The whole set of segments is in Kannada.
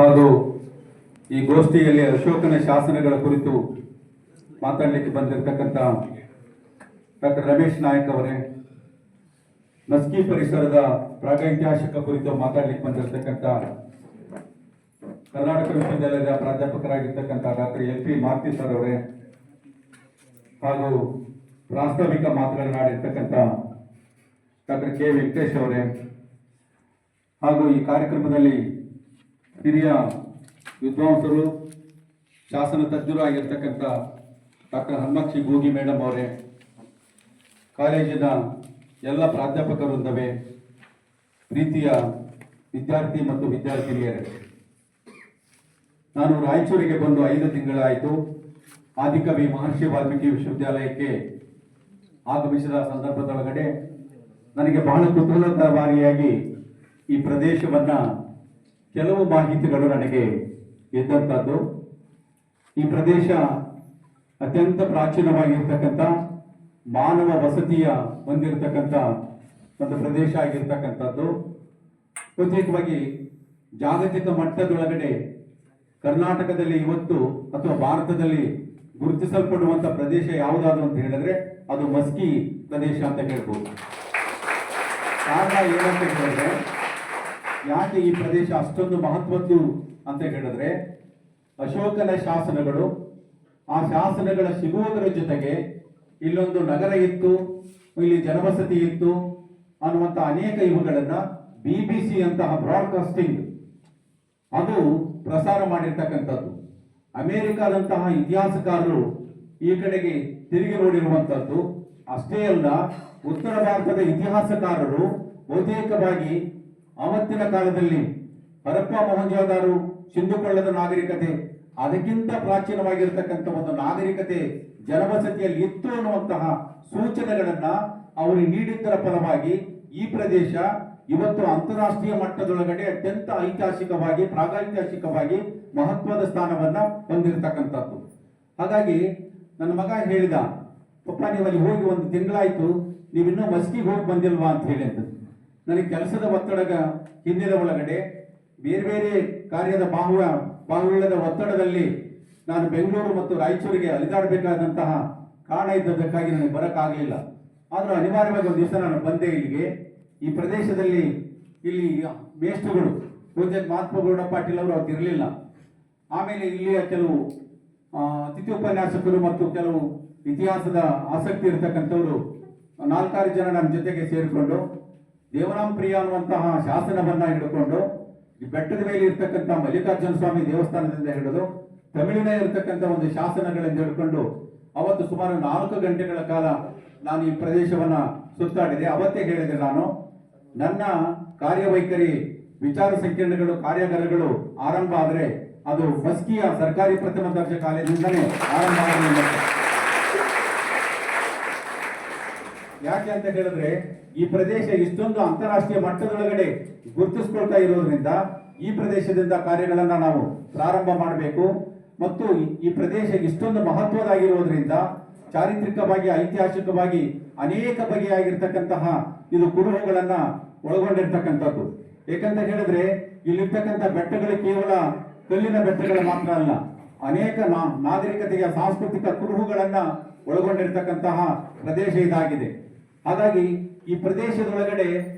ಹಾಗೂ ಈ ಗೋಷ್ಠಿಯಲ್ಲಿ ಅಶೋಕನ ಶಾಸನಗಳ ಕುರಿತು ಮಾತಾಡಲಿಕ್ಕೆ ಬಂದಿರತಕ್ಕಂಥ ಡಾಕ್ಟರ್ ರಮೇಶ್ ನಾಯಕ್ ಅವರೇ, ಮಸ್ಕಿ ಪರಿಸರದ ಪ್ರಾಗೈತಿಹಾಸಿಕ ಕುರಿತು ಮಾತಾಡಲಿಕ್ಕೆ ಬಂದಿರತಕ್ಕಂಥ ಕರ್ನಾಟಕ ವಿಶ್ವವಿದ್ಯಾಲಯದ ಪ್ರಾಧ್ಯಾಪಕರಾಗಿರ್ತಕ್ಕಂಥ ಡಾಕ್ಟರ್ ಎಲ್.ಪಿ. ಮಾರ್ತಿ ಸರ್ ಅವರೇ, ಹಾಗೂ ಪ್ರಾಸ್ತಾವಿಕ ಮಾತುಗಳನ್ನಾಡಿರ್ತಕ್ಕಂಥ ಡಾಕ್ಟರ್ ಕೆ. ವೆಂಕಟೇಶ್ ಅವರೇ, ಹಾಗೂ ಈ ಕಾರ್ಯಕ್ರಮದಲ್ಲಿ ಹಿರಿಯ ವಿದ್ವಾಂಸರು, ಶಾಸನ ತಜ್ಞರು ಆಗಿರ್ತಕ್ಕಂಥ ಡಾಕ್ಟರ್ ಹನುಮಕ್ಷಿ ಗೂಗಿ ಮೇಡಮ್ ಅವರೇ, ಕಾಲೇಜಿನ ಎಲ್ಲ ಪ್ರಾಧ್ಯಾಪಕ ವೃಂದವೇ, ಪ್ರೀತಿಯ ವಿದ್ಯಾರ್ಥಿ ಮತ್ತು ವಿದ್ಯಾರ್ಥಿನಿಯರೇ, ನಾನು ರಾಯಚೂರಿಗೆ ಬಂದು 5 ತಿಂಗಳಾಯಿತು. ಆದಿಕವಿ ಮಹರ್ಷಿ ವಾಲ್ಮೀಕಿ ವಿಶ್ವವಿದ್ಯಾಲಯಕ್ಕೆ ಆಗಮಿಸಿದ ಸಂದರ್ಭದೊಳಗಡೆ ನನಗೆ ಬಹಳ ಕುತೂಹಲಕಾರಿಯಾಗಿ ಈ ಪ್ರದೇಶವನ್ನ ಕೆಲವು ಮಾಹಿತಿಗಳು ನನಗೆ ಇದ್ದಂಥದ್ದು. ಈ ಪ್ರದೇಶ ಅತ್ಯಂತ ಪ್ರಾಚೀನವಾಗಿರ್ತಕ್ಕಂಥ ಮಾನವ ವಸತಿಯ ಹೊಂದಿರತಕ್ಕಂಥ ಒಂದು ಪ್ರದೇಶ ಆಗಿರ್ತಕ್ಕಂಥದ್ದು. ಪ್ರತ್ಯೇಕವಾಗಿ ಜಾಗತಿಕ ಮಟ್ಟದೊಳಗಡೆ ಕರ್ನಾಟಕದಲ್ಲಿ ಇವತ್ತು ಅಥವಾ ಭಾರತದಲ್ಲಿ ಗುರುತಿಸಲ್ಪಡುವಂಥ ಪ್ರದೇಶ ಯಾವುದಾದ್ರು ಅಂತ ಹೇಳಿದ್ರೆ ಅದು ಮಸ್ಕಿ ಪ್ರದೇಶ ಅಂತ ಹೇಳ್ಬೋದು. ಕಾರಣ ಏನಂತ ಹೇಳಿದ್ರೆ, ಯಾಕೆ ಈ ಪ್ರದೇಶ ಅಷ್ಟೊಂದು ಮಹತ್ವದ್ದು ಅಂತ ಹೇಳಿದ್ರೆ, ಅಶೋಕನ ಶಾಸನಗಳು, ಆ ಶಾಸನಗಳ ಸಿಗುವುದರ ಜೊತೆಗೆ ಇಲ್ಲೊಂದು ನಗರ ಇತ್ತು, ಇಲ್ಲಿ ಜನವಸತಿ ಇತ್ತು ಅನ್ನುವಂಥ ಅನೇಕ ಇವುಗಳನ್ನ BBC ಅಂತಹ ಬ್ರಾಡ್ಕಾಸ್ಟಿಂಗ್ ಅದು ಪ್ರಸಾರ ಮಾಡಿರ್ತಕ್ಕಂಥದ್ದು. ಅಮೆರಿಕಾದಂತಹ ಇತಿಹಾಸಕಾರರು ಈ ಕಡೆಗೆ ತಿರುಗಿ ನೋಡಿರುವಂಥದ್ದು. ಅಷ್ಟೇ ಅಲ್ಲ, ಉತ್ತರ ಭಾರತದ ಇತಿಹಾಸಕಾರರು ಬಹುತೇಕವಾಗಿ ಆವತ್ತಿನ ಕಾಲದಲ್ಲಿ ಹರಪ್ಪ ಮೊಹಂಜೋದಾರೋ, ಸಿಂಧು ಕೊಳ್ಳದ ನಾಗರಿಕತೆ, ಅದಕ್ಕಿಂತ ಪ್ರಾಚೀನವಾಗಿರ್ತಕ್ಕಂಥ ಒಂದು ನಾಗರಿಕತೆ ಜನವಸತಿಯಲ್ಲಿ ಇತ್ತು ಅನ್ನುವಂತಹ ಸೂಚನೆಗಳನ್ನ ಅವರು ನೀಡಿದ್ದರ ಫಲವಾಗಿ ಈ ಪ್ರದೇಶ ಇವತ್ತು ಅಂತಾರಾಷ್ಟ್ರೀಯ ಮಟ್ಟದೊಳಗಡೆ ಅತ್ಯಂತ ಐತಿಹಾಸಿಕವಾಗಿ, ಪ್ರಾಗೈತಿಹಾಸಿಕವಾಗಿ ಮಹತ್ವದ ಸ್ಥಾನವನ್ನ ಹೊಂದಿರತಕ್ಕಂಥದ್ದು. ಹಾಗಾಗಿ ನನ್ನ ಮಗ ಹೇಳಿದ, ಪಪ್ಪ ನೀವು ಅಲ್ಲಿ ಹೋಗಿ 1 ತಿಂಗಳಾಯ್ತು, ನೀವಿನ್ನೂ ಮಸ್ಕಿಗೆ ಹೋಗಿ ಬಂದಿಲ್ವಾ ಅಂತ ಹೇಳಿದ್ದು. ನನಗೆ ಕೆಲಸದ ಒತ್ತಡದ ಹಿಂದಿನ ಒಳಗಡೆ ಬೇರೆ ಬೇರೆ ಕಾರ್ಯದ ಬಾಹುಳ್ಯದ ಒತ್ತಡದಲ್ಲಿ ನಾನು ಬೆಂಗಳೂರು ಮತ್ತು ರಾಯಚೂರಿಗೆ ಅಲಿದಾಡಬೇಕಾದಂತಹ ಕಾರಣ ಇದ್ದದಕ್ಕಾಗಿ ನನಗೆ ಬರೋಕ್ಕಾಗಲಿಲ್ಲ. ಆದರೂ ಅನಿವಾರ್ಯವಾಗಿ ಒಂದು ದಿವಸ ನಾನು ಬಂದೆ ಇಲ್ಲಿಗೆ. ಈ ಪ್ರದೇಶದಲ್ಲಿ ಇಲ್ಲಿ ಮೇಷ್ಟ್ರುಗಳು ಪೂಜ್ಯ ಮಹಾತ್ಮ ಗೌಡ ಪಾಟೀಲ್ ಅವರು ಅವತ್ತಿರಲಿಲ್ಲ. ಆಮೇಲೆ ಇಲ್ಲಿಯ ಕೆಲವು ಅತಿಥಿ ಉಪನ್ಯಾಸಕರು ಮತ್ತು ಕೆಲವು ಇತಿಹಾಸದ ಆಸಕ್ತಿ ಇರತಕ್ಕಂಥವರು 4-6 ಜನ ನನ್ನ ಜೊತೆಗೆ ಸೇರಿಕೊಂಡು ದೇವರಾಮ್ ಪ್ರಿಯ ಅನ್ನುವಂತಹ ಶಾಸನವನ್ನ ಹಿಡ್ಕೊಂಡು ಈ ಬೆಟ್ಟದ ಮೇಲೆ ಇರ್ತಕ್ಕಂಥ ಮಲ್ಲಿಕಾರ್ಜುನ ಸ್ವಾಮಿ ದೇವಸ್ಥಾನದಿಂದ ಹಿಡಿದು ತಮಿಳಿನ ಇರತಕ್ಕಂಥ ಒಂದು ಶಾಸನಗಳಿಂದ ಹಿಡ್ಕೊಂಡು ಅವತ್ತು ಸುಮಾರು 4 ಗಂಟೆಗಳ ಕಾಲ ನಾನು ಈ ಪ್ರದೇಶವನ್ನ ಸುತ್ತಾಡಿದೆ. ಅವತ್ತೇ ಹೇಳಿದೆ, ನಾನು ನನ್ನ ಕಾರ್ಯವೈಖರಿ ವಿಚಾರ ಸಂಕಿರಣಗಳು, ಕಾರ್ಯಾಗಾರಗಳು ಆರಂಭ ಆದರೆ ಅದು ಮಸ್ಕಿಯ ಸರ್ಕಾರಿ ಪ್ರಥಮ ದರ್ಜೆ ಕಾಲೇಜಿಂದಲೇ ಆರಂಭ ಆಗಲಿಲ್ಲ. ಯಾಕೆ ಅಂತ ಹೇಳಿದ್ರೆ, ಈ ಪ್ರದೇಶ ಇಷ್ಟೊಂದು ಅಂತಾರಾಷ್ಟ್ರೀಯ ಮಟ್ಟದೊಳಗಡೆ ಗುರುತಿಸ್ಕೊಳ್ತಾ ಇರೋದ್ರಿಂದ ಈ ಪ್ರದೇಶದಿಂದ ಕಾರ್ಯಗಳನ್ನ ನಾವು ಪ್ರಾರಂಭ ಮಾಡಬೇಕು. ಮತ್ತು ಈ ಪ್ರದೇಶ ಇಷ್ಟೊಂದು ಮಹತ್ವದಾಗಿರುವುದರಿಂದ ಚಾರಿತ್ರಿಕವಾಗಿ, ಐತಿಹಾಸಿಕವಾಗಿ ಅನೇಕ ಬಗೆಯಾಗಿರ್ತಕ್ಕಂತಹ ಇದು ಕುರುಹುಗಳನ್ನ ಒಳಗೊಂಡಿರ್ತಕ್ಕಂಥದ್ದು. ಏಕಂತ ಹೇಳಿದ್ರೆ, ಇಲ್ಲಿರ್ತಕ್ಕಂಥ ಬೆಟ್ಟಗಳು ಕೇವಲ ಕಲ್ಲಿನ ಬೆಟ್ಟಗಳು ಮಾತ್ರ ಅಲ್ಲ, ಅನೇಕ ನಾಗರಿಕತೆಯ ಸಾಂಸ್ಕೃತಿಕ ಕುರುಹುಗಳನ್ನ ಒಳಗೊಂಡಿರ್ತಕ್ಕಂತಹ ಪ್ರದೇಶ ಇದಾಗಿದೆ. ಹಾಗಾಗಿ ಈ ಪ್ರದೇಶದೊಳಗಡೆ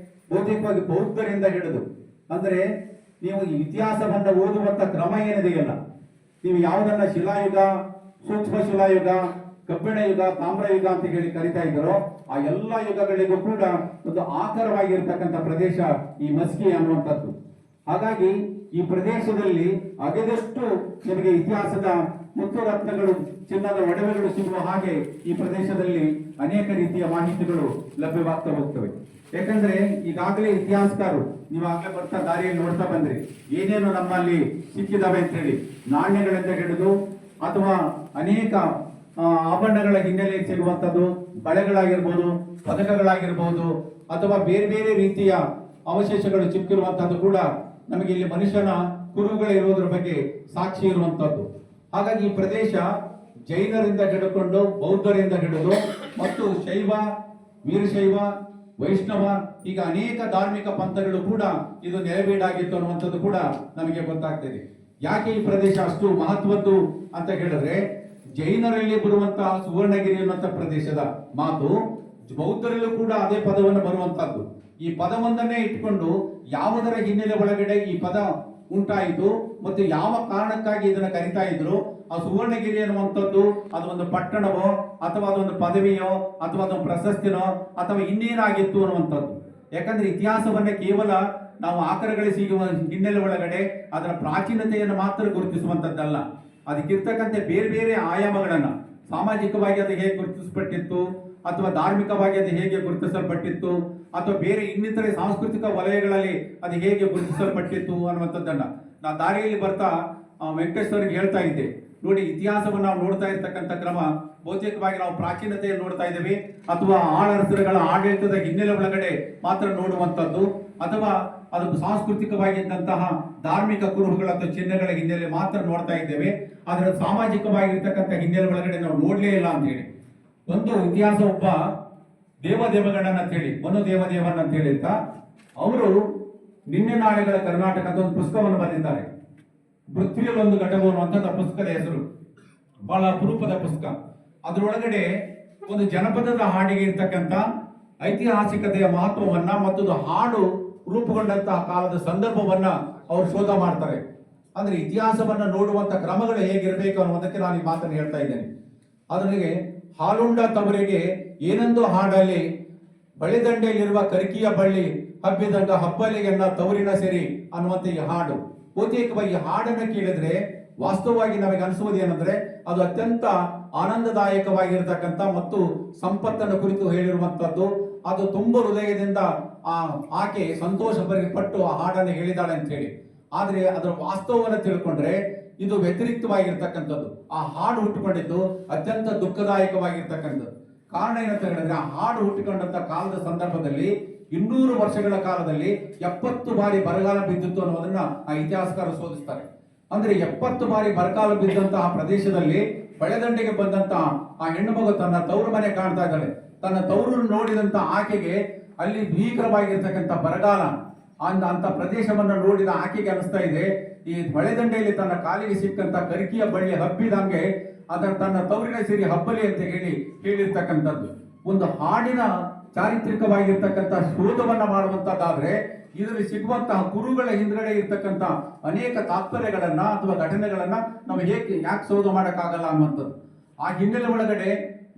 ಬಹುತೇಕವಾಗಿ ಬೌದ್ಧರಿಂದ ಹಿಡಿದು, ಅಂದ್ರೆ ನೀವು ಈ ಇತಿಹಾಸವನ್ನ ಓದುವಂತ ಕ್ರಮ ಏನಿದೆಯಲ್ಲ, ನೀವು ಯಾವುದನ್ನ ಶಿಲಾಯುಗ, ಸೂಕ್ಷ್ಮ ಶಿಲಾಯುಗ, ಕಬ್ಬಿಣ ಯುಗ, ತಾಮ್ರ ಯುಗ ಅಂತ ಹೇಳಿ ಕರಿತಾ ಇದ್ದಾರೋ ಆ ಎಲ್ಲ ಯುಗಗಳಿಗೂ ಕೂಡ ಒಂದು ಆಕರವಾಗಿರ್ತಕ್ಕಂಥ ಪ್ರದೇಶ ಈ ಮಸ್ಕಿ ಅನ್ನುವಂಥದ್ದು. ಹಾಗಾಗಿ ಈ ಪ್ರದೇಶದಲ್ಲಿ ಅಗೆದಷ್ಟು ನಿಮಗೆ ಇತಿಹಾಸದ ಮುತ್ತು ರತ್ನಗಳು, ಚಿನ್ನದ ಒಡವೆಗಳು ಸಿಗುವ ಹಾಗೆ ಈ ಪ್ರದೇಶದಲ್ಲಿ ಅನೇಕ ರೀತಿಯ ಮಾಹಿತಿಗಳು ಲಭ್ಯವಾಗ್ತಾ ಹೋಗ್ತವೆ. ಯಾಕಂದ್ರೆ ಈಗಾಗಲೇ ಇತಿಹಾಸಕಾರರು, ನೀವು ಆಗ್ಲೇ ಬರ್ತಾ ದಾರಿಯಲ್ಲಿ ನೋಡ್ತಾ ಬಂದ್ರಿ ಏನೇನು ನಮ್ಮಲ್ಲಿ ಸಿಕ್ಕಿದಾವೆ ಅಂತ ಹೇಳಿ, ನಾಣ್ಯಗಳಿಂದ ಹಿಡಿದು ಅಥವಾ ಅನೇಕ ಆಭರಣಗಳ ಹಿನ್ನೆಲೆ ಸಿಗುವಂಥದ್ದು, ಬಳೆಗಳಾಗಿರ್ಬೋದು, ಪದಕಗಳಾಗಿರ್ಬೋದು, ಅಥವಾ ಬೇರೆ ಬೇರೆ ರೀತಿಯ ಅವಶೇಷಗಳು ಸಿಕ್ಕಿರುವಂತಹದ್ದು ಕೂಡ ನಮಗೆ ಇಲ್ಲಿ ಮನುಷ್ಯನ ಕುರುಹುಗಳಿರುವುದರ ಬಗ್ಗೆ ಸಾಕ್ಷಿ ಇರುವಂತದ್ದು. ಹಾಗಾಗಿ ಈ ಪ್ರದೇಶ ಜೈನರಿಂದ ಹಿಡಿದುಕೊಂಡು ಬೌದ್ಧರಿಂದ ಹಿಡಿದು ಮತ್ತು ಶೈವ, ವೀರಶೈವ, ವೈಷ್ಣವ, ಈಗ ಅನೇಕ ಧಾರ್ಮಿಕ ಪಂಥಗಳು ಕೂಡ ಇದು ನೆಲೆಬೀಡಾಗಿತ್ತು ಅನ್ನುವಂಥದ್ದು ಕೂಡ ನಮಗೆ ಗೊತ್ತಾಗ್ತದೆ. ಯಾಕೆ ಈ ಪ್ರದೇಶ ಅಷ್ಟು ಮಹತ್ವದ್ದು ಅಂತ ಹೇಳಿದ್ರೆ, ಜೈನರಲ್ಲಿ ಬರುವಂತಹ ಸುವರ್ಣಗಿರಿ ಅನ್ನುವಂಥ ಪ್ರದೇಶದ ಮಾತು ಬೌದ್ಧರಲ್ಲೂ ಕೂಡ ಅದೇ ಪದವನ್ನು ಬರುವಂತಹದ್ದು. ಈ ಪದವೊಂದನ್ನೇ ಇಟ್ಕೊಂಡು ಯಾವುದರ ಹಿನ್ನೆಲೆ ಒಳಗಡೆ ಈ ಪದ ಉಂಟಾಯಿತು ಮತ್ತು ಯಾವ ಕಾರಣಕ್ಕಾಗಿ ಇದನ್ನ ಕರಿತಾ ಇದ್ರು, ಆ ಸುವರ್ಣಗಿರಿ ಅನ್ನುವಂಥದ್ದು ಅದು ಒಂದು ಪಟ್ಟಣವೋ ಅಥವಾ ಅದೊಂದು ಪದವಿಯೋ ಅಥವಾ ಅದೊಂದು ಪ್ರಶಸ್ತಿನೋ ಅಥವಾ ಇನ್ನೇನಾಗಿತ್ತು ಅನ್ನುವಂಥದ್ದು. ಯಾಕಂದ್ರೆ ಇತಿಹಾಸವನ್ನ ಕೇವಲ ನಾವು ಆಕರಗಳಿಸುವ ಹಿನ್ನೆಲೆ ಒಳಗಡೆ ಅದರ ಪ್ರಾಚೀನತೆಯನ್ನು ಮಾತ್ರ ಗುರುತಿಸುವಂತದ್ದಲ್ಲ, ಅದಕ್ಕಿರ್ತಕ್ಕಂಥ ಬೇರೆ ಬೇರೆ ಆಯಾಮಗಳನ್ನ, ಸಾಮಾಜಿಕವಾಗಿ ಅದು ಹೇಗೆ ಗುರುತಿಸಲ್ಪಟ್ಟಿತ್ತು ಅಥವಾ ಧಾರ್ಮಿಕವಾಗಿ ಅದು ಹೇಗೆ ಗುರುತಿಸಲ್ಪಟ್ಟಿತ್ತು ಅಥವಾ ಬೇರೆ ಇನ್ನಿತರೆ ಸಾಂಸ್ಕೃತಿಕ ವಲಯಗಳಲ್ಲಿ ಅದು ಹೇಗೆ ಗುರುತಿಸಲ್ಪಟ್ಟಿತ್ತು ಅನ್ನುವಂಥದ್ದನ್ನ ನಾ ದಾರಿಯಲ್ಲಿ ಬರ್ತಾ ವೆಂಕಟೇಶ್ವರಿಗೆ ಹೇಳ್ತಾ ಇದ್ದೆ. ನೋಡಿ, ಇತಿಹಾಸವನ್ನು ನಾವು ನೋಡ್ತಾ ಇರ್ತಕ್ಕಂಥ ಕ್ರಮ ಬಹುತೇಕವಾಗಿ ನಾವು ಪ್ರಾಚೀನತೆಯನ್ನು ನೋಡ್ತಾ ಇದ್ದೇವೆ ಅಥವಾ ಆಳರಸರುಗಳ ಆಡಳಿತದ ಹಿನ್ನೆಲೆ ಒಳಗಡೆ ಮಾತ್ರ ನೋಡುವಂಥದ್ದು ಅಥವಾ ಅದು ಸಾಂಸ್ಕೃತಿಕವಾಗಿದ್ದಂತಹ ಧಾರ್ಮಿಕ ಕುರುಹುಗಳ ಅಥವಾ ಚಿಹ್ನೆಗಳ ಹಿನ್ನೆಲೆ ಮಾತ್ರ ನೋಡ್ತಾ ಇದ್ದೇವೆ. ಅದರ ಸಾಮಾಜಿಕವಾಗಿರ್ತಕ್ಕಂಥ ಹಿನ್ನೆಲೆ ಒಳಗಡೆ ನಾವು ನೋಡ್ಲೇ ಇಲ್ಲ ಅಂತ ಹೇಳಿ ಒಂದು ಇತಿಹಾಸ ಒಬ್ಬ ದೇವದೇವಗಣನ್ ಅಂತ ಹೇಳಿ ಮನು ದೇವದೇವನ್ ಅಂತ ಹೇಳಿದ್ದ ಅವರು ನಿನ್ನೆ ನಾಳೆಗಳ ಕರ್ನಾಟಕ ಅಂತ ಒಂದು ಪುಸ್ತಕವನ್ನು ಬರೆದಿದ್ದಾರೆ. ಪೃಥ್ವಿಯಲ್ಲಿ ಒಂದು ಘಟವು ಅನ್ನುವಂಥದ್ದು ಪುಸ್ತಕದ ಹೆಸರು, ಬಹಳ ಅಪರೂಪದ ಪುಸ್ತಕ. ಅದರೊಳಗಡೆ ಒಂದು ಜನಪದದ ಹಾಡಿಗೆ ಇರ್ತಕ್ಕಂಥ ಐತಿಹಾಸಿಕತೆಯ ಮಹತ್ವವನ್ನ ಮತ್ತು ಹಾಡು ರೂಪುಗೊಂಡಂತಹ ಕಾಲದ ಸಂದರ್ಭವನ್ನ ಅವರು ಶೋಧ ಮಾಡ್ತಾರೆ. ಅಂದ್ರೆ ಇತಿಹಾಸವನ್ನ ನೋಡುವಂತ ಕ್ರಮಗಳು ಹೇಗಿರಬೇಕು ಅನ್ನೋದಕ್ಕೆ ನಾನು ಈ ಮಾತನ್ನು ಹೇಳ್ತಾ ಇದ್ದೇನೆ. ಅದರಿಗೆ ಹಾಲುಂಡ ತವರಿಗೆ ಏನೊಂದು ಹಾಡಲ್ಲಿ ಬಳಿದಂಡೆಯಲ್ಲಿರುವ ಕರಿಕಿಯ ಬಳ್ಳಿ ಹಬ್ಬಿದಂಗ ಹಬ್ಬಲಿಗೆನ್ನ ತವರಿನ ಸೆರಿ ಅನ್ನುವಂಥ ಈ ಹಾಡು, ಬಹುತೇಕವಾಗಿ ಈ ಹಾಡನ್ನ ಕೇಳಿದ್ರೆ ವಾಸ್ತವವಾಗಿ ನಮಗೆ ಅನಿಸುವುದು ಏನಂದ್ರೆ ಅದು ಅತ್ಯಂತ ಆನಂದದಾಯಕವಾಗಿರ್ತಕ್ಕಂಥ ಮತ್ತು ಸಂಪತ್ತನ್ನು ಕುರಿತು ಹೇಳಿರುವಂತದ್ದು. ಅದು ತುಂಬ ಹೃದಯದಿಂದ ಆಕೆ ಸಂತೋಷ ಪಟ್ಟು ಆ ಹಾಡನ್ನು ಹೇಳಿದಾಳೆ ಅಂತ ಹೇಳಿ. ಆದ್ರೆ ಅದರ ವಾಸ್ತವವನ್ನು ತಿಳ್ಕೊಂಡ್ರೆ ಇದು ವ್ಯತಿರಿಕ್ತವಾಗಿರ್ತಕ್ಕಂಥದ್ದು. ಆ ಹಾಡು ಹುಟ್ಟುಕೊಂಡಿದ್ದು ಅತ್ಯಂತ ದುಃಖದಾಯಕವಾಗಿರ್ತಕ್ಕಂಥದ್ದು. ಕಾರಣ ಏನಂತ ಹೇಳಿದ್ರೆ, ಆ ಹಾಡು ಹುಟ್ಟಿಕೊಂಡಂತ ಕಾಲದ ಸಂದರ್ಭದಲ್ಲಿ 200 ವರ್ಷಗಳ ಕಾಲದಲ್ಲಿ 70 ಬಾರಿ ಬರಗಾಲ ಬಿದ್ದಿತ್ತು ಅನ್ನೋದನ್ನ ಆ ಇತಿಹಾಸಕಾರರು ಶೋಧಿಸ್ತಾರೆ. ಅಂದ್ರೆ 70 ಬಾರಿ ಬರಗಾಲ ಬಿದ್ದಂತಹ ಪ್ರದೇಶದಲ್ಲಿ ಬಳೆದಂಡೆಗೆ ಬಂದಂತಹ ಆ ಹೆಣ್ಣು ಮಗು ತನ್ನ ತವರು ಮನೆ ಕಾಣ್ತಾ ಇದ್ದಾಳೆ. ತನ್ನ ತವರು ನೋಡಿದಂತ ಆಕೆಗೆ ಅಲ್ಲಿ ಭೀಕರವಾಗಿರ್ತಕ್ಕಂಥ ಬರಗಾಲ ಅಂತ ಪ್ರದೇಶವನ್ನ ನೋಡಿದ ಆಕೆಗೆ ಅನಿಸ್ತಾ ಇದೆ, ಈ ಹೊಳೆದಂಡೆಯಲ್ಲಿ ತನ್ನ ಕಾಲಿಗೆ ಸಿಕ್ಕಂತ ಕರಿಕಿಯ ಬಳ್ಳಿ ಹಬ್ಬಿದಂಗೆ ಅದರ ತನ್ನ ತವರಿನ ಸೇರಿ ಹಬ್ಬಲಿ ಅಂತ ಹೇಳಿರ್ತಕ್ಕಂಥದ್ದು. ಒಂದು ಹಾಡಿನ ಚಾರಿತ್ರಿಕವಾಗಿರ್ತಕ್ಕಂಥ ಶೋಧವನ್ನ ಮಾಡುವಂತದ್ದಾದ್ರೆ ಇದರಲ್ಲಿ ಸಿಗುವಂತಹ ಕುರುಗಳ ಹಿಂದ್ಗಡೆ ಇರ್ತಕ್ಕಂಥ ಅನೇಕ ತಾತ್ಪರ್ಯಗಳನ್ನ ಅಥವಾ ಘಟನೆಗಳನ್ನ ನಾವು ಯಾಕೆ ಶೋಧ ಮಾಡಕ್ಕಾಗಲ್ಲ ಅನ್ನುವಂಥದ್ದು. ಆ ಹಿನ್ನೆಲೆ ಒಳಗಡೆ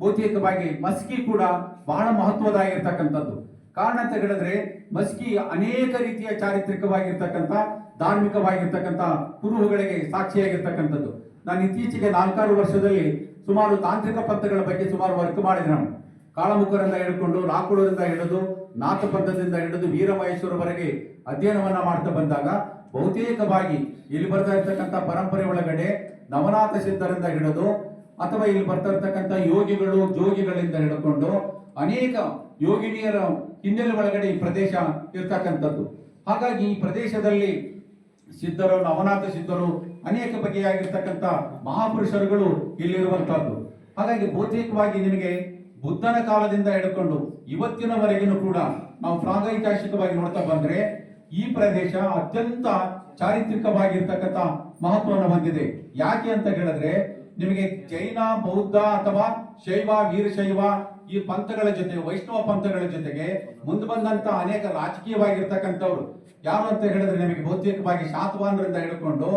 ಬಹುತೇಕವಾಗಿ ಮಸ್ಕಿ ಕೂಡ ಬಹಳ ಮಹತ್ವದಾಗಿರ್ತಕ್ಕಂಥದ್ದು. ಕಾರಣ ಅಂತ ಹೇಳಿದ್ರೆ ಮಸ್ಕಿ ಅನೇಕ ರೀತಿಯ ಚಾರಿತ್ರಿಕವಾಗಿರ್ತಕ್ಕಂಥ ಧಾರ್ಮಿಕವಾಗಿರ್ತಕ್ಕಂಥ ಕುರುಹುಗಳಿಗೆ ಸಾಕ್ಷಿಯಾಗಿರ್ತಕ್ಕಂಥದ್ದು. ನಾನು ಇತ್ತೀಚೆಗೆ 4-6 ವರ್ಷದಲ್ಲಿ ಸುಮಾರು ತಾಂತ್ರಿಕ ಪಂಥಗಳ ಬಗ್ಗೆ ಸುಮಾರು ವರ್ಕ್ ಮಾಡಿದೆ. ನಾನು ಕಾಳಮುಖರಿಂದ ಹಿಡ್ಕೊಂಡು ಲಾಕುಳರಿಂದ ಹಿಡಿದು ನಾಥ ಪಂಥದಿಂದ ಹಿಡಿದು ವೀರಮಹೇಶ್ವರವರೆಗೆ ಅಧ್ಯಯನವನ್ನ ಮಾಡ್ತಾ ಬಂದಾಗ ಬಹುತೇಕವಾಗಿ ಇಲ್ಲಿ ಬರ್ತಾ ಇರ್ತಕ್ಕಂಥ ಪರಂಪರೆ ಒಳಗಡೆ ನವನಾಥ ಸಿದ್ಧರಿಂದ ಹಿಡಿದು ಅಥವಾ ಇಲ್ಲಿ ಬರ್ತಾ ಇರ್ತಕ್ಕಂಥ ಯೋಗಿಗಳು ಜೋಗಿಗಳಿಂದ ಹಿಡ್ಕೊಂಡು ಅನೇಕ ಯೋಗಿನಿಯರ ಹಿನ್ನೆಲೆ ಒಳಗಡೆ ಈ ಪ್ರದೇಶ ಇರ್ತಕ್ಕಂಥದ್ದು. ಹಾಗಾಗಿ ಈ ಪ್ರದೇಶದಲ್ಲಿ ಸಿದ್ಧರು, ನವನಾಥ ಸಿದ್ಧರು, ಅನೇಕ ಬಗೆಯಾಗಿರ್ತಕ್ಕಂಥ ಮಹಾಪುರುಷರುಗಳು ಇಲ್ಲಿರುವಂತಹದ್ದು. ಹಾಗಾಗಿ ಬಹುತೇಕವಾಗಿ ನಿಮಗೆ ಬುದ್ಧನ ಕಾಲದಿಂದ ಹಿಡ್ಕೊಂಡು ಇವತ್ತಿನವರೆಗೂ ಕೂಡ ನಾವು ಪ್ರಾಗೈತಿಹಾಸಿಕವಾಗಿ ನೋಡ್ತಾ ಬಂದ್ರೆ ಈ ಪ್ರದೇಶ ಅತ್ಯಂತ ಚಾರಿತ್ರಿಕವಾಗಿರ್ತಕ್ಕಂಥ ಮಹತ್ವವನ್ನು ಹೊಂದಿದೆ. ಯಾಕೆ ಅಂತ ಹೇಳಿದ್ರೆ ನಿಮಗೆ ಜೈನ, ಬೌದ್ಧ ಅಥವಾ ಶೈವ, ವೀರಶೈವ ಈ ಪಂಥಗಳ ಜೊತೆ ವೈಷ್ಣವ ಪಂಥಗಳ ಜೊತೆಗೆ ಮುಂದೆ ಬಂದಂತ ಅನೇಕ ರಾಜಕೀಯವಾಗಿರ್ತಕ್ಕಂಥವ್ರು ಯಾರು ಅಂತ ಹೇಳಿದ್ರೆ ನಿಮಗೆ ಬಹುತೇಕವಾಗಿ ಶಾತವಾಹನರಿಂದ ಹಿಡ್ಕೊಂಡು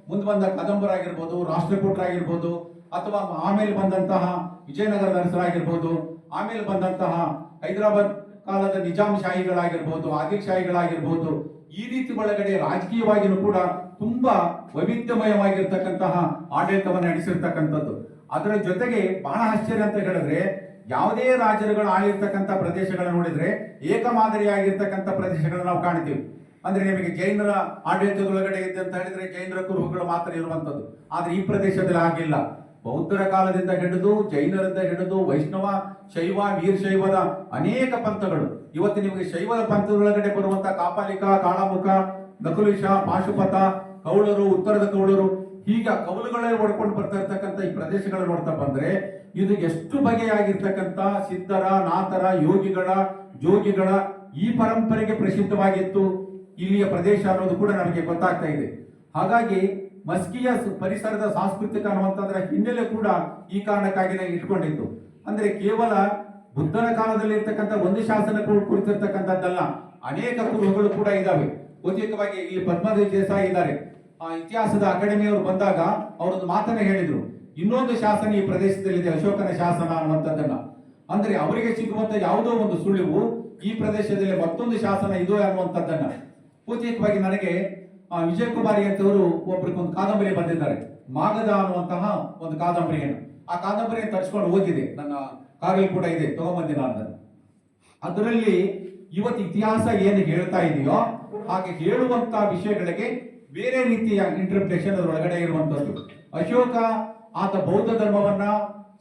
ಮುಂದೆ ಬಂದ ಕದಂಬರಾಗಿರ್ಬೋದು, ರಾಷ್ಟ್ರಕೂಟರಾಗಿರ್ಬೋದು ಅಥವಾ ಆಮೇಲೆ ಬಂದಂತಹ ವಿಜಯನಗರದ ಅರಸರಾಗಿರ್ಬೋದು, ಆಮೇಲೆ ಬಂದಂತಹ ಹೈದರಾಬಾದ್ ಕಾಲದ ನಿಜಾಮ್ ಶಾಹಿಗಳಾಗಿರ್ಬೋದು, ಆದಿಲ್ ಶಾಹಿಗಳಾಗಿರ್ಬೋದು, ಈ ರೀತಿ ಒಳಗಡೆ ರಾಜಕೀಯವಾಗಿಯೂ ಕೂಡ ತುಂಬಾ ವೈವಿಧ್ಯಮಯವಾಗಿರ್ತಕ್ಕಂತಹ ಆಡಳಿತವನ್ನು ನಡೆಸಿರ್ತಕ್ಕಂಥದ್ದು. ಅದರ ಜೊತೆಗೆ ಬಹಳ ಆಶ್ಚರ್ಯ ಅಂತ ಹೇಳಿದ್ರೆ ಯಾವುದೇ ರಾಜರುಗಳು ಆಳಿರ್ತಕ್ಕಂಥ ಪ್ರದೇಶಗಳನ್ನ ನೋಡಿದ್ರೆ ಏಕಮಾದರಿಯಾಗಿರ್ತಕ್ಕಂಥ ಪ್ರದೇಶಗಳನ್ನ ನಾವು ಕಾಣ್ತೀವಿ. ಅಂದ್ರೆ ನಿಮಗೆ ಜೈನರ ಆಡಳಿತದೊಳಗಡೆ ಇದೆ ಅಂತ ಹೇಳಿದ್ರೆ ಜೈನರ ಕುರುಹುಗಳು ಮಾತ್ರ ಇರುವಂತದ್ದು. ಆದ್ರೆ ಈ ಪ್ರದೇಶದಲ್ಲಿ ಆಗಿಲ್ಲ. ಬೌದ್ಧರ ಕಾಲದಿಂದ ಹಿಡಿದು ಜೈನರಿಂದ ಹಿಡಿದು ವೈಷ್ಣವ, ಶೈವ, ವೀರಶೈವದ ಅನೇಕ ಪಂಥಗಳು ಇವತ್ತು ನಿಮಗೆ ಶೈವದ ಪಂಥದೊಳಗಡೆ ಬರುವಂತಹ ಕಾಪಾಲಿಕ, ಕಾಳಮುಖ, ನಕುಲಿಶ, ಪಾಶುಪತ, ಕೌಳರು, ಉತ್ತರದ ಕೌಳರು, ಹೀಗ ಕೌಲುಗಳೇ ಓಡ್ಕೊಂಡು ಬರ್ತಾ ಇರ್ತಕ್ಕಂಥ ಈ ಪ್ರದೇಶಗಳು ನೋಡ್ತಾ ಬಂದ್ರೆ ಇದು ಎಷ್ಟು ಬಗೆಯಾಗಿರ್ತಕ್ಕಂಥ ಸಿದ್ಧರ, ನಾಥರ, ಯೋಗಿಗಳ, ಜೋಗಿಗಳ ಈ ಪರಂಪರೆಗೆ ಪ್ರಸಿದ್ಧವಾಗಿತ್ತು ಇಲ್ಲಿಯ ಪ್ರದೇಶ ಅನ್ನೋದು ಕೂಡ ನಮಗೆ ಗೊತ್ತಾಗ್ತಾ ಇದೆ. ಹಾಗಾಗಿ ಮಸ್ಕಿಯ ಪರಿಸರದ ಸಾಂಸ್ಕೃತಿಕ ಅನ್ನುವಂಥದ್ರ ಹಿನ್ನೆಲೆ ಕೂಡ ಈ ಕಾರಣಕ್ಕಾಗಿ ಇಟ್ಕೊಂಡಿತ್ತು. ಅಂದ್ರೆ ಕೇವಲ ಬುದ್ಧನ ಕಾಲದಲ್ಲಿ ಇರ್ತಕ್ಕಂಥ ಒಂದು ಶಾಸನ ಕುರಿತಿರ್ತಕ್ಕಂಥದ್ದಲ್ಲ, ಅನೇಕ ಕುರುಹುಗಳು ಕೂಡ ಇದಾವೆ. ಬಹುತೇಕವಾಗಿ ಇಲ್ಲಿ ಪದ್ಮದೇವ್ ದೇಸಾಯಿ ಇದ್ದಾರೆ, ಇತಿಹಾಸದ ಅಕಾಡೆಮಿಯವರು ಬಂದಾಗ ಅವರೊಂದು ಮಾತನ್ನ ಹೇಳಿದ್ರು, ಇನ್ನೊಂದು ಶಾಸನ ಈ ಪ್ರದೇಶದಲ್ಲಿದೆ, ಅಶೋಕನ ಶಾಸನ ಅನ್ನುವಂಥದ್ದನ್ನ. ಅಂದ್ರೆ ಅವರಿಗೆ ಸಿಗುವಂತ ಯಾವುದೋ ಒಂದು ಸುಳಿವು ಈ ಪ್ರದೇಶದಲ್ಲಿ ಮತ್ತೊಂದು ಶಾಸನ ಇದು ಅನ್ನುವಂಥದ್ದನ್ನ. ಬಹುತೇಕವಾಗಿ ನನಗೆ ವಿಜಯ್ ಕುಮಾರಿ ಅಂತವರು ಒಬ್ಬರಿಗೊಂದು ಕಾದಂಬರಿ ಬರೆದಿದ್ದಾರೆ, ಮಾಗದ ಅನ್ನುವಂತಹ ಒಂದು ಕಾದಂಬರಿಯನ್ನು. ಆ ಕಾದಂಬರಿಯನ್ನು ತರಿಸ್ಕೊಂಡು ಓದಿದೆ, ನನ್ನ ಕಾರಲ್ಲಿ ಕೂಡ ಇದೆ, ತಗೊಂಬಂದಿನ ಅದನ್ನು. ಅದರಲ್ಲಿ ಇವತ್ತು ಇತಿಹಾಸ ಏನು ಹೇಳ್ತಾ ಇದೆಯೋ ಹಾಗೆ ಹೇಳುವಂತಹ ವಿಷಯಗಳಿಗೆ ಬೇರೆ ರೀತಿಯ ಇಂಟರ್ಪ್ರಿಟೇಷನ್ ಅದರೊಳಗಡೆ ಇರುವಂತದ್ದು. ಅಶೋಕ ಆತ ಬೌದ್ಧ ಧರ್ಮವನ್ನ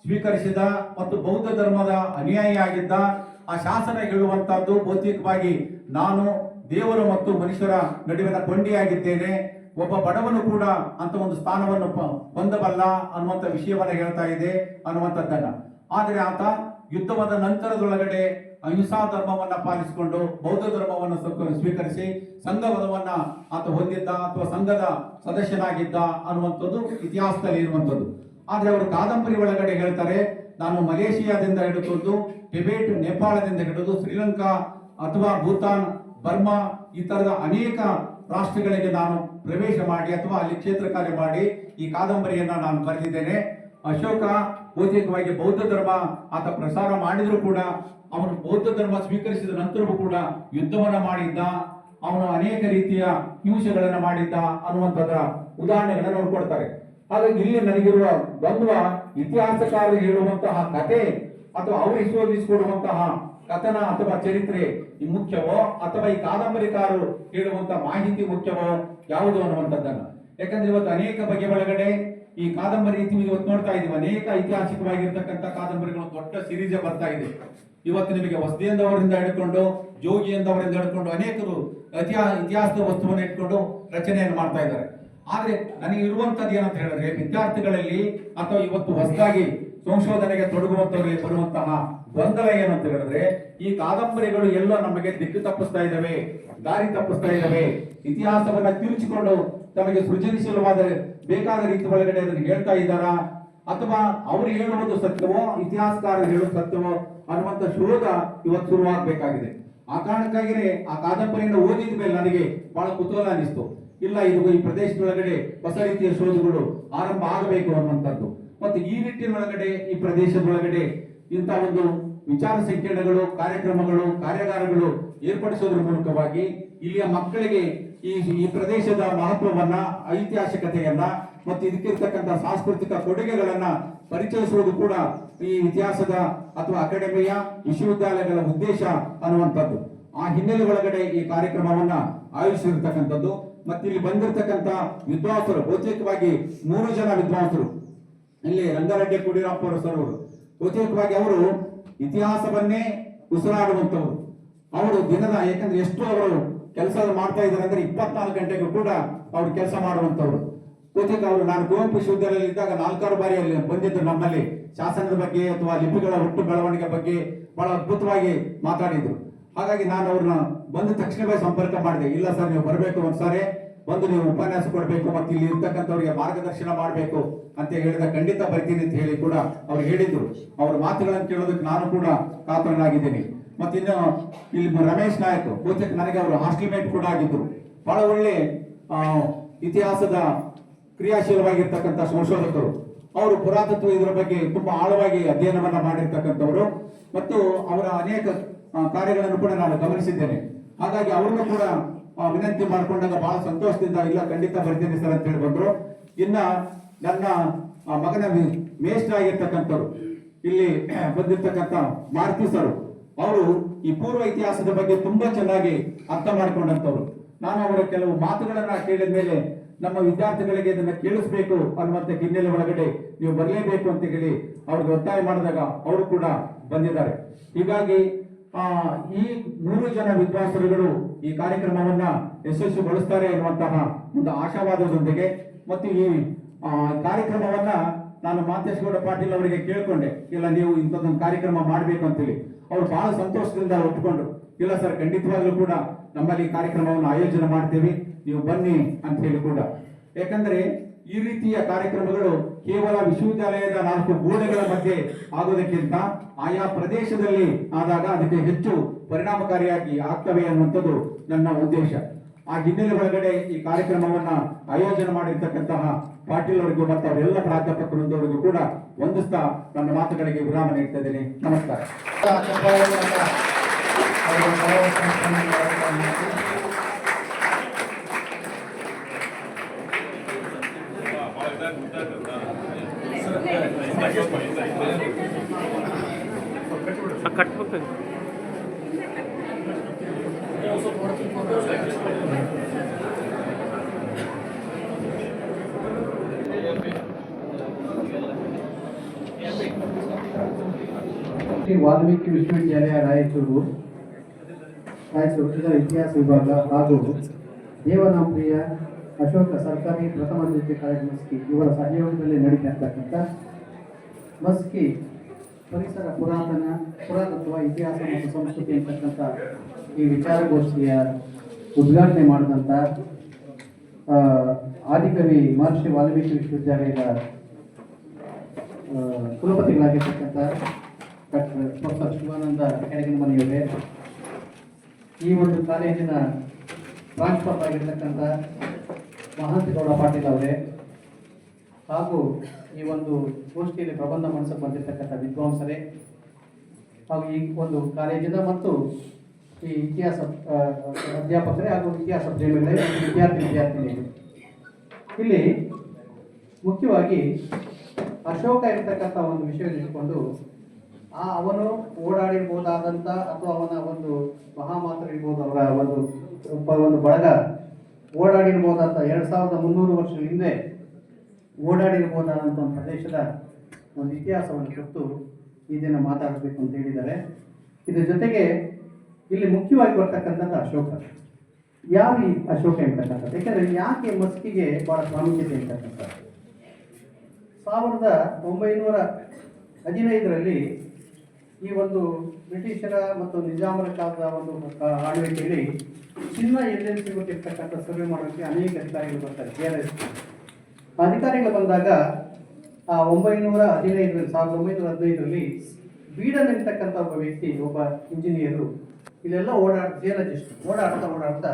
ಸ್ವೀಕರಿಸಿದ ಮತ್ತು ಬೌದ್ಧ ಧರ್ಮದ ಅನುಯಾಯಿ ಆಗಿದ್ದ. ಆ ಶಾಸನ ಹೇಳುವಂತಹದ್ದು ಭೌತಿಕವಾಗಿ ನಾನು ದೇವರು ಮತ್ತು ಮನುಷ್ಯರ ನಡುವಿನ ಕೊಂಡಿಯಾಗಿದ್ದೇನೆ, ಒಬ್ಬ ಬಡವನು ಕೂಡ ಅಂತ ಒಂದು ಸ್ಥಾನವನ್ನು ಹೊಂದಬಲ್ಲ ಅನ್ನುವಂಥ ವಿಷಯವನ್ನ ಹೇಳ್ತಾ ಇದೆ ಅನ್ನುವಂಥದ್ದನ್ನ. ಆದರೆ ಆತ ಯುದ್ಧವಾದ ನಂತರದೊಳಗಡೆ ಅಹಿಂಸಾ ಧರ್ಮವನ್ನ ಪಾಲಿಸಿಕೊಂಡು ಬೌದ್ಧ ಧರ್ಮವನ್ನು ಸ್ವೀಕರಿಸಿ ಸಂಘವನ್ನ ಆತ ಹೊಂದಿದ್ದ ಅಥವಾ ಸಂಘದ ಸದಸ್ಯನಾಗಿದ್ದ ಅನ್ನುವಂಥದ್ದು ಇತಿಹಾಸದಲ್ಲಿ ಇರುವಂಥದ್ದು. ಆದ್ರೆ ಅವರು ಕಾದಂಬರಿ ಒಳಗಡೆ ಹೇಳ್ತಾರೆ, ನಾನು ಮಲೇಷಿಯಾದಿಂದ ಹಿಡಿದು ಟಿಬೆಟ್, ನೇಪಾಳದಿಂದ ಹಿಡಿದು ಶ್ರೀಲಂಕಾ ಅಥವಾ ಭೂತಾನ್, ಬರ್ಮಾ ಈ ತರದ ಅನೇಕ ರಾಷ್ಟ್ರಗಳಿಗೆ ನಾನು ಪ್ರವೇಶ ಮಾಡಿ ಅಥವಾ ಅಲ್ಲಿ ಕ್ಷೇತ್ರ ಕಾರ್ಯ ಮಾಡಿ ಈ ಕಾದಂಬರಿಯನ್ನ ನಾನು ಬರೆದಿದ್ದೇನೆ. ಅಶೋಕ ಬಹುತೇಕವಾಗಿ ಬೌದ್ಧ ಧರ್ಮ ಆತ ಪ್ರಸಾರ ಮಾಡಿದ್ರು ಕೂಡ ಅವನು ಬೌದ್ಧ ಧರ್ಮ ಸ್ವೀಕರಿಸಿದ ನಂತರವೂ ಕೂಡ ಯುದ್ಧವನ್ನ ಮಾಡಿದ್ದ, ಅವನು ಅನೇಕ ರೀತಿಯ ಹಿಂಸೆಗಳನ್ನ ಮಾಡಿದ್ದ ಅನ್ನುವಂಥದ್ರ ಉದಾಹರಣೆಗಳನ್ನ ನೋಡ್ಕೊಡ್ತಾರೆ. ಹಾಗಾಗಿ ಇಲ್ಲಿ ನನಗಿರುವ ದ್ವಂದ್ವ, ಇತಿಹಾಸಕಾರರು ಹೇಳುವಂತಹ ಕತೆ ಅಥವಾ ಅವರು ವಿಶ್ಲೇಷಿಸಿಕೊಡುವಂತಹ ಕಥನ ಅಥವಾ ಚರಿತ್ರೆ ಮುಖ್ಯವೋ ಅಥವಾ ಈ ಕಾದಂಬರಿಕಾರರು ಹೇಳುವಂತಹ ಮಾಹಿತಿ ಮುಖ್ಯವೋ ಯಾವುದು ಅನ್ನುವಂಥದ್ದನ್ನ. ಯಾಕಂದ್ರೆ ಇವತ್ತು ಅನೇಕ ಬಗೆ ಒಳಗಡೆ ಈ ಕಾದಂಬರಿ ಇವತ್ತು ನೋಡ್ತಾ ಇದೀವಿ, ಅನೇಕ ಐತಿಹಾಸಿಕವಾಗಿರ್ತಕ್ಕಂಥ ಕಾದಂಬರಿಗಳು ದೊಡ್ಡ ಸಿರೀಜ್ ಬರ್ತಾ ಇದೆ. ಇವತ್ತು ನಿಮಗೆ ವಸತಿಯಂದವರಿಂದ ಹಿಡ್ಕೊಂಡು ಜೋಗಿಯಂದವರಿಂದ ಹಿಡ್ಕೊಂಡು ಅನೇಕರು ಇತಿಹಾಸದ ವಸ್ತುವನ್ನು ಇಟ್ಕೊಂಡು ರಚನೆಯನ್ನು ಮಾಡ್ತಾ ಇದ್ದಾರೆ. ಆದ್ರೆ ನನಗೆ ಇರುವಂತದ್ದು ಏನಂತ ಹೇಳಿದ್ರೆ, ವಿದ್ಯಾರ್ಥಿಗಳಲ್ಲಿ ಅಥವಾ ಇವತ್ತು ಹೊಸದಾಗಿ ಸಂಶೋಧನೆಗೆ ತೊಡಗುವಂತವರಿಗೆ ಬರುವಂತಹ ಗೊಂದಲ ಏನಂತ ಹೇಳಿದ್ರೆ, ಈ ಕಾದಂಬರಿಗಳು ಎಲ್ಲೋ ನಮಗೆ ದಿಕ್ಕು ತಪ್ಪಿಸ್ತಾ ಇದ್ದಾವೆ, ದಾರಿ ತಪ್ಪಿಸ್ತಾ ಇದ್ದಾವೆ, ಇತಿಹಾಸವನ್ನ ತಿರುಚಿಕೊಂಡು ತಮಗೆ ಸೃಜನಶೀಲವಾದ ಬೇಕಾದ ರೀತಿ ಒಳಗಡೆ ಅದನ್ನು ಹೇಳ್ತಾ ಇದ್ದಾರಾ ಅಥವಾ ಅವರು ಹೇಳುವುದು ಸತ್ಯವೋ ಇತಿಹಾಸಕಾರರು ಹೇಳುವುದು ಸತ್ಯವೋ ಅನ್ನುವಂತ ಶೋಧ ಇವತ್ತು ಶುರುವಾಗಬೇಕಾಗಿದೆ. ಆ ಕಾರಣಕ್ಕಾಗಿಯೇ ಆ ಕಾದಂಬರಿಯನ್ನು ಓದಿದ ಮೇಲೆ ನನಗೆ ಬಹಳ ಕುತೂಹಲ ಅನಿಸ್ತು. ಇಲ್ಲ, ಇದು ಈ ಪ್ರದೇಶದೊಳಗಡೆ ಹೊಸ ರೀತಿಯ ಶೋಧಗಳು ಆರಂಭ ಆಗಬೇಕು ಅನ್ನುವಂಥದ್ದು. ಮತ್ತು ಈ ನಿಟ್ಟಿನೊಳಗಡೆ ಈ ಪ್ರದೇಶದೊಳಗಡೆ ಇಂಥ ಒಂದು ವಿಚಾರ ಸಂಕಿರಣಗಳು, ಕಾರ್ಯಕ್ರಮಗಳು, ಕಾರ್ಯಾಗಾರಗಳು ಏರ್ಪಡಿಸೋದ್ರ ಮೂಲಕವಾಗಿ ಇಲ್ಲಿಯ ಮಕ್ಕಳಿಗೆ ಈ ಪ್ರದೇಶದ ಮಹತ್ವವನ್ನ, ಐತಿಹಾಸಿಕತೆಯನ್ನ ಮತ್ತು ಇದಕ್ಕಿರ್ತಕ್ಕಂಥ ಸಾಂಸ್ಕೃತಿಕ ಕೊಡುಗೆಗಳನ್ನ ಪರಿಚಯಿಸುವುದು ಕೂಡ ಈ ಇತಿಹಾಸದ ಅಥವಾ ಅಕಾಡೆಮಿಯ ವಿಶ್ವವಿದ್ಯಾಲಯಗಳ ಉದ್ದೇಶ ಅನ್ನುವಂಥದ್ದು. ಆ ಹಿನ್ನೆಲೆ ಒಳಗಡೆ ಈ ಕಾರ್ಯಕ್ರಮವನ್ನ ಆಯೋಜಿಸಿರ್ತಕ್ಕಂಥದ್ದು. ಮತ್ತೆ ಇಲ್ಲಿ ಬಂದಿರತಕ್ಕಂಥ ವಿದ್ವಾಂಸರು ಬಹುತೇಕವಾಗಿ 3 ಜನ ವಿದ್ವಾಂಸರು, ಇಲ್ಲಿ ರಂಗಾರೆಡ್ಡಿ ಕುಡಿರಾಪುರ ಸರ್ ಅವರು ಬಹುತೇಕವಾಗಿ ಅವರು ಇತಿಹಾಸವನ್ನೇ ಉಸಿರಾಡುವಂತವರು. ಅವರು ದಿನದ ಯಾಕಂದ್ರೆ ಎಷ್ಟು ಅವರು ಕೆಲಸ ಮಾಡ್ತಾ ಇದ್ದಾರೆ ಅಂದ್ರೆ 24 ಗಂಟೆಗೂ ಕೂಡ ಅವ್ರು ಕೆಲಸ ಮಾಡುವಂತವ್ರು. ಬಹುತೇಕ ಅವರು ನಾನು ಕುವೆಂಪು ವಿಶ್ವವಿದ್ಯಾಲಯದಲ್ಲಿ ಇದ್ದಾಗ 4 ಬಾರಿ ಅಲ್ಲಿ ಬಂದಿದ್ರು, ನಮ್ಮಲ್ಲಿ ಶಾಸನದ ಬಗ್ಗೆ ಅಥವಾ ಲಿಪಿಗಳ ಹುಟ್ಟು ಬೆಳವಣಿಗೆ ಬಗ್ಗೆ ಬಹಳ ಅದ್ಭುತವಾಗಿ ಮಾತಾಡಿದ್ರು. ಹಾಗಾಗಿ ನಾನು ಅವ್ರನ್ನ ಬಂದ ತಕ್ಷಣವೇ ಸಂಪರ್ಕ ಮಾಡಿದೆ. ಇಲ್ಲ ಸರ್, ನೀವು ಬರಬೇಕು, ಒಂದ್ಸಾರಿ ಬಂದು ನೀವು ಉಪನ್ಯಾಸ ಕೊಡಬೇಕು ಮತ್ತು ಇಲ್ಲಿ ಇರ್ತಕ್ಕಂಥವ್ರಿಗೆ ಮಾರ್ಗದರ್ಶನ ಮಾಡಬೇಕು ಅಂತ ಹೇಳಿದ, ಖಂಡಿತ ಬರ್ತೀನಿ ಅಂತ ಹೇಳಿ ಕೂಡ ಅವ್ರು ಹೇಳಿದ್ರು. ಅವ್ರ ಮಾತುಗಳನ್ನು ಕೇಳೋದಕ್ಕೆ ನಾನು ಕೂಡ ಕಾತರನಾಗಿದ್ದೀನಿ. ಮತ್ತೆ ಇನ್ನು ಇಲ್ಲಿ ರಮೇಶ್ ನಾಯಕ್ ಬಹುತೇಕ ನನಗೆ ಅವರು ಹಾಸ್ಟೆಲ್ ಮೇಟ್ ಕೂಡ ಆಗಿದ್ರು. ಬಹಳ ಒಳ್ಳೆ ಇತಿಹಾಸದ ಕ್ರಿಯಾಶೀಲವಾಗಿರ್ತಕ್ಕಂಥ ಸಂಶೋಧಕರು. ಅವರು ಪುರಾತತ್ವ ಇದರ ಬಗ್ಗೆ ತುಂಬಾ ಆಳವಾಗಿ ಅಧ್ಯಯನವನ್ನ ಮಾಡಿರ್ತಕ್ಕಂಥವರು ಮತ್ತು ಅವರ ಅನೇಕ ಕಾರ್ಯಗಳನ್ನು ಕೂಡ ನಾನು ಗಮನಿಸಿದ್ದೇನೆ. ಹಾಗಾಗಿ ಅವ್ರನ್ನು ಕೂಡ ವಿನಂತಿ ಮಾಡಿಕೊಂಡಾಗ ಬಹಳ ಸಂತೋಷದಿಂದ ಇಲ್ಲ ಖಂಡಿತ ಬರ್ತೀನಿ ಸರ್ ಅಂತ ಹೇಳಿ ಬಂದ್ರು. ಇನ್ನ ನನ್ನ ಮಗನ ಮೇಷ್ಟ್ರ ಆಗಿರ್ತಕ್ಕಂಥವ್ರು ಇಲ್ಲಿ ಬಂದಿರ್ತಕ್ಕಂಥ ಮಾರುತಿ ಸರ್, ಅವರು ಈ ಪೂರ್ವ ಇತಿಹಾಸದ ಬಗ್ಗೆ ತುಂಬಾ ಚೆನ್ನಾಗಿ ಅರ್ಥ ಮಾಡಿಕೊಂಡಂತವ್ರು. ನಾನು ಅವರ ಕೆಲವು ಮಾತುಗಳನ್ನ ಕೇಳಿದ ಮೇಲೆ ನಮ್ಮ ವಿದ್ಯಾರ್ಥಿಗಳಿಗೆ ಇದನ್ನ ಕೇಳಿಸ್ಬೇಕು ಅನ್ನುವಂತ ಹಿನ್ನೆಲೆ ಒಳಗಡೆ ನೀವು ಬರಲೇಬೇಕು ಅಂತ ಹೇಳಿ ಅವ್ರಿಗೆ ಒತ್ತಾಯ ಮಾಡಿದಾಗ ಅವರು ಕೂಡ ಬಂದಿದ್ದಾರೆ. ಹೀಗಾಗಿ ಈ 3 ಜನ ವಿದ್ವಾಂಸರುಗಳು ಈ ಕಾರ್ಯಕ್ರಮವನ್ನ ಯಶಸ್ವಿಗೊಳಿಸ್ತಾರೆ ಎನ್ನುವಂತಹ ಒಂದು ಆಶಾವಾದದೊಂದಿಗೆ ಮತ್ತು ಈ ಕಾರ್ಯಕ್ರಮವನ್ನ ನಾನು ಮಾತೇಶ್ಗೌಡ ಪಾಟೀಲ್ ಅವರಿಗೆ ಕೇಳ್ಕೊಂಡೆ, ಇಲ್ಲ ನೀವು ಇಂಥದ್ದೊಂದು ಕಾರ್ಯಕ್ರಮ ಮಾಡಬೇಕು ಅಂತೇಳಿ. ಅವರು ಬಹಳ ಸಂತೋಷದಿಂದ ಒಪ್ಪಿಕೊಂಡ್ರು. ಇಲ್ಲ ಸರ್, ಖಂಡಿತವಾಗ್ಲೂ ಕೂಡ ನಮ್ಮಲ್ಲಿ ಕಾರ್ಯಕ್ರಮವನ್ನು ಆಯೋಜನೆ ಮಾಡ್ತೇವೆ, ನೀವು ಬನ್ನಿ ಅಂತ ಹೇಳಿ ಕೂಡ. ಯಾಕಂದ್ರೆ ಈ ರೀತಿಯ ಕಾರ್ಯಕ್ರಮಗಳು ಕೇವಲ ವಿಶ್ವವಿದ್ಯಾಲಯದ 4 ಗೋಡೆಗಳ ಮಧ್ಯೆ ಆಗೋದಕ್ಕಿಂತ ಆಯಾ ಪ್ರದೇಶದಲ್ಲಿ ಆದಾಗ ಅದಕ್ಕೆ ಹೆಚ್ಚು ಪರಿಣಾಮಕಾರಿಯಾಗಿ ಆಗ್ತವೆ ಅನ್ನುವಂಥದ್ದು ನನ್ನ ಉದ್ದೇಶ. ಆ ಹಿನ್ನೆಲೆ ಒಳಗಡೆ ಈ ಕಾರ್ಯಕ್ರಮವನ್ನ ಆಯೋಜನೆ ಮಾಡಿರ್ತಕ್ಕಂತಹ ಪಾಟೀಲ್ ಅವರಿಗೂ ಮತ್ತು ಅವರೆಲ್ಲ ಪ್ರಾಧ್ಯಾಪಕರವರಿಗೂ ಕೂಡ ವಂದಿಸ್ತಾ ನನ್ನ ಮಾತುಗಳಿಗೆ ವಿರಾಮ ನೀಡ್ತಾ ಇದ್ದೇನೆ. ನಮಸ್ಕಾರ. ಕಟ್ಬೇಕು. ಶ್ರೀ ವಾಲ್ಮೀಕಿ ವಿಶ್ವವಿದ್ಯಾಲಯ ರಾಯಚೂರು ಇದರ ಇತಿಹಾಸ ವಿಭಾಗ ಹಾಗೂ ದೇವನಾಂಪ್ರಿಯ ಅಶೋಕ ಸರ್ಕಾರಿ ಪ್ರಥಮ ದ್ವಿತೀಯ ಕಾಲೇಜು ಮಸ್ಕಿ ಇವರ ಸಹಯೋಗದಲ್ಲಿ ನಡೀತಾ ಇರ್ತಕ್ಕಂಥ ಮಸ್ಕಿ ಪರಿಸರ ಪುರಾತತ್ವ ಇತಿಹಾಸ ಮತ್ತು ಸಂಸ್ಕೃತಿ ಅಂತಕ್ಕಂಥ ಈ ವಿಚಾರಗೋಷ್ಠಿಯ ಉದ್ಘಾಟನೆ ಮಾಡಿದಂಥ ಆದಿಕವಿ ಮಹರ್ಷಿ ವಾಲ್ಮೀಕಿ ವಿಶ್ವವಿದ್ಯಾಲಯದ ಕುಲಪತಿಗಳಾಗಿರ್ತಕ್ಕಂಥ ಡಾಕ್ಟರ್ ಪ್ರೊಫೆಸರ್ ಶಿವಾನಂದ ಕೆಳಗಿನಮನೆಯವರೇ, ಈ ಒಂದು ಕಾಲೇಜಿನ ಪ್ರಾಂಶುಪಾಲ ಆಗಿರ್ತಕ್ಕಂಥ ಮಹಾಂತೇಗೌಡ ಪಾಟೀಲ್ ಅವರೇ, ಹಾಗೂ ಈ ಒಂದು ಗೋಷ್ಠಿಯಲ್ಲಿ ಪ್ರಬಂಧ ಮಂಡಿಸಕ್ಕೆ ಬಂದಿರತಕ್ಕಂಥ ವಿದ್ವಾಂಸರೇ, ಹಾಗೂ ಈ ಒಂದು ಕಾಲೇಜಿನ ಮತ್ತು ಈ ಇತಿಹಾಸ ಅಧ್ಯಾಪಕರೇ ಹಾಗೂ ಇತಿಹಾಸ ಪ್ರೇಮಿಗಳೇ, ವಿದ್ಯಾರ್ಥಿನಿಯರು, ಇಲ್ಲಿ ಮುಖ್ಯವಾಗಿ ಅಶೋಕ ಇರತಕ್ಕಂಥ ಒಂದು ವಿಷಯವನ್ನು ಇಟ್ಕೊಂಡು ಅವನು ಓಡಾಡಿರ್ಬೋದಾದಂಥ ಅಥವಾ ಅವನ ಒಂದು ಮಹಾಮಾತರಿರ್ಬೋದು, ಅವರ ಒಂದು ಬಳಗ ಓಡಾಡಿರ್ಬೋದಂತ 2300 ವರ್ಷಗಳ ಹಿಂದೆ ಓಡಾಡಿರ್ಬೋದಾದಂಥ ಒಂದು ಪ್ರದೇಶದ ಒಂದು ಇತಿಹಾಸವನ್ನು ಕುರಿತು ಈ ದಿನ ಮಾತಾಡಬೇಕು ಅಂತ ಹೇಳಿದ್ದಾರೆ. ಇದರ ಜೊತೆಗೆ ಇಲ್ಲಿ ಮುಖ್ಯವಾಗಿ ಬರ್ತಕ್ಕಂಥದ್ದು ಅಶೋಕ. ಯಾವ ಈ ಅಶೋಕ ಇರ್ತಕ್ಕಂಥದ್ದು, ಯಾಕೆಂದರೆ ಯಾಕೆ ಮಸ್ಕಿಗೆ ಬಹಳ ಪ್ರಾಮುಖ್ಯತೆ ಇರ್ತಕ್ಕಂಥದ್ದು, 1915ರಲ್ಲಿ ಈ ಒಂದು ಬ್ರಿಟಿಷರ ಮತ್ತು ನಿಜಾಮರ ಕಾಲದ ಒಂದು ಆಳ್ವಿಕೆಯಲ್ಲಿ ಚಿನ್ನ ಎಲ್ಲೆಲ್ಲಿ ಸಿಗುತ್ತಿರ್ತಕ್ಕಂಥ ಸರ್ವೆ ಮಾಡೋಕ್ಕೆ ಅನೇಕ ಅಧಿಕಾರಿಗಳು ಬರ್ತಾರೆ. ಅಧಿಕಾರಿಗಳು ಬಂದಾಗ 1915ರಲ್ಲಿ ಬೀಡನ್ ಇರ್ತಕ್ಕಂಥ ಒಬ್ಬ ವ್ಯಕ್ತಿ, ಒಬ್ಬ ಇಂಜಿನಿಯರು ಇಲ್ಲೆಲ್ಲ ಜಿಯಾಲಜಿಸ್ಟ್ ಓಡಾಡ್ತಾ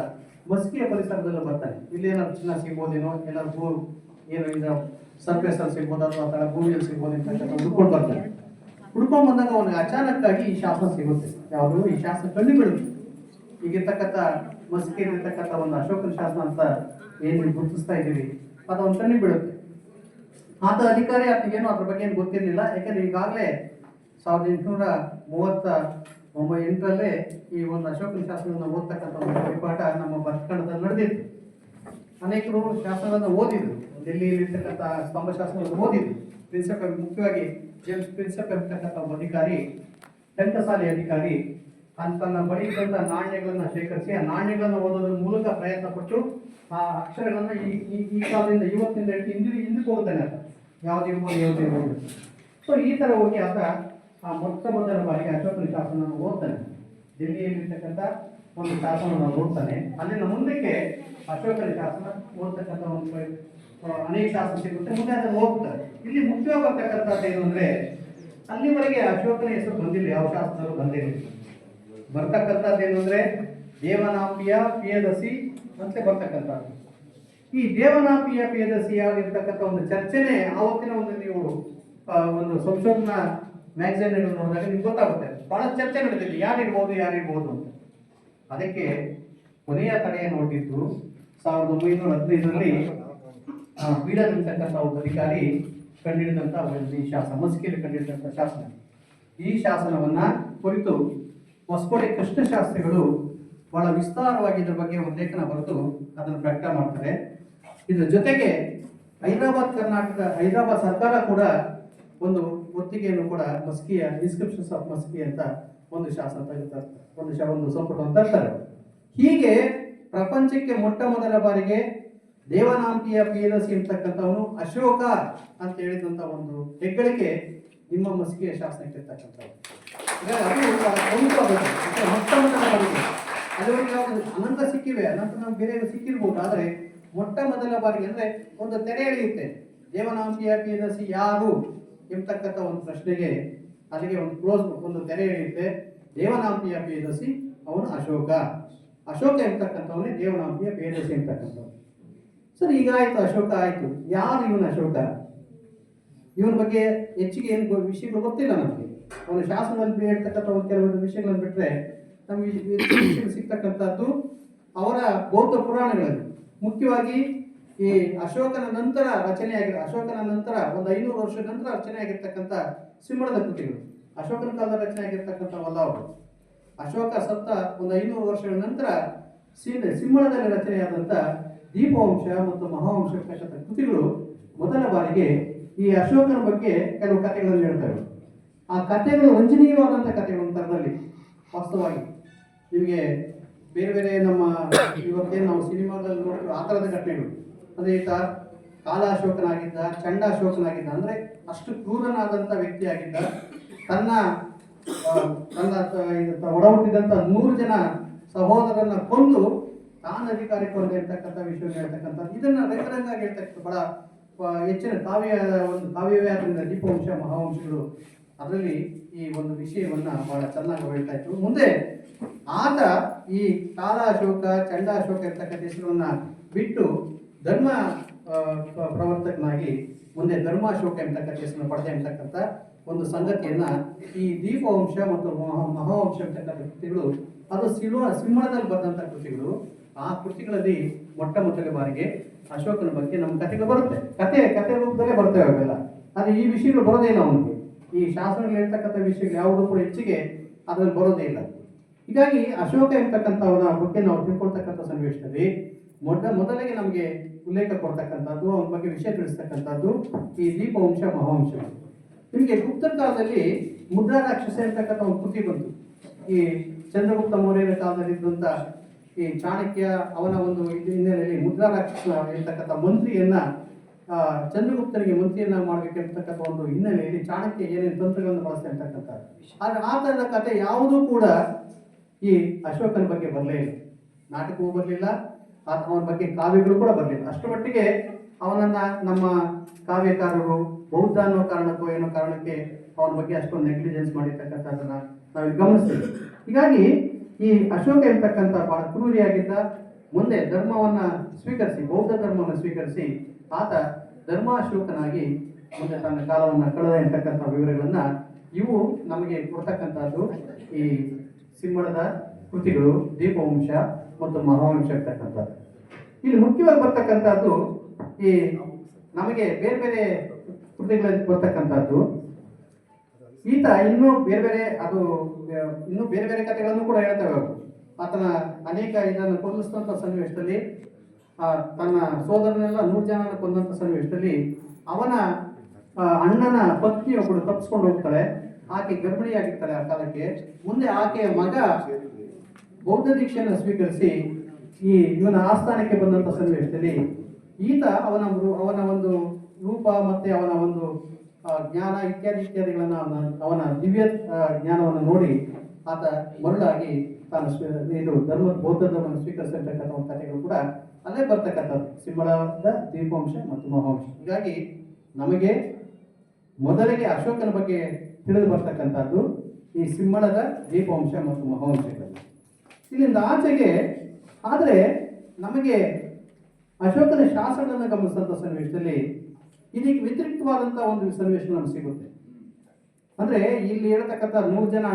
ಮಸ್ಕಿಯ ಪರಿಸರದಲ್ಲೂ ಬರ್ತಾನೆ. ಇಲ್ಲೇನಾದ್ರು ಚಿನ್ನ ಸಿಗ್ಬೋದೇನೋ, ಏನಾದ್ರು ಏನು ಈಗ ಸರ್ಫೇಸಲ್ಲಿ ಸಿಗ್ಬೋದು ಅಥವಾ ತಳ ಭೂಮಿಯಲ್ಲಿ ಸಿಗ್ಬೋದು ಅಂತಕ್ಕಂಥ ಹುಡ್ಕೊಂಡು ಬರ್ತಾನೆ. ಹುಡ್ಕೊಂಡು ಬಂದಾಗ ಅವನಿಗೆ ಅಚಾನಕ್ಕಾಗಿ ಈ ಶಾಸನ ಸಿಗುತ್ತೆ. ಯಾವುದು ಈ ಶಾಸನ ಕಣ್ಣು ಬಿಡುತ್ತೆ. ಈಗಿರ್ತಕ್ಕಂಥ ಮಸ್ಕಿಯಲ್ಲಿರ್ತಕ್ಕಂಥ ಒಂದು ಅಶೋಕನ ಶಾಸನ ಅಂತ ಏನು ಗುರುತಿಸ್ತಾ ಇದ್ದೀವಿ, ಅದು ಒಂದು ಕಣ್ಣು ಬಿಡುತ್ತೆ. ಆತ ಅಧಿಕಾರಿ ಆತನಿಗೇನು ಅದ್ರ ಬಗ್ಗೆ ಏನು ಗೊತ್ತಿರಲಿಲ್ಲ. ಯಾಕಂದ್ರೆ ಈಗಾಗಲೇ 1838ರಲ್ಲೇ ಈ ಒಂದು ಅಶೋಕನ ಶಾಸನವನ್ನು ಓದ್ತಕ್ಕಂಥ ಒಂದು ಪರಿಪಾಠ ನಮ್ಮ ಭರತಖಂಡದಲ್ಲಿ ನಡೆದಿತ್ತು. ಅನೇಕರು ಶಾಸನಗಳನ್ನು ಓದಿದ್ರು, ಡೆಲ್ಲಿಯಲ್ಲಿರ್ತಕ್ಕಂಥ ಸ್ತಂಭ ಶಾಸನವನ್ನು ಓದಿದ್ರು. ಪ್ರಿನ್ಸಿಪಲ್, ಮುಖ್ಯವಾಗಿ ಜೇಮ್ಸ್ ಪ್ರಿನ್ಸಿಪಲ್ ಇರ್ತಕ್ಕಂಥ ಒಬ್ಬ ಅಧಿಕಾರಿ, ಟಂಕಸಾಲಿ ಅಧಿಕಾರಿ, ತನ್ನ ಬಳಿ ಬಂದ ನಾಣ್ಯಗಳನ್ನು ಶೇಖರಿಸಿ ಆ ನಾಣ್ಯಗಳನ್ನು ಓದೋದ್ರ ಮೂಲಕ ಪ್ರಯತ್ನ ಪಟ್ಟು ಆ ಅಕ್ಷರಗಳನ್ನು ಈ ಕಾಲದಿಂದ ಇವತ್ತಿನಿಂದ ಹಿಂದಕ್ಕೆ ಹೋಗ್ತಾನೆ ಆತ, ಯಾವುದಿರ್ಬೋದು. ಸೊ ಈ ಥರ ಹೋಗಿ ಆತ ಆ ಮೊಟ್ಟ ಮೊದಲ ಬಾರಿಗೆ ಅಶೋಕನ ಶಾಸನವನ್ನು ಓದ್ತಾನೆ. ಡೆಲ್ಲಿಯಲ್ಲಿರ್ತಕ್ಕಂಥ ಒಂದು ಶಾಸನವನ್ನು ಓದ್ತಾನೆ. ಅಲ್ಲಿನ ಮುಂದಕ್ಕೆ ಅಶೋಕನ ಶಾಸನ ಓದ್ತಕ್ಕಂಥ ಒಂದು ಅನೇಕ ಶಾಸನ ಸಿಗುತ್ತೆ. ಮುಂದೆ ಅದನ್ನು ಹೋಗ್ತಾರೆ. ಇಲ್ಲಿ ಮುಖ್ಯವಾಗಿ ಬರ್ತಕ್ಕಂಥದ್ದು ಏನು ಅಂದರೆ, ಅಲ್ಲಿವರೆಗೆ ಅಶೋಕನ ಹೆಸರು ಬಂದಿಲ್ಲ, ಯಾವ ಶಾಸನರು ಬಂದಿಲ್ಲ. ಬರ್ತಕ್ಕಂಥದ್ದು ಏನು ಅಂದರೆ ದೇವನಾಂಪಿಯ ಪ್ರಿಯದಸಿ ಅಂತ ಬರ್ತಕ್ಕಂಥದ್ದು. ಈ ದೇವನಾಂಪಿಯ ಪ್ರಿಯದಸಿ ಆಗಿರ್ತಕ್ಕಂಥ ಒಂದು ಚರ್ಚೆನೇ ಆವತ್ತಿನ ಒಂದು ನೀವು ಒಂದು ಸಂಶೋಧನಾ ಮ್ಯಾಗಝೈನ್ ನೋಡಿದಾಗ ನಿಮ್ಗೆ ಗೊತ್ತಾಗುತ್ತೆ. ಬಹಳ ಚರ್ಚೆ ನಡೆದಿದೆ, ಯಾರಿರ್ಬೋದು ಅಂತ. ಅದಕ್ಕೆ ಕೊನೆಯ ತಡೆಯನ್ನು ನೋಡಿದ್ದು 1915ರಲ್ಲಿ ಬೀಡನ್ ಇರ್ತಕ್ಕಂಥ ಒಂದು ಅಧಿಕಾರಿ ಕಂಡಿಡಿದಂಥ ಒಂದು ಈ ಶಾಸನ, ಮಸ್ಕಿಯಲ್ಲಿ ಕಂಡಿಡಿದಂಥ ಶಾಸನ. ಈ ಶಾಸನವನ್ನ ಕುರಿತು ಹೊಸಕೋಟೆ ಕೃಷ್ಣಶಾಸ್ತ್ರಿಗಳು ಬಹಳ ವಿಸ್ತಾರವಾಗಿ ಇದ್ರ ಬಗ್ಗೆ ಒಂದು ಲೇಖನ ಬರೆದು ಅದನ್ನು ಪ್ರಕಟ ಮಾಡ್ತಾರೆ. ಇದರ ಜೊತೆಗೆ ಹೈದರಾಬಾದ್ ಸರ್ಕಾರ ಕೂಡ ಒಂದು ಒತ್ತಿಗೆಯನ್ನು ಕೂಡ ಮಸ್ಕಿಯ ಇನ್ಸ್ಕ್ರಿಪ್ಷನ್ಸ್ ಆಫ್ ಮಸ್ಕಿ ಅಂತ ಒಂದು ಶಾಸನ ತೆಗೆದುತ್ತಾರೆ, ಒಂದು ಸಂಪುಟವನ್ನು ತರ್ತಾರೆ. ಹೀಗೆ ಪ್ರಪಂಚಕ್ಕೆ ಮೊಟ್ಟ ಮೊದಲ ಬಾರಿಗೆ ದೇವನಾಂಬಿಯ ಪ್ರಿಯದರ್ಶಿ ಅಂತಕ್ಕಂಥವನು ಅಶೋಕ ಅಂತ ಹೇಳಿದಂಥ ಒಂದು ಹೆಗ್ಗಳಿಕೆ ನಿಮ್ಮ ಮಸಿಗೆಯ ಶಾಸನಕ್ಕೆ ಇರ್ತಕ್ಕಂಥದ್ದು. ಅದು ಪ್ರಮುಖವಾದದ್ದು. ಮೊಟ್ಟ ಮೊದಲ ಬಾರಿಗೆ ಅಲ್ಲಿವರೆಗೆ ಅನಂತ ಸಿಕ್ಕಿವೆ, ಅನಂತ ನಾವು ಬೇರೆ ಸಿಕ್ಕಿರ್ಬೋದು, ಆದರೆ ಮೊಟ್ಟ ಮೊದಲ ಬಾರಿಗೆ ಅಂದ್ರೆ ಒಂದು ತೆರೆ ಎಳೆಯುತ್ತೆ. ದೇವನಾಂಬಿಯ ಪ್ರಿಯದರ್ಶಿ ಯಾರು ಎಂಬತಕ್ಕಂಥ ಒಂದು ಪ್ರಶ್ನೆಗೆ ಅಲ್ಲಿಗೆ ಒಂದು ಕ್ಲೋಸ್ ಒಂದು ತೆರೆ ಎಳೆಯುತ್ತೆ. ದೇವನಾಂಬಿಯ ಪ್ರಿಯದರ್ಶಿ ಅವನು ಅಶೋಕ. ಅಶೋಕ ಎಂಬತಕ್ಕಂಥವನೇ ದೇವನಾಂಬಿಯ ಪ್ರಿಯದರ್ಶಿ ಎಂಬತಕ್ಕಂಥವ್ನು. ಸರಿ, ಈಗ ಆಯ್ತು, ಅಶೋಕ ಆಯ್ತು. ಯಾರು ಇವನು ಅಶೋಕ? ಇವನ ಬಗ್ಗೆ ಹೆಚ್ಚಿಗೆ ಏನು ವಿಷಯಗಳು ಗೊತ್ತಿಲ್ಲ ನಮಗೆ. ಅವನ ಶಾಸನದಲ್ಲಿ ಹೇಳ್ತಕ್ಕಂಥ ಒಂದು ಕೆಲವೊಂದು ವಿಷಯಗಳನ್ನು ಬಿಟ್ಟರೆ ನಮಗೆ ವಿಷಯಗಳು ಸಿಗ್ತಕ್ಕಂಥದ್ದು ಅವರ ಬೌದ್ಧ ಪುರಾಣಗಳಲ್ಲಿ. ಮುಖ್ಯವಾಗಿ ಈ ಅಶೋಕನ ನಂತರ ಅಶೋಕನ ನಂತರ ಒಂದು 500 ವರ್ಷದ ನಂತರ ರಚನೆ ಆಗಿರ್ತಕ್ಕಂಥ ಸಿಂಹಳದ ಕೃತಿಗಳು. ಅಶೋಕನ ಕಾಲದ ರಚನೆ ಆಗಿರ್ತಕ್ಕಂಥವಲ್ಲ ಅವರು. ಅಶೋಕ ಸತ್ತ ಒಂದು 500 ವರ್ಷಗಳ ನಂತರ ಸಿಂಹಳದಲ್ಲಿ ರಚನೆಯಾದಂಥ ದೀಪವಂಶ ಮತ್ತು ಮಹಾವಂಶ ಕೃತಿಗಳು ಮೊದಲ ಬಾರಿಗೆ ಈ ಅಶೋಕನ ಬಗ್ಗೆ ಕೆಲವು ಕಥೆಗಳನ್ನು ಹೇಳ್ತವೆ. ಆ ಕಥೆಗಳು ರಂಜನೀಯವಾದಂಥ ಕಥೆಗಳು ಒಂಥರದಲ್ಲಿ. ವಾಸ್ತವವಾಗಿ ನಿಮಗೆ ಬೇರೆ ಬೇರೆ ನಮ್ಮ ಇವತ್ತೇನು ನಾವು ಸಿನಿಮಾಗಳಲ್ಲಿ ನೋಡ್ತೀವಿ ಆ ಥರದ ಘಟನೆಗಳು. ಅಂದರೆ ಈತ ಕಾಲಾಶೋಕನಾಗಿದ್ದ, ಚಂಡಾಶೋಕನಾಗಿದ್ದ, ಅಂದರೆ ಅಷ್ಟು ಕ್ರೂರನಾದಂಥ ವ್ಯಕ್ತಿಯಾಗಿದ್ದ. ತನ್ನ ಒಡ ಹುಟ್ಟಿದಂಥ 100 ಜನ ಸಹೋದರನ್ನ ಕೊಂದು ತಾನು ಅಧಿಕಾರಕ್ಕೆ ಬಂದ ಇರ್ತಕ್ಕಂಥ ವಿಷಯವನ್ನು ಹೇಳ್ತಕ್ಕಂಥದ್ದು. ಇದನ್ನ ರೈತರಂಗಾಗಿ ಹೇಳ್ತಕ್ಕಂಥ ಬಹಳ ಹೆಚ್ಚಿನ ಕಾವ್ಯವೇ ಆದ್ರಿಂದ ದೀಪವಂಶ ಮಹಾವಂಶಗಳು ಅದರಲ್ಲಿ ಈ ಒಂದು ವಿಷಯವನ್ನ ಬಹಳ ಚೆನ್ನಾಗಿ ಹೇಳ್ತಾ ಇತ್ತು. ಮುಂದೆ ಆತ ಈ ಕಾಲಾಶೋಕ ಚಂಡಾಶೋಕ ಇರ್ತಕ್ಕಂಥ ಹೆಸರನ್ನ ಬಿಟ್ಟು ಧರ್ಮ ಪ್ರವರ್ತಕನಾಗಿ ಮುಂದೆ ಧರ್ಮಾಶೋಕ ಎಂಬತಕ್ಕಂಥ ಹೆಸರನ್ನು ಪಡೆದ ಎಂಬತಕ್ಕಂಥ ಒಂದು ಸಂಗತಿಯನ್ನ ಈ ದೀಪವಂಶ ಮತ್ತು ಮಹಾವಂಶ ಎಂಬತಕ್ಕಂಥ ಕೃತಿಗಳು ಅದು ಸಿಂಹಳದಲ್ಲಿ ಬರೆದಂಥ ಕೃತಿಗಳು. ಆ ಕೃತಿಗಳಲ್ಲಿ ಮೊಟ್ಟ ಮೊದಲ ಬಾರಿಗೆ ಅಶೋಕನ ಬಗ್ಗೆ ನಮ್ಮ ಕಥೆಗಳು ಬರುತ್ತೆ. ಕಥೆ ರೂಪದಲ್ಲೇ ಬರ್ತವೆ ಅವೆಲ್ಲ. ಆದರೆ ಈ ವಿಷಯಗಳು ಬರೋದೇ ಇಲ್ಲ ಅವನಿಗೆ. ಈ ಶಾಸನಗಳು ಹೇಳ್ತಕ್ಕಂಥ ವಿಷಯಗಳು ಯಾವುದೂ ಕೂಡ ಹೆಚ್ಚಿಗೆ ಅದರಲ್ಲಿ ಬರೋದೇ ಇಲ್ಲ. ಹೀಗಾಗಿ ಅಶೋಕ ಎಂಬತಕ್ಕಂಥವನ ಬಗ್ಗೆ ನಾವು ತಿಳ್ಕೊಳ್ತಕ್ಕಂಥ ಸನ್ನಿವೇಶದಲ್ಲಿ ಮೊದಲಿಗೆ ನಮಗೆ ಉಲ್ಲೇಖ ಕೊಡ್ತಕ್ಕಂಥದ್ದು, ಅವನ ಬಗ್ಗೆ ವಿಷಯ ತಿಳಿಸ್ತಕ್ಕಂಥದ್ದು ಈ ದೀಪವಂಶ ಮಹಾವಂಶ. ನಿಮಗೆ ಗುಪ್ತರ ಕಾಲದಲ್ಲಿ ಮುದ್ರಾ ರಾಕ್ಷಸ ಅಂತಕ್ಕಂಥ ಒಂದು ಕೃತಿ ಬಂತು. ಈ ಚಂದ್ರಗುಪ್ತ ಮೌರ್ಯರ ಕಾಲದಲ್ಲಿ ಇದ್ದಂಥ ಈ ಚಾಣಕ್ಯ ಅವನ ಒಂದು ಹಿನ್ನೆಲೆಯಲ್ಲಿ ಮುದ್ರಾ ರಾಕ್ಷಸ ಎಂತಕ್ಕಂಥ ಮಂತ್ರಿಯನ್ನ ಚಂದ್ರಗುಪ್ತನಿಗೆ ಮಂತ್ರಿಯನ್ನ ಮಾಡಬೇಕೆಂತಕ್ಕಂಥ ಒಂದು ಹಿನ್ನೆಲೆಯಲ್ಲಿ ಚಾಣಕ್ಯ ಏನೇನು ತಂತ್ರಗಳನ್ನು ಬಳಸ್ತಾ ಇರ್ತಕ್ಕಂಥ. ಆದ್ರೆ ಆ ಥರದ ಕಥೆ ಯಾವುದೂ ಕೂಡ ಈ ಅಶೋಕನ ಬಗ್ಗೆ ಬರಲೇ ಇಲ್ಲ. ನಾಟಕವೂ ಬರಲಿಲ್ಲ, ಅವನ ಬಗ್ಗೆ ಕಾವ್ಯಗಳು ಕೂಡ ಬರಲಿಲ್ಲ. ಅಷ್ಟರ ಮಟ್ಟಿಗೆ ಅವನನ್ನ ನಮ್ಮ ಕಾವ್ಯಕಾರರು ಬೌದ್ಧ ಅನ್ನೋ ಕಾರಣಕ್ಕೋ ಏನೋ ಕಾರಣಕ್ಕೆ ಅವನ ಬಗ್ಗೆ ಅಷ್ಟೊಂದು ನೆಗ್ಲಿಜೆನ್ಸ್ ಮಾಡಿರ್ತಕ್ಕಂಥದ್ದನ್ನ ನಾವು ಗಮನಿಸ್ತೀವಿ. ಹೀಗಾಗಿ ಈ ಅಶೋಕ ಎಂಬತಕ್ಕಂಥ ಬಹಳ ಕ್ರೂರಿಯಾಗಿದ್ದ. ಮುಂದೆ ಧರ್ಮವನ್ನ ಸ್ವೀಕರಿಸಿ, ಬೌದ್ಧ ಧರ್ಮವನ್ನು ಸ್ವೀಕರಿಸಿ ಆತ ಧರ್ಮಾಶೋಕನಾಗಿ ಮುಂದೆ ತನ್ನ ಕಾಲವನ್ನು ಕಳೆದ ಎಂತಕ್ಕಂಥ ವಿವರಗಳನ್ನ ಇವು ನಮಗೆ ಕೊಡ್ತಕ್ಕಂಥದ್ದು ಈ ಸಿಂಹಳದ ಕೃತಿಗಳು, ದೀಪವಂಶ ಮತ್ತು ಮಹಾವಂಶ ಇರ್ತಕ್ಕಂಥದ್ದು. ಇಲ್ಲಿ ಮುಖ್ಯವಾಗಿ ಬರ್ತಕ್ಕಂಥದ್ದು ಈ ನಮಗೆ ಬೇರೆ ಬೇರೆ ಕೃತಿಗಳಲ್ಲಿ ಬರ್ತಕ್ಕಂಥದ್ದು. ಈತ ಇನ್ನೂ ಬೇರೆ ಬೇರೆ ಕಥೆಗಳನ್ನು ಕೂಡ ಹೇಳ್ತೇವೆ. ಆತನ ಅನೇಕ ಇದನ್ನು ಕೊಂದಿಸಿದಂಥ ಸನ್ನಿವೇಶದಲ್ಲಿ ತನ್ನ ಸೋದರನೆಲ್ಲ 100 ಜನನ ಕೊಂದಂಥ ಸನ್ನಿವೇಶದಲ್ಲಿ ಅವನ ಅಣ್ಣನ ಪತ್ನಿ ಒಬ್ಬಳು ತಪ್ಪಿಸ್ಕೊಂಡು ಹೋಗ್ತಾಳೆ. ಆಕೆ ಗರ್ಭಿಣಿಯಾಗಿರ್ತಾಳೆ ಆ ಕಾಲಕ್ಕೆ. ಮುಂದೆ ಆಕೆಯ ಮಗ ಬೌದ್ಧ ದೀಕ್ಷೆಯನ್ನು ಸ್ವೀಕರಿಸಿ ಈ ಇವನ ಆಸ್ಥಾನಕ್ಕೆ ಬಂದಂಥ ಸನ್ನಿವೇಶದಲ್ಲಿ ಈತ ಅವನ ಒಂದು ರೂಪ ಮತ್ತೆ ಅವನ ಒಂದು ಜ್ಞಾನ ಇತ್ಯಾದಿಗಳನ್ನ ಅವನ ದಿವ್ಯ ಜ್ಞಾನವನ್ನು ನೋಡಿ ಆತ ಮರುಳಾಗಿ ತಾನು ಬೌದ್ಧ ಧರ್ಮವನ್ನು ಸ್ವೀಕರಿಸಿರ್ತಕ್ಕಂಥ ಒಂದು ಕಥೆಗಳು ಕೂಡ ಅಲ್ಲೇ ಬರ್ತಕ್ಕಂಥದ್ದು, ಸಿಂಹಳದ ದೀಪವಂಶ ಮತ್ತು ಮಹಾವಂಶ. ಹೀಗಾಗಿ ನಮಗೆ ಮೊದಲಿಗೆ ಅಶೋಕನ ಬಗ್ಗೆ ತಿಳಿದು ಬರ್ತಕ್ಕಂಥದ್ದು ಈ ಸಿಂಹಳದ ದೀಪವಂಶ ಮತ್ತು ಮಹಾವಂಶಗಳು. ಇಲ್ಲಿಂದ ಆಚೆಗೆ ಆದರೆ ನಮಗೆ ಅಶೋಕನ ಶಾಸನಗಳನ್ನು ಗಮನಿಸಿದಂಥ ಸನ್ನಿವೇಶದಲ್ಲಿ ಇದಕ್ಕೆ ವ್ಯತಿರಿಕ್ತವಾದಂಥ ಒಂದು ಸನ್ನಿವೇಶ ನಮ್ಗೆ ಸಿಗುತ್ತೆ. ಅಂದ್ರೆ ಇಲ್ಲಿ ಹೇಳ್ತಕ್ಕಂಥ 100 ಜನ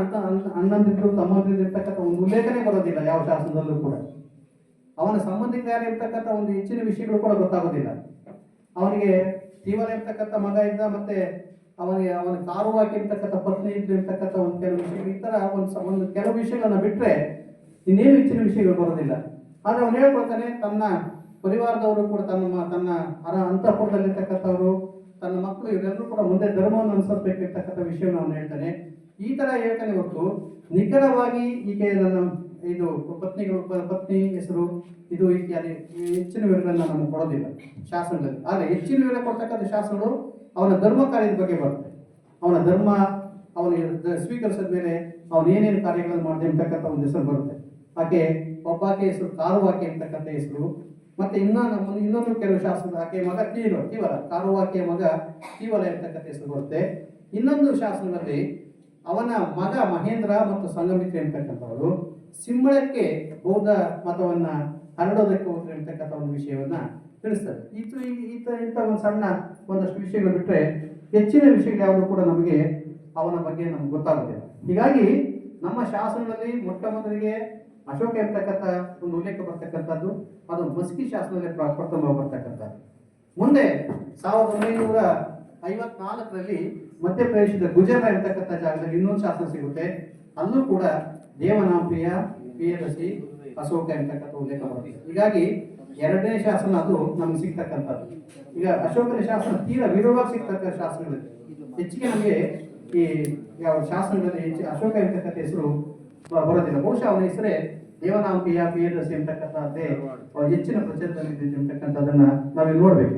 ಅಣ್ಣಂದಿದ್ರು ತಮ್ಮಂದಿರು ಇರ್ತಕ್ಕಂಥ ಒಂದು ಉಲ್ಲೇಖನೆ ಬರೋದಿಲ್ಲ ಯಾವ ಶಾಸನದಲ್ಲೂ ಕೂಡ. ಅವನ ಸಂಬಂಧಿಕರು ಯಾರು ಇರ್ತಕ್ಕಂಥ ಒಂದು ಹೆಚ್ಚಿನ ವಿಷಯಗಳು ಕೂಡ ಗೊತ್ತಾಗೋದಿಲ್ಲ. ಅವನಿಗೆ ತೀವಲ ಇರ್ತಕ್ಕಂಥ ಮಗ ಇದ್ದ, ಮತ್ತೆ ಅವನ ಕಾರುವಾಗಿ ಇರ್ತಕ್ಕಂಥ ಪತ್ನಿ ಇರ್ತಕ್ಕಂಥ ಒಂದು ಕೆಲವು ವಿಷಯಗಳು, ಈ ತರ ಒಂದು ಕೆಲವು ವಿಷಯಗಳನ್ನ ಬಿಟ್ರೆ ಇನ್ನೇನು ಹೆಚ್ಚಿನ ವಿಷಯಗಳು ಬರೋದಿಲ್ಲ. ಆದ್ರೆ ಅವನು ಹೇಳ್ಕೊಳ್ತಾನೆ ತನ್ನ ಪರಿವಾರದವರು ಕೂಡ ತನ್ನ ಅಂತಃಪುರದಲ್ಲಿರ್ತಕ್ಕಂಥವ್ರು, ತನ್ನ ಮಕ್ಕಳು ಇವರೆಲ್ಲರೂ ಕೂಡ ಮುಂದೆ ಧರ್ಮವನ್ನು ಅನುಸರಿಸಬೇಕಿರ್ತಕ್ಕಂಥ ವಿಷಯವನ್ನು ಅವನು ಹೇಳ್ತಾನೆ. ಈ ತರ ಹೇಳ್ತಾನೆ ಹೊರತು ನಿಖರವಾಗಿ ಈಕೆ ನನ್ನ ಇದು ಪತ್ನಿಗಳು ಪತ್ನಿ ಹೆಸರು ಇದು ಇತ್ಯಾದಿ ಹೆಚ್ಚಿನ ವಿವರಗಳನ್ನ ನಮಗೆ ಕೊಡೋದಿಲ್ಲ ಶಾಸನಗಳಲ್ಲಿ. ಆದರೆ ಹೆಚ್ಚಿನ ವಿವರ ಕೊಡ್ತಕ್ಕಂಥ ಶಾಸನಗಳು ಅವನ ಧರ್ಮ ಕಾರ್ಯದ ಬಗ್ಗೆ ಬರುತ್ತೆ. ಅವನ ಧರ್ಮ ಅವನು ಸ್ವೀಕರಿಸಿದ ಮೇಲೆ ಅವನು ಏನೇನು ಕಾರ್ಯಗಳನ್ನು ಮಾಡಿದೆ ಅಂತಕ್ಕಂಥ ಒಂದು ಹೆಸರು ಬರುತ್ತೆ. ಆಕೆ ಒಬ್ಬಾಕೆ ಹೆಸರು ಕಾರುವಾಕೆ ಅಂತಕ್ಕಂಥ ಹೆಸರು. ಮತ್ತೆ ಇನ್ನೊಂದು ಕೆಲವು ಶಾಸನ ಆಕೆ ಮಗ ತೀವಲ ಕಾರುವಾಕೆಯ ಮಗ ತೀವಲ ಅಂತಕ್ಕಂಥ ಹೆಸರು ಬರುತ್ತೆ. ಇನ್ನೊಂದು ಶಾಸನದಲ್ಲಿ ಅವನ ಮಗ ಮಹೇಂದ್ರ ಮತ್ತು ಸಂಗಮಿತ್ರಿ ಅಂತಕ್ಕಂಥವರು ಸಿಂಹಳಕ್ಕೆ ಬೌದ್ಧ ಮತವನ್ನ ಹರಡೋದಕ್ಕೆ ಹೋದ್ರೆ ಅಂತಕ್ಕಂಥ ಒಂದು ವಿಷಯವನ್ನ ತಿಳಿಸ್ತಾರೆ. ಇಂಥ ಒಂದು ಸಣ್ಣ ಒಂದಷ್ಟು ವಿಷಯಗಳು ಬಿಟ್ಟರೆ ಹೆಚ್ಚಿನ ವಿಷಯಗಳು ಯಾವುದು ಕೂಡ ನಮಗೆ ಅವನ ಬಗ್ಗೆ ನಮ್ಗೆ ಗೊತ್ತಾಗೋದಿಲ್ಲ. ಹೀಗಾಗಿ ನಮ್ಮ ಶಾಸನದಲ್ಲಿ ಮೊಟ್ಟ ಮೊದಲಿಗೆ ಅಶೋಕ ಎಂಬತಕ್ಕಂಥ ಒಂದು ಉಲ್ಲೇಖ ಬರ್ತಕ್ಕಂಥದ್ದು ಅದು ಮಸ್ಕಿ ಶಾಸನದಲ್ಲಿ ಪ್ರಥಮ ಬರ್ತಕ್ಕಂಥದ್ದು. ಮುಂದೆ 1954ರಲ್ಲಿ ಮಧ್ಯಪ್ರದೇಶದ ಗುಜರ ಎಂಬತಕ್ಕಂಥ ಜಾಗದಲ್ಲಿ ಇನ್ನೊಂದು ಶಾಸನ ಸಿಗುತ್ತೆ. ಅಲ್ಲೂ ಕೂಡ ದೇವನಾಂಪ್ರಿಯ ಪ್ರಿಯದರ್ಶಿ ಅಶೋಕ ಎಂಬತಕ್ಕಂಥ ಉಲ್ಲೇಖ ಬರುತ್ತೆ. ಹೀಗಾಗಿ ಎರಡನೇ ಶಾಸನ ಅದು ನಮ್ಗೆ ಸಿಗ್ತಕ್ಕಂಥದ್ದು. ಈಗ ಅಶೋಕನ ಶಾಸನ ತೀರಾ ವಿರಳವಾಗಿ ಸಿಗ್ತಕ್ಕಂಥ ಶಾಸನಗಳಿದೆ. ಹೆಚ್ಚಿಗೆ ನಮಗೆ ಈ ಯಾವ ಶಾಸನಗಳಲ್ಲಿ ಅಶೋಕ ಎಂಬತಕ್ಕಂಥ ಹೆಸರು ಬರೋದಿಲ್ಲ. ಬಹುಶಃ ಅವನ ಹೆಸರೇ ದೇವನಾಂಪಿಯ ಪ್ರಿಯದರ್ಶಿ ಎಂಬತಕ್ಕಂಥದ್ದೇ ಹೆಚ್ಚಿನ ಪ್ರಚಾರದಲ್ಲಿದೆ ಅಂತಕ್ಕಂಥದ್ದನ್ನ ನಾವಿಲ್ಲಿ ನೋಡ್ಬೇಕು.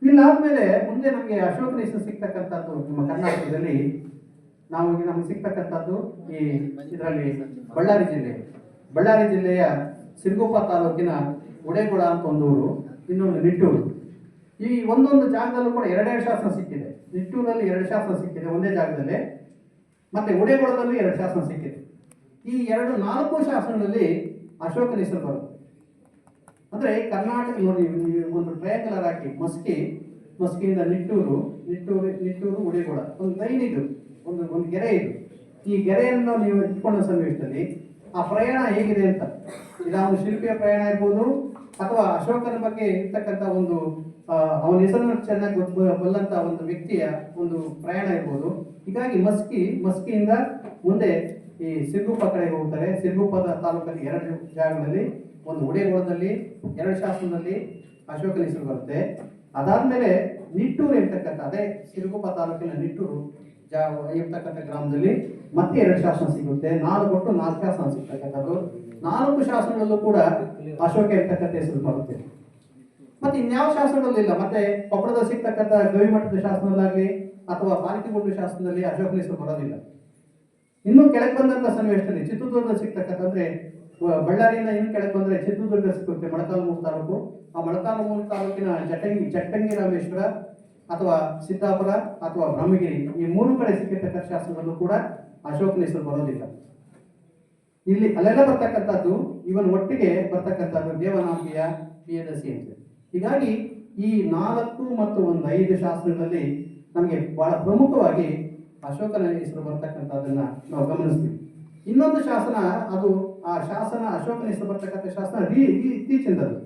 ಇಲ್ಲಾದ್ಮೇಲೆ ಮುಂದೆ ನಮಗೆ ಅಶೋಕನ ಹೆಸರು ಸಿಗ್ತಕ್ಕಂಥದ್ದು ನಮ್ಮ ಕರ್ನಾಟಕದಲ್ಲಿ ನಮ್ಗೆ ಸಿಗ್ತಕ್ಕಂಥದ್ದು ಈ ಇದರಲ್ಲಿ ಬಳ್ಳಾರಿ ಜಿಲ್ಲೆಯ ಸಿರುಗುಪ್ಪ ತಾಲೂಕಿನ ಉಡೇಗುಳ ಅಂತ ಒಂದು ಊರು, ಇನ್ನೊಂದು ನಿಟ್ಟೂರು. ಈ ಒಂದೊಂದು ಜಾಗದಲ್ಲೂ ಕೂಡ ಎರಡೆರಡು ಶಾಸನ ಸಿಕ್ಕಿದೆ. ನಿಟ್ಟೂರಲ್ಲಿ 2 ಶಾಸನ ಸಿಕ್ಕಿದೆ ಒಂದೇ ಜಾಗದಲ್ಲಿ, ಮತ್ತೆ ಉಡೇಗುಳದಲ್ಲಿ 2 ಶಾಸನ ಸಿಕ್ಕಿದೆ. ಈ 4 ಶಾಸನಗಳಲ್ಲಿ ಅಶೋಕನ ಹೆಸರು ಬರುತ್ತೆ. ಅಂದ್ರೆ ಕರ್ನಾಟಕ ನೋಡಿ, ಒಂದು ಟ್ರಯಾಂಗುಲರ್ ಹಾಕಿ ಮಸ್ಕಿಯಿಂದ ನಿಟ್ಟೂರು ಉಡೇಗುಳ ಒಂದು ಲೈನ್ ಇದು, ಒಂದು ಗೆರೆ ಇದು. ಈ ಗೆರೆಯನ್ನು ನೀವು ಇಟ್ಕೊಂಡ ಸನ್ನಿವೇಶದಲ್ಲಿ ಆ ಪ್ರಯಾಣ ಹೇಗಿದೆ ಅಂತ, ಇದೊಂದು ಶಿಲ್ಪಿಯ ಪ್ರಯಾಣ ಇರ್ಬೋದು ಅಥವಾ ಅಶೋಕನ ಬಗ್ಗೆ ಇರ್ತಕ್ಕಂಥ ಒಂದು ಅವನ ಹೆಸರನ್ನು ಚೆನ್ನಾಗಿ ಬಲ್ಲಂತ ಒಂದು ವ್ಯಕ್ತಿಯ ಒಂದು ಪ್ರಯಾಣ ಇರ್ಬೋದು. ಹೀಗಾಗಿ ಮಸ್ಕಿಯಿಂದ ಮುಂದೆ ಈ ಸಿರುಗುಪ್ಪ ಕಡೆಗೆ ಹೋಗ್ತಾರೆ. ಸಿರುಗುಪ್ಪದ ತಾಲೂಕಲ್ಲಿ 2 ಜಾಗಗಳಲ್ಲಿ, ಒಂದು ಉಡೇಗುಳದಲ್ಲಿ 2 ಶಾಸನದಲ್ಲಿ ಅಶೋಕನ ಹೆಸರು ಬರುತ್ತೆ. ಅದಾದ್ಮೇಲೆ ನಿಟ್ಟೂರು ಎಂಬತಕ್ಕಂಥ ಅದೇ ಸಿರುಗುಪ್ಪ ತಾಲೂಕಿನ ನಿಟ್ಟೂರು ಎಂಬತಕ್ಕಂಥ ಗ್ರಾಮದಲ್ಲಿ ಮತ್ತೆ 2 ಶಾಸನ ಸಿಗುತ್ತೆ. 4 ಶಾಸನ ಸಿಗ್ತಕ್ಕಂಥದ್ದು. 4 ಶಾಸನಗಳಲ್ಲೂ ಕೂಡ ಅಶೋಕ ಎಂಬತಕ್ಕಂಥ ಹೆಸರು ಬರುತ್ತೆ. ಮತ್ತೆ ಇನ್ಯಾವ ಶಾಸನಗಳಲ್ಲೂ ಇಲ್ಲ. ಮತ್ತೆ ಕೊಪ್ಪಳದಲ್ಲಿ ಸಿಗ್ತಕ್ಕಂಥ ಗವಿಮಠದ ಶಾಸನದಲ್ಲಾಗಲಿ ಅಥವಾ ಪಾಲಿಕೆಗೊಂಡು ಶಾಸನದಲ್ಲಿ ಅಶೋಕನ ಹೆಸರು ಬರೋದಿಲ್ಲ. ಇನ್ನು ಕೆಳಗೆ ಬಂದಂತ ಸನ್ನಿವೇಶದಲ್ಲಿ ಚಿತ್ರದುರ್ಗದಲ್ಲಿ ಸಿಗ್ತಕ್ಕಂಥ ಅಂದ್ರೆ ಬಳ್ಳಾರಿಯಿಂದ ಇನ್ನು ಕೆಳಗೆ ಬಂದ್ರೆ ಚಿತ್ರದುರ್ಗ ಸಿಗುತ್ತೆ, ಮೊಳಕಾಲ್ಮೂರು ತಾಲೂಕು. ಆ ಮೊಳಕಾಲ್ಮೂರು ತಾಲೂಕಿನ ಜಟ್ಟಂಗಿ ರಾಮೇಶ್ವರ ಅಥವಾ ಸಿದ್ದಾಪುರ ಅಥವಾ ಬ್ರಹ್ಮಗಿರಿ, ಈ 3 ಕಡೆ ಸಿಕ್ಕಿರ್ತಕ್ಕಂಥ ಶಾಸನದಲ್ಲೂ ಕೂಡ ಅಶೋಕನ ಹೆಸರು ಬರೋದಿಲ್ಲ. ಇಲ್ಲಿ ಅಲ್ಲೆಲ್ಲ ಬರ್ತಕ್ಕಂಥದ್ದು ಇವನ್ ಒಟ್ಟಿಗೆ ಬರ್ತಕ್ಕಂಥದ್ದು ದೇವನಾಂಪಿಯ ಪ್ರಿಯದರ್ಶಿ ಅಂತ. ಹೀಗಾಗಿ ಈ 4 ಮತ್ತು 5 ಶಾಸನಗಳಲ್ಲಿ ನಮಗೆ ಬಹಳ ಪ್ರಮುಖವಾಗಿ ಅಶೋಕನ ಹೆಸರು ಬರ್ತಕ್ಕಂಥದ್ದನ್ನ ನಾವು ಗಮನಿಸ್ತೀವಿ. ಇನ್ನೊಂದು ಶಾಸನ, ಅದು ಆ ಶಾಸನ ಅಶೋಕನ ಹೆಸರು ಬರ್ತಕ್ಕಂಥ ಶಾಸನ ಇತ್ತೀಚಿನದು.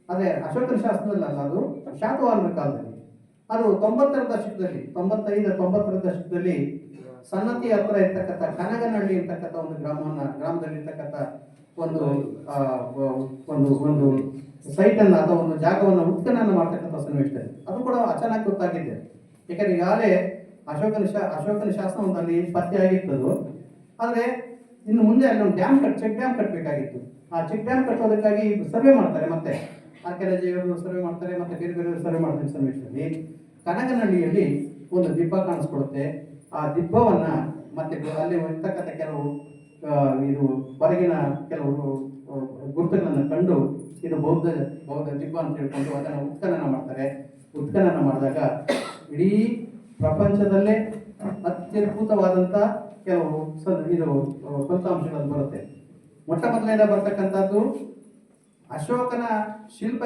ಅದೇ ಅಶೋಕನ ಶಾಸನದಲ್ಲಿ ಅಲ್ಲ, ಅದು ಶಾತವಾಹನರ ಕಾಲದಲ್ಲಿ. ಅದು 90ರ ದಶಕದಲ್ಲಿ 90ರ ದಶಕದಲ್ಲಿ ಸನ್ನತಿ ಹತ್ರ ಇರ್ತಕ್ಕಂಥ ಕನಗನಹಳ್ಳಿ ಇರ್ತಕ್ಕಂಥ ಒಂದು ಗ್ರಾಮದಲ್ಲಿ ಇರ್ತಕ್ಕಂಥ ಒಂದು ಸೈಟ್ ಅನ್ನ ಅಥವಾ ಒಂದು ಜಾಗವನ್ನು ಉತ್ಖನನ ಮಾಡ್ತಕ್ಕಂಥ ಸನ್ನಿವೇಶದಲ್ಲಿ ಅದು ಕೂಡ ಅಚಾನಕ್ ಗೊತ್ತಾಗಿದೆ. ಯಾಕಂದ್ರೆ ಈಗಾಗಲೇ ಅಶೋಕನ ಶಾಸನ ಒಂದು ಅಲ್ಲಿ ಪತ್ತೆ ಆಗಿರ್ತದು. ಆದ್ರೆ ಇನ್ನು ಮುಂದೆ ಅಲ್ಲಿ ಒಂದು ಚೆಕ್ ಡ್ಯಾಮ್ ಕಟ್ಟಬೇಕಾಗಿತ್ತು. ಆ ಚೆಕ್ ಡ್ಯಾಮ್ ಕಟ್ಟೋದಕ್ಕಾಗಿ ಸರ್ವೆ ಮಾಡ್ತಾರೆ, ಮತ್ತೆ ಆರ್ಕಿಯಾಲಜಿಯವರು ಸರ್ವೆ ಮಾಡ್ತಾರೆ, ಮತ್ತೆ ಬೇರೆ ಸರ್ವೆ ಮಾಡ್ತಾರೆ. ಸನ್ನಿವೇಶದಲ್ಲಿ ಕನಗನಹಳ್ಳಿಯಲ್ಲಿ ಒಂದು ದಿಬ್ಬ ಕಾಣಿಸ್ಕೊಡುತ್ತೆ. ಆ ದಿಬ್ಬವನ್ನ ಮತ್ತೆ ಅಲ್ಲಿ ಇರ್ತಕ್ಕಂಥ ಕೆಲವು ಇದು ಹೊರಗಿನ ಕೆಲವು ಗುರುತುಗಳನ್ನು ಕಂಡು ಇದು ಬೌದ್ಧ ದಿಬ್ಬ ಅಂತ ಹೇಳ್ಕೊಂಡು ಅದನ್ನು ಉತ್ಖನನ ಮಾಡ್ತಾರೆ. ಉತ್ಖನನ ಮಾಡಿದಾಗ ಇಡೀ ಪ್ರಪಂಚದಲ್ಲೇ ಅತ್ಯದ್ಭುತವಾದಂಥ ಕೆಲವು ಫಲಿತಾಂಶಗಳು ಬರುತ್ತೆ. ಮೊಟ್ಟ ಮೊದಲನೇದ ಬರ್ತಕ್ಕಂಥದ್ದು ಅಶೋಕನ ಶಿಲ್ಪ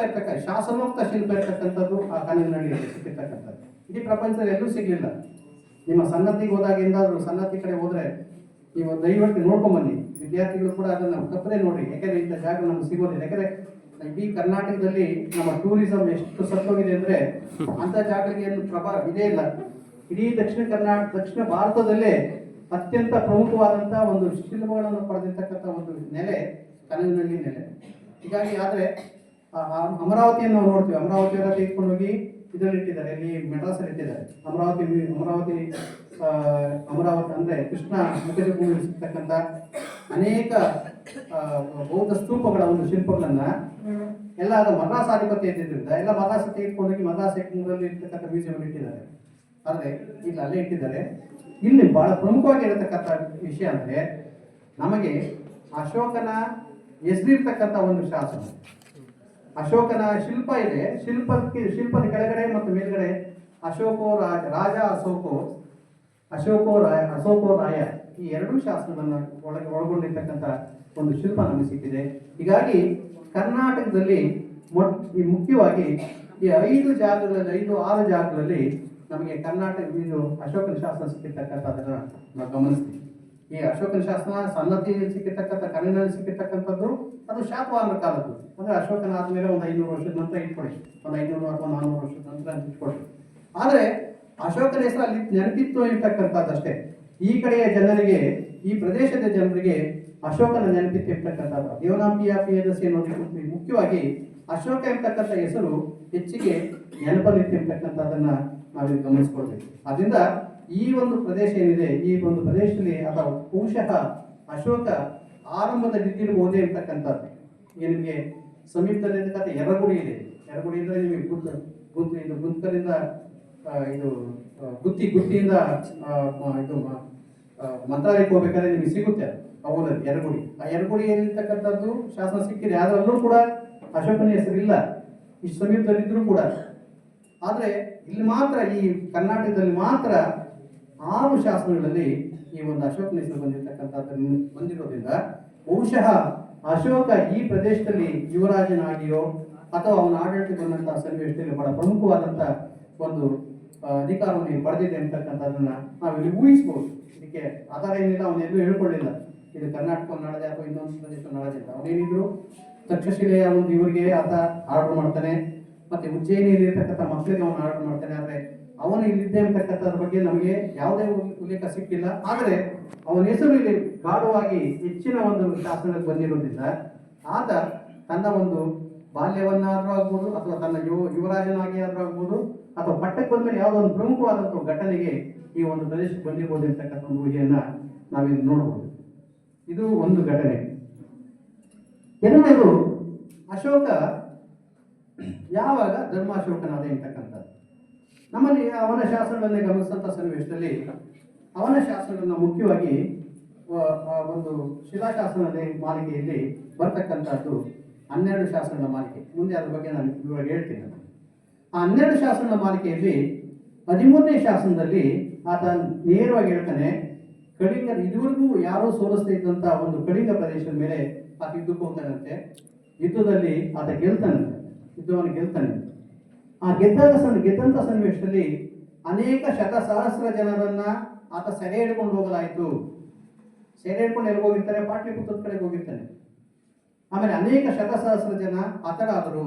ಶಾಸನೋಕ್ತ ಶಿಲ್ಪ ಇರ್ತಕ್ಕಂಥದ್ದು ಆ ಕನಗನಹಳ್ಳಿಯಲ್ಲಿ ಸಿಕ್ಕಿರ್ತಕ್ಕಂಥದ್ದು. ಇಡೀ ಪ್ರಪಂಚದಲ್ಲಿ ಎಲ್ಲೂ ಸಿಗ್ಲಿಲ್ಲ. ನಿಮ್ಮ ಸನ್ನತಿಗೆ ಹೋದಾಗ ಎಂದಾದ್ರೂ ಸನ್ನತಿ ಕಡೆ ಹೋದ್ರೆ ನೀವು ದಯವಿಟ್ಟು ನೋಡ್ಕೊಂಬನ್ನಿ. ವಿದ್ಯಾರ್ಥಿಗಳು ಕೂಡ ಅದನ್ನು ತಪ್ಪದೇ ನೋಡಿ, ಯಾಕಂದ್ರೆ ಇಂಥ ಜಾಗ ನಮ್ಗೆ ಸಿಗೋದಿಲ್ಲ. ಯಾಕಂದ್ರೆ ಇಡೀ ಕರ್ನಾಟಕದಲ್ಲಿ ನಮ್ಮ ಟೂರಿಸಂ ಎಷ್ಟು ಸತ್ತೋಗಿದೆ ಅಂದ್ರೆ ಅಂತ ಜಾಗಗಳಿಗೆ ಏನು ಪ್ರಭಾವ ಇದೇ ಇಲ್ಲ. ಇಡೀ ದಕ್ಷಿಣ ಭಾರತದಲ್ಲೇ ಅತ್ಯಂತ ಪ್ರಮುಖವಾದಂತಹ ಒಂದು ಶಿಲ್ಪಗಳನ್ನು ಪಡೆದಿರ್ತಕ್ಕಂಥ ಒಂದು ನೆಲೆ ಕನಗನಹಳ್ಳಿ ನೆಲೆ. ಹೀಗಾಗಿ ಆದ್ರೆ ಅಮರಾವತಿಯನ್ನು ನಾವು ನೋಡ್ತೀವಿ. ಅಮರಾವತಿಯವರ ತೆಗೆದುಕೊಂಡು ಹೋಗಿ ಇದರಲ್ಲಿ ಇಟ್ಟಿದ್ದಾರೆ, ಇಲ್ಲಿ ಮೆಡ್ರಾಸಲ್ಲಿ ಇಟ್ಟಿದ್ದಾರೆ. ಅಮರಾವತಿ ಅಂದ್ರೆ ಕೃಷ್ಣ ಮುಖಜ ಭೂಮಿ ಸಿಗ್ತಕ್ಕಂಥ ಅನೇಕ ಬೌದ್ಧ ಸ್ತೂಪಗಳ ಒಂದು ಶಿಲ್ಪಗಳನ್ನ ಎಲ್ಲ ಅದು ಮದ್ರಾಸ್ ಅಧಿಪತಿ ಇದ್ದಿದ್ದರಿಂದ ಎಲ್ಲ ಮದ್ರಾಸ್ ತೆಗೆದುಕೊಂಡೋಗಿ ಮದ್ರಾಸ್ ನಲ್ಲಿ ಇರ್ತಕ್ಕಂಥ ಮ್ಯೂಸಿಯಂ ಇಟ್ಟಿದ್ದಾರೆ. ಆದರೆ ಇಲ್ಲಿ ಅಲ್ಲೇ ಇಟ್ಟಿದ್ದಾರೆ. ಇಲ್ಲಿ ಬಹಳ ಪ್ರಮುಖವಾಗಿರತಕ್ಕಂಥ ವಿಷಯ ಅಂದ್ರೆ ನಮಗೆ ಅಶೋಕನ ಹೆಸರಿರ್ತಕ್ಕಂಥ ಒಂದು ಶಾಸನ, ಅಶೋಕನ ಶಿಲ್ಪ ಇದೆ. ಶಿಲ್ಪದ ಕೆಳಗಡೆ ಮತ್ತು ಮೇಲ್ಗಡೆ ರಾಜ ಅಶೋಕೋ ರಾಯ ಈ ಎರಡೂ ಶಾಸನಗಳನ್ನ ಒಳಗೊಂಡಿರ್ತಕ್ಕಂಥ ಒಂದು ಶಿಲ್ಪ ನಮಗೆ ಸಿಕ್ಕಿದೆ. ಹೀಗಾಗಿ ಕರ್ನಾಟಕದಲ್ಲಿ ಮುಖ್ಯವಾಗಿ ಈ 5 ಜಾಗಗಳಲ್ಲಿ 6 ಜಾಗಗಳಲ್ಲಿ ನಮಗೆ ಇದು ಅಶೋಕನ ಶಾಸನ ಸಿಕ್ಕಿರ್ತಕ್ಕಂಥದ್ದನ್ನ ನಾವು ಗಮನಿಸ್ತೀವಿ. ಈ ಅಶೋಕನ ಶಾಸನ ಸನ್ನತಿಯಲ್ಲಿ ಸಿಕ್ಕಿರ್ತಕ್ಕಂಥ ಕನ್ನಡದಲ್ಲಿ ಸಿಕ್ಕಿರ್ತಕ್ಕಂಥದ್ದು ಅದು ಶಾತವಾಹನ ಕಾಲದ್ದು. ಅಂದ್ರೆ ಅಶೋಕನ ಆದ್ಮೇಲೆ ಒಂದು 500 ವರ್ಷದ ನಂತರ ಇಟ್ಕೊಳ್ಳಿ, ಒಂದು 500 ಅಥವಾ 400 ವರ್ಷದ ನಂತರ ಇಟ್ಕೊಳ್ಳಿ. ಆದರೆ ಅಶೋಕನ ಹೆಸರು ಅಲ್ಲಿ ನೆನಪಿತ್ತು ಇರ್ತಕ್ಕಂಥದ್ದಷ್ಟೇ. ಈ ಕಡೆಯ ಜನರಿಗೆ, ಈ ಪ್ರದೇಶದ ಜನರಿಗೆ ಅಶೋಕನ ನೆನಪಿತ್ತಿರ್ತಕ್ಕಂಥದ್ದು. ದೇವನಾಂಪಿಯ ಪಿಯದಸಿ ಅನ್ನೋದು ಮುಖ್ಯವಾಗಿ ಅಶೋಕ ಎಂಬತಕ್ಕಂಥ ಹೆಸರು ಹೆಚ್ಚಿಗೆ ನೆನಪಲ್ಲಿಟ್ಟಿರ್ತಕ್ಕಂಥದ್ದನ್ನ ನಾವಿಲ್ಲಿ ಗಮನಿಸ್ಕೊಳ್ಬೇಕು. ಅದರಿಂದ ಈ ಒಂದು ಪ್ರದೇಶ ಏನಿದೆ, ಈ ಒಂದು ಪ್ರದೇಶದಲ್ಲಿ ಅಥವಾ ಬಹುಶಃ ಅಶೋಕ ಆರಂಭದಲ್ಲಿ ಇದ್ದಿರಬಹುದೇ ಅಂತಕ್ಕಂಥದ್ದು. ಈಗ ನಿಮಗೆ ಸಮೀಪದಲ್ಲಿರ್ತಕ್ಕಂಥ ಯರಗುಡಿ ಇದೆ. ಯರಗುಡಿ ಅಂದ್ರೆ ನಿಮಗೆ ಗುಂತರಿಂದ ಇದು ಗುತ್ತಿಯಿಂದ ಇದು ಮಂತ್ರಾಲಯಕ್ಕೆ ಹೋಗ್ಬೇಕಾದ್ರೆ ನಿಮಗೆ ಸಿಗುತ್ತೆ ಅವನಲ್ಲಿ ಯರಗುಡಿ. ಆ ಯರಗುಡಿಯಲ್ಲಿರ್ತಕ್ಕಂಥದ್ದು ಶಾಸನ ಸಿಕ್ಕಿದೆ. ಅದರಲ್ಲೂ ಕೂಡ ಅಶೋಕನ ಹೆಸರಿಲ್ಲ, ಇಷ್ಟು ಸಮೀಪದಲ್ಲಿದ್ದರೂ ಕೂಡ. ಆದರೆ ಇಲ್ಲಿ ಮಾತ್ರ, ಈ ಕರ್ನಾಟಕದಲ್ಲಿ ಮಾತ್ರ 6 ಶಾಸನಗಳಲ್ಲಿ ಈ ಒಂದು ಅಶೋಕನ ಹೆಸರು ಬಂದಿರೋದ್ರಿಂದ ಬಹುಶಃ ಅಶೋಕ ಈ ಪ್ರದೇಶದಲ್ಲಿ ಯುವರಾಜನಾಗಿಯೋ ಅಥವಾ ಅವನ ಆಡಳಿತಕ್ಕೆ ಬಂದಂತಹ ಸನ್ನಿವೇಶದಲ್ಲಿ ಬಹಳ ಪ್ರಮುಖವಾದಂಥ ಒಂದು ಅಧಿಕಾರವನ್ನು ಪಡೆದಿದೆ ಅಂತಕ್ಕಂಥದ್ದನ್ನ ನಾವಿಲ್ಲಿ ಊಹಿಸ್ಬೋದು. ಇದಕ್ಕೆ ಆಧಾರ ಏನಿಲ್ಲ, ಅವನೆಲ್ಲೂ ಹೇಳ್ಕೊಳ್ಳಿಲ್ಲ ಇದು ಕರ್ನಾಟಕ ನಾಡದೆ ಅಥವಾ ಇನ್ನೊಂದು ಪ್ರದೇಶ ನಾಡದೆ ಅಂತ. ಅವನೇನಿದ್ರು ತಕ್ಷಶಿಲೆಯ ಒಂದು ಇವರಿಗೆ ಆತ ಆರ್ಡರ್ ಮಾಡ್ತಾನೆ, ಮತ್ತೆ ಉಜ್ಜಯಿನಿಯಲ್ಲಿ ಇರ್ತಕ್ಕಂಥ ಮಕ್ಕಳಿಗೆ ಅವನು ಆರ್ಡರ್ ಮಾಡ್ತಾನೆ. ಆದರೆ ಅವನು ಇಲ್ಲಿದ್ದೆ ಅಂತಕ್ಕಂಥದ್ರ ಬಗ್ಗೆ ನಮಗೆ ಯಾವುದೇ ಉಲ್ಲೇಖ ಸಿಕ್ಕಿಲ್ಲ. ಆದರೆ ಅವನ ಹೆಸರು ಇಲ್ಲಿ ಗಾಢವಾಗಿ ಹೆಚ್ಚಿನ ಒಂದು ಶಾಸನಕ್ಕೆ ಬಂದಿರೋದ್ರಿಂದ ಆತ ತನ್ನ ಒಂದು ಬಾಲ್ಯವನ್ನಾದ್ರೂ ಆಗ್ಬೋದು ಅಥವಾ ತನ್ನ ಯುವರಾಜನಾಗಿ ಆದ್ರೂ ಆಗ್ಬೋದು ಅಥವಾ ಪಟ್ಟಕ್ಕೆ ಬಂದ್ಮೇಲೆ ಯಾವುದೋ ಒಂದು ಪ್ರಮುಖವಾದಂಥ ಘಟನೆಗೆ ಈ ಒಂದು ಪ್ರದೇಶಕ್ಕೆ ಬಂದಿರ್ಬೋದು ಅಂತಕ್ಕಂಥ ಒಂದು ಊಹೆಯನ್ನ ನಾವಿಲ್ಲಿ ನೋಡಬಹುದು. ಇದು ಒಂದು ಘಟನೆ. ಎರಡನೇದು, ಅಶೋಕ ಯಾವಾಗ ಧರ್ಮಾಶೋಕನಾದ ಅಂತಕ್ಕಂಥದ್ದು. ನಮ್ಮಲ್ಲಿ ಅವನ ಶಾಸನಗಳನ್ನೇ ಗಮನಿಸಿದಂಥ ಸನ್ನಿವೇಶದಲ್ಲಿ ಅವನ ಶಾಸನಗಳನ್ನ ಮುಖ್ಯವಾಗಿ ಒಂದು ಶಿಲಾಶಾಸನದ ಮಾಲಿಕೆಯಲ್ಲಿ ಬರ್ತಕ್ಕಂಥದ್ದು 12 ಶಾಸನಗಳ ಮಾಲಿಕೆ. ಮುಂದೆ ಅದ್ರ ಬಗ್ಗೆ ನಾನು ಇವಾಗ ಹೇಳ್ತೀನಿ. ಆ 12 ಶಾಸನಗಳ ಮಾಲಿಕೆಯಲ್ಲಿ 13ನೇ ಶಾಸನದಲ್ಲಿ ಆತ ನೇರವಾಗಿ ಹೇಳ್ತಾನೆ, ಕಳಿಂಗ ಇದುವರೆಗೂ ಯಾರೂ ಸೋಲಿಸದೇ ಇದ್ದಂಥ ಒಂದು ಕಳಿಂಗ ಪ್ರದೇಶದ ಮೇಲೆ ಆತ ಯುದ್ಧಕ್ಕೆ ಹೋಗ್ತಾನಂತೆ. ಯುದ್ಧದಲ್ಲಿ ಆತ ಯುದ್ಧವನ್ನು ಗೆಲ್ತಾನೆ. ಆ ಗೆದ್ದಂಥ ಸನ್ನಿವೇಶದಲ್ಲಿ ಅನೇಕ ಶತಸಹಸ್ರ ಜನರನ್ನ ಆತ ಸೆರೆ ಹಿಡ್ಕೊಂಡು ಹೋಗಲಾಯಿತು. ಸೆರೆ ಹಿಡ್ಕೊಂಡು ಎಲ್ಲಿ ಹೋಗಿರ್ತಾನೆ? ಪಾಟ್ಲಿಪುತ್ರದ ಕಡೆಗೆ ಹೋಗಿರ್ತಾನೆ. ಆಮೇಲೆ ಅನೇಕ ಶತಸಹಸ್ರ ಜನ ಹತರಾದರು,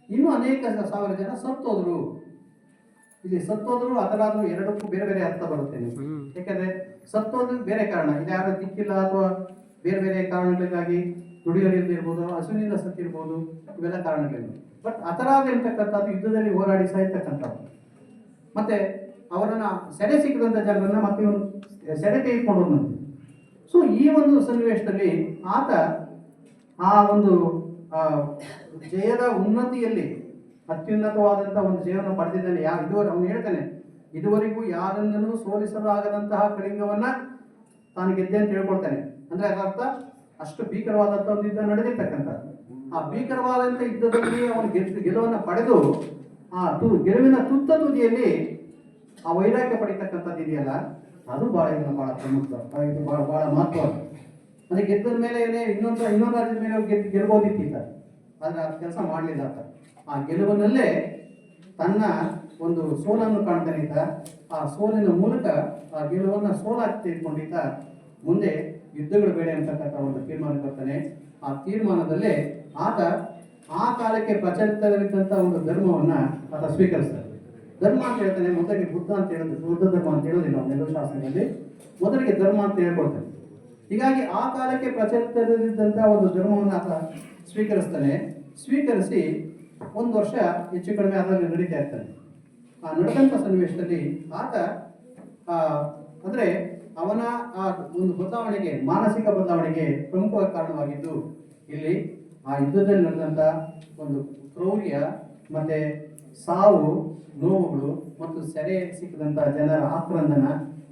ಇನ್ನೂ ಅನೇಕ ಸಾವಿರ ಜನ ಸತ್ತೋದ್ರು. ಇಲ್ಲಿ ಸತ್ತೋದ್ರು ಹತರಾದ್ರು ಎರಡಕ್ಕೂ ಬೇರೆ ಬೇರೆ ಅರ್ಥ ಬರುತ್ತೆ. ಯಾಕಂದ್ರೆ ಸತ್ತೋದು ಬೇರೆ ಕಾರಣ, ಇದು ಯಾರು ದಿಕ್ಕಿಲ್ಲ ಅಥವಾ ಬೇರೆ ಬೇರೆ ಕಾರಣಗಳಿಗಾಗಿ ದುಡಿಯೋರಿರ್ಬೋದು, ಹಸುವಿನಿಂದ ಸತ್ತಿರ್ಬೋದು, ಇವೆಲ್ಲ ಕಾರಣಗಳಿವೆ. ಬಟ್ ಹತರಾದ ಇರ್ತಕ್ಕಂಥದ್ದು ಯುದ್ಧದಲ್ಲಿ ಹೋರಾಡಿ ಸಾಯ್ತಕ್ಕಂಥದ್ದು. ಮತ್ತೆ ಅವರನ್ನ ಸೆರೆ ಸಿಕ್ಕಿದಂಥ ಜನರನ್ನ ಮತ್ತೆ ಸೆರೆ ತೆಗೆದುಕೊಂಡು ಹೋದಂತೆ. ಸೊ ಈ ಒಂದು ಸನ್ನಿವೇಶದಲ್ಲಿ ಆತ ಆ ಒಂದು ಜಯದ ಉನ್ನತಿಯಲ್ಲಿ ಅತ್ಯುನ್ನತವಾದಂಥ ಒಂದು ಜಯವನ್ನು ಪಡೆದಿದ್ದಾನೆ. ಇದುವರೆಗೆ ಅವನು ಹೇಳ್ತಾನೆ, ಇದುವರೆಗೂ ಯಾರನ್ನೂ ಸೋಲಿಸಲು ಆಗದಂತಹ ಕಳಿಂಗವನ್ನ ತಾನು ಗೆದ್ದೆ ಅಂತ ಹೇಳ್ಕೊಳ್ತಾನೆ. ಅಂದ್ರೆ ಅದರ್ಥ ಅಷ್ಟು ಭೀಕರವಾದಂಥ ಒಂದು ಯುದ್ಧ ನಡೆದಿರ್ತಕ್ಕಂಥದ್ದು. ಆ ಭೀಕರವಾದಂಥ ಯುದ್ಧದಲ್ಲಿ ಅವನು ಗೆಲುವನ್ನು ಪಡೆದು ಆ ಗೆಲುವಿನ ತುತ್ತ ತುದಿಯಲ್ಲಿ ಆ ವೈರಾಗ್ಯ ಪಡಿತಕ್ಕಂಥದ್ದು ಇದೆಯಲ್ಲ, ಅದು ಬಹಳ ಪ್ರಮುಖ. ಇದು ಬಹಳ ಮಹತ್ವ. ಅಂದ್ರೆ ಗೆದ್ದದ ಮೇಲೆ ಇನ್ನೊಂದು ರಾಜ್ಯದ ಮೇಲೆ ಗೆಲ್ಬೋದಿತ್ತ, ಆದ್ರೆ ಆ ಕೆಲಸ ಮಾಡಲಿಲ್ಲ ಆತ. ಆ ಗೆಲುವಿನಲ್ಲೇ ತನ್ನ ಒಂದು ಸೋಲನ್ನು ಕಾಣ್ತಾನೆ ಈತ. ಆ ಸೋಲಿನ ಮೂಲಕ ಆ ಗೆಲುವನ್ನು ಸೋಲಾಗಿ ತೆಗೆದುಕೊಂಡಿದ್ದ ಮುಂದೆ ಯುದ್ಧಗಳು ಬೇಡ ಅಂತಕ್ಕಂಥ ಒಂದು ತೀರ್ಮಾನ ಬರ್ತಾನೆ. ಆ ತೀರ್ಮಾನದಲ್ಲೇ ಆತ ಆ ಕಾಲಕ್ಕೆ ಪ್ರಚಲಿತವಿದ್ದಂಥ ಒಂದು ಧರ್ಮವನ್ನ ಆತ ಸ್ವೀಕರಿಸ್ತಾನೆ. ಧರ್ಮ ಅಂತ ಹೇಳ್ತಾನೆ. ಮೊದಲಿಗೆ ಬುದ್ಧ ಅಂತ ಹೇಳೋದು, ಬುದ್ಧ ಧರ್ಮ ಅಂತ ಹೇಳೋದಿಲ್ಲ ಅವನ್ನೆಲ್ಲ ಶಾಸ್ತ್ರದಲ್ಲಿ. ಮೊದಲಿಗೆ ಧರ್ಮ ಅಂತ ಹೇಳ್ಕೊಳ್ತಾನೆ. ಹೀಗಾಗಿ ಆ ಕಾಲಕ್ಕೆ ಪ್ರಚಲಿತವಿದ್ದಂಥ ಒಂದು ಧರ್ಮವನ್ನು ಆತ ಸ್ವೀಕರಿಸ್ತಾನೆ. ಸ್ವೀಕರಿಸಿ 1 ವರ್ಷ ಹೆಚ್ಚು ಕಡಿಮೆ ಅದರಲ್ಲಿ ನಡೀತಾ ಇರ್ತಾನೆ. ಆ ನಡೆದಂಥ ಸನ್ನಿವೇಶದಲ್ಲಿ ಆತ ಅಂದ್ರೆ ಅವನ ಆ ಒಂದು ಬದಲಾವಣೆಗೆ, ಮಾನಸಿಕ ಬದಲಾವಣೆಗೆ ಪ್ರಮುಖವಾಗಿ ಕಾರಣವಾಗಿದ್ದು ಇಲ್ಲಿ ಆ ಯುದ್ಧದಲ್ಲಿ ನಡೆದಂಥ ಒಂದು ಕ್ರೌರ್ಯ, ಮತ್ತೆ ಸಾವು ನೋವುಗಳು, ಮತ್ತು ಸೆರೆ ಸಿಕ್ಕಿದಂಥ ಜನರ ಆಕ್ರಂದನ,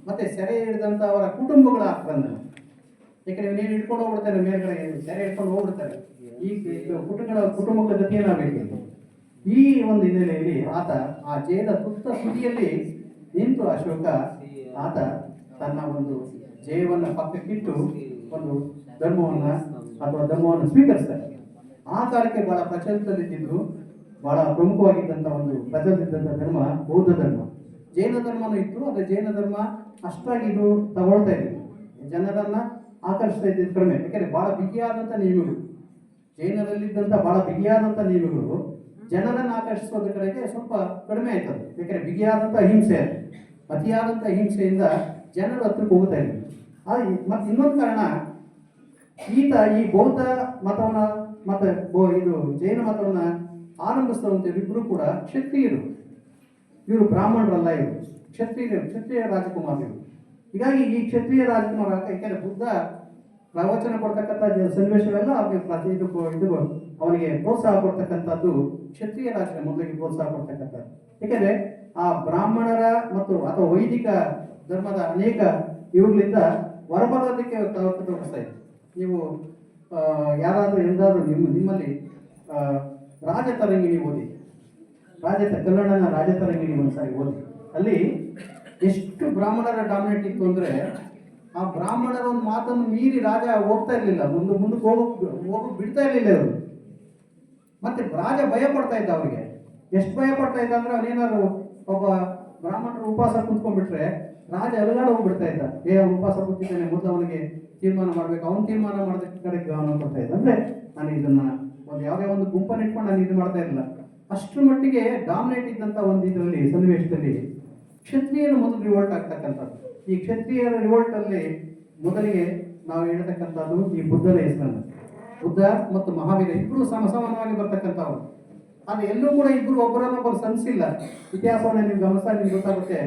ಮತ್ತೆ ಸೆರೆ ಹಿಡಿದಂಥ ಅವರ ಕುಟುಂಬಗಳ ಆಕ್ರಂದನ. ಯಾಕಂದ್ರೆ ನೀನು ಹಿಡ್ಕೊಂಡು ಹೋಗ್ಬಿಡ್ತಾರೆ, ಮೇಲ್ಗಡೆ ಸೆರೆ ಹಿಡ್ಕೊಂಡು ಹೋಗ್ಬಿಡ್ತಾರೆ, ಈ ಕುಟುಂಬಗಳ ಗತಿ ಏನಾಗಬೇಕು. ಈ ಒಂದು ಹಿನ್ನೆಲೆಯಲ್ಲಿ ಆತ ಆ ಜಯದ ತುದಿಯಲ್ಲಿ ನಿಂತು ಅಶೋಕ ಆತ ತನ್ನ ಒಂದು ಜಯವನ್ನ ಪಕ್ಕಕ್ಕಿಟ್ಟು ಒಂದು ಧರ್ಮವನ್ನು ಸ್ವೀಕರಿಸ್ತಾರೆ. ಆ ಕಾಲಕ್ಕೆ ಬಹಳ ಪ್ರಚಲಿತದಲ್ಲಿದ್ದು ಬಹಳ ಪ್ರಮುಖವಾಗಿದ್ದಂಥ ಒಂದು ಪ್ರಚಲಿತದಂಥ ಧರ್ಮ ಬೌದ್ಧ ಧರ್ಮ. ಜೈನ ಧರ್ಮನೂ ಇತ್ತು, ಆದರೆ ಜೈನ ಧರ್ಮ ಅಷ್ಟಾಗಿ ಇದು ತಗೊಳ್ತಾ ಇದ್ದಿಲ್ಲ, ಜನರನ್ನ ಆಕರ್ಷಿಸ್ತಾ ಇದ್ದಿದ್ದು ಕಡಿಮೆ. ಯಾಕಂದ್ರೆ ಬಹಳ ಬಿಗಿಯಾದಂಥ ನಿಯಮಗಳು, ಜೈನರಲ್ಲಿದ್ದಂಥ ಬಹಳ ಬಿಗಿಯಾದಂಥ ನಿಯಮಗಳು ಜನರನ್ನು ಆಕರ್ಷಿಸೋದ್ರ ಕಡೆಗೆ ಸ್ವಲ್ಪ ಕಡಿಮೆ ಆಯ್ತದೆ. ಯಾಕಂದ್ರೆ ಬಿಗಿಯಾದಂಥ ಅಹಿಂಸೆ, ಅತಿಯಾದಂಥ ಅಹಿಂಸೆಯಿಂದ ಜನರು ಹತ್ರಕ್ಕೆ ಹೋಗ್ತಾ ಇದ್ರು. ಮತ್ತೆ ಇನ್ನೊಂದು ಕಾರಣ, ಈತ ಈ ಬೌದ್ಧ ಮತವನ್ನ ಮತ್ತೆ ಇದು ಜೈನ ಮತವನ್ನ ಆರಂಭಿಸಿದಂಥವ್ರು ಇಬ್ಬರು ಕೂಡ ಕ್ಷತ್ರಿಯರು. ಇವರು ಬ್ರಾಹ್ಮಣರಲ್ಲ, ಇವರು ಕ್ಷತ್ರಿಯ ರಾಜಕುಮಾರರು. ಹೀಗಾಗಿ ಈ ಕ್ಷತ್ರಿಯ ರಾಜಕುಮಾರ, ಯಾಕೆಂದ್ರೆ ಬುದ್ಧ ಪ್ರವಚನ ಕೊಡ್ತಕ್ಕಂಥ ಸನ್ನಿವೇಶವೆಲ್ಲ ಅವನಿಗೆ ಪ್ರೋತ್ಸಾಹ ಕೊಡ್ತಕ್ಕಂಥದ್ದು ಕ್ಷತ್ರಿಯ ರಾಜಕೀಯ ಮೊದಲಿಗೆ ಪ್ರೋತ್ಸಾಹ ಕೊಡ್ತಕ್ಕಂಥದ್ದು. ಯಾಕೆಂದ್ರೆ ಆ ಬ್ರಾಹ್ಮಣರ ಮತ್ತು ಅಥವಾ ವೈದಿಕ ಧರ್ಮದ ಅನೇಕ ಇವುಗಳಿಂದ ಹೊರಬರೋದಕ್ಕೆ ತೋರಿಸ್ತಾ ಇತ್ತು. ನೀವು ಯಾರಾದರೂ ಎಂದಾದರೂ ನಿಮ್ಮಲ್ಲಿ ರಾಜತರಂಗಿಣಿ ಓದಿ, ಕನ್ನಡನ ರಾಜತರಂಗಿಣಿ ಒಂದ್ಸಾರಿ ಓದಿ. ಅಲ್ಲಿ ಎಷ್ಟು ಬ್ರಾಹ್ಮಣರ ಡಾಮಿನೇಟ್ ಇತ್ತು ಅಂದ್ರೆ, ಆ ಬ್ರಾಹ್ಮಣರ ಒಂದು ಮಾತನ್ನು ಮೀರಿ ರಾಜ ಹೋಗ್ತಾ ಇರ್ಲಿಲ್ಲ, ಮುಂದಕ್ಕೆ ಹೋಗಕ್ ಬಿಡ್ತಾ ಇರ್ಲಿಲ್ಲ ಅವರು. ಮತ್ತೆ ರಾಜ ಭಯ ಪಡ್ತಾ ಇದ್ದ ಅವ್ರಿಗೆ. ಎಷ್ಟು ಭಯ ಪಡ್ತಾ ಇದ್ದ ಅಂದ್ರೆ, ಅವನೇನಾದ್ರು ಒಬ್ಬ ಬ್ರಾಹ್ಮಣರು ಉಪವಾಸ ಕುಂತ್ಕೊಂಡ್ಬಿಟ್ರೆ ರಾಜ ಅಲುಗಾಡ ಹೋಗ್ಬಿಡ್ತಾ ಇದ್ದ. ಅವ್ನು ಉಪವಾಸ ಕೂತಿದ್ದಾನೆ, ಮೊದಲು ಅವನಿಗೆ ತೀರ್ಮಾನ ಮಾಡ್ಬೇಕು, ಅವನು ತೀರ್ಮಾನ ಮಾಡೋದಕ್ಕೆ ಕಡೆ ಗಮನ ಕೊಡ್ತಾ ಇದ್ದ. ಅಂದ್ರೆ ನಾನು ಇದನ್ನ ಯಾವುದೇ ಒಂದು ಗುಂಪನ್ನು ಇಟ್ಕೊಂಡು ನಾನು ಇದು ಮಾಡ್ತಾ ಇರಲಿಲ್ಲ. ಅಷ್ಟರ ಮಟ್ಟಿಗೆ ಡಾಮಿನೇಟ್ ಇದ್ದಂಥ ಒಂದು ಇದರಲ್ಲಿ ಸನ್ನಿವೇಶದಲ್ಲಿ ಕ್ಷತ್ರಿಯರು ಮೊದಲು ರಿವೋಲ್ಟ್ ಆಗ್ತಕ್ಕಂಥದ್ದು. ಈ ಕ್ಷತ್ರಿಯರ ರಿವೋಲ್ಟ್ ಅಲ್ಲಿ ಮೊದಲಿಗೆ ನಾವು ಹೇಳ್ತಕ್ಕಂಥದ್ದು ಈ ಬುದ್ಧನ ಹೆಸರನ್ನು. ಬುದ್ಧ ಮತ್ತು ಮಹಾವೀರ ಇಬ್ಬರು ಸಮಾನವಾಗಿ ಬರ್ತಕ್ಕಂಥವ್ರು. ಆದರೆ ಎಲ್ಲೂ ಕೂಡ ಇಬ್ಬರು ಒಬ್ಬರನ್ನೊಬ್ಬರು ಸನ್ಸಿಲ್ಲ. ಇತಿಹಾಸವನ್ನು ನೀವು ಗಮನಿಸಿದಾಗ ನಿಮ್ಗೆ ಗೊತ್ತಾಗುತ್ತೆ,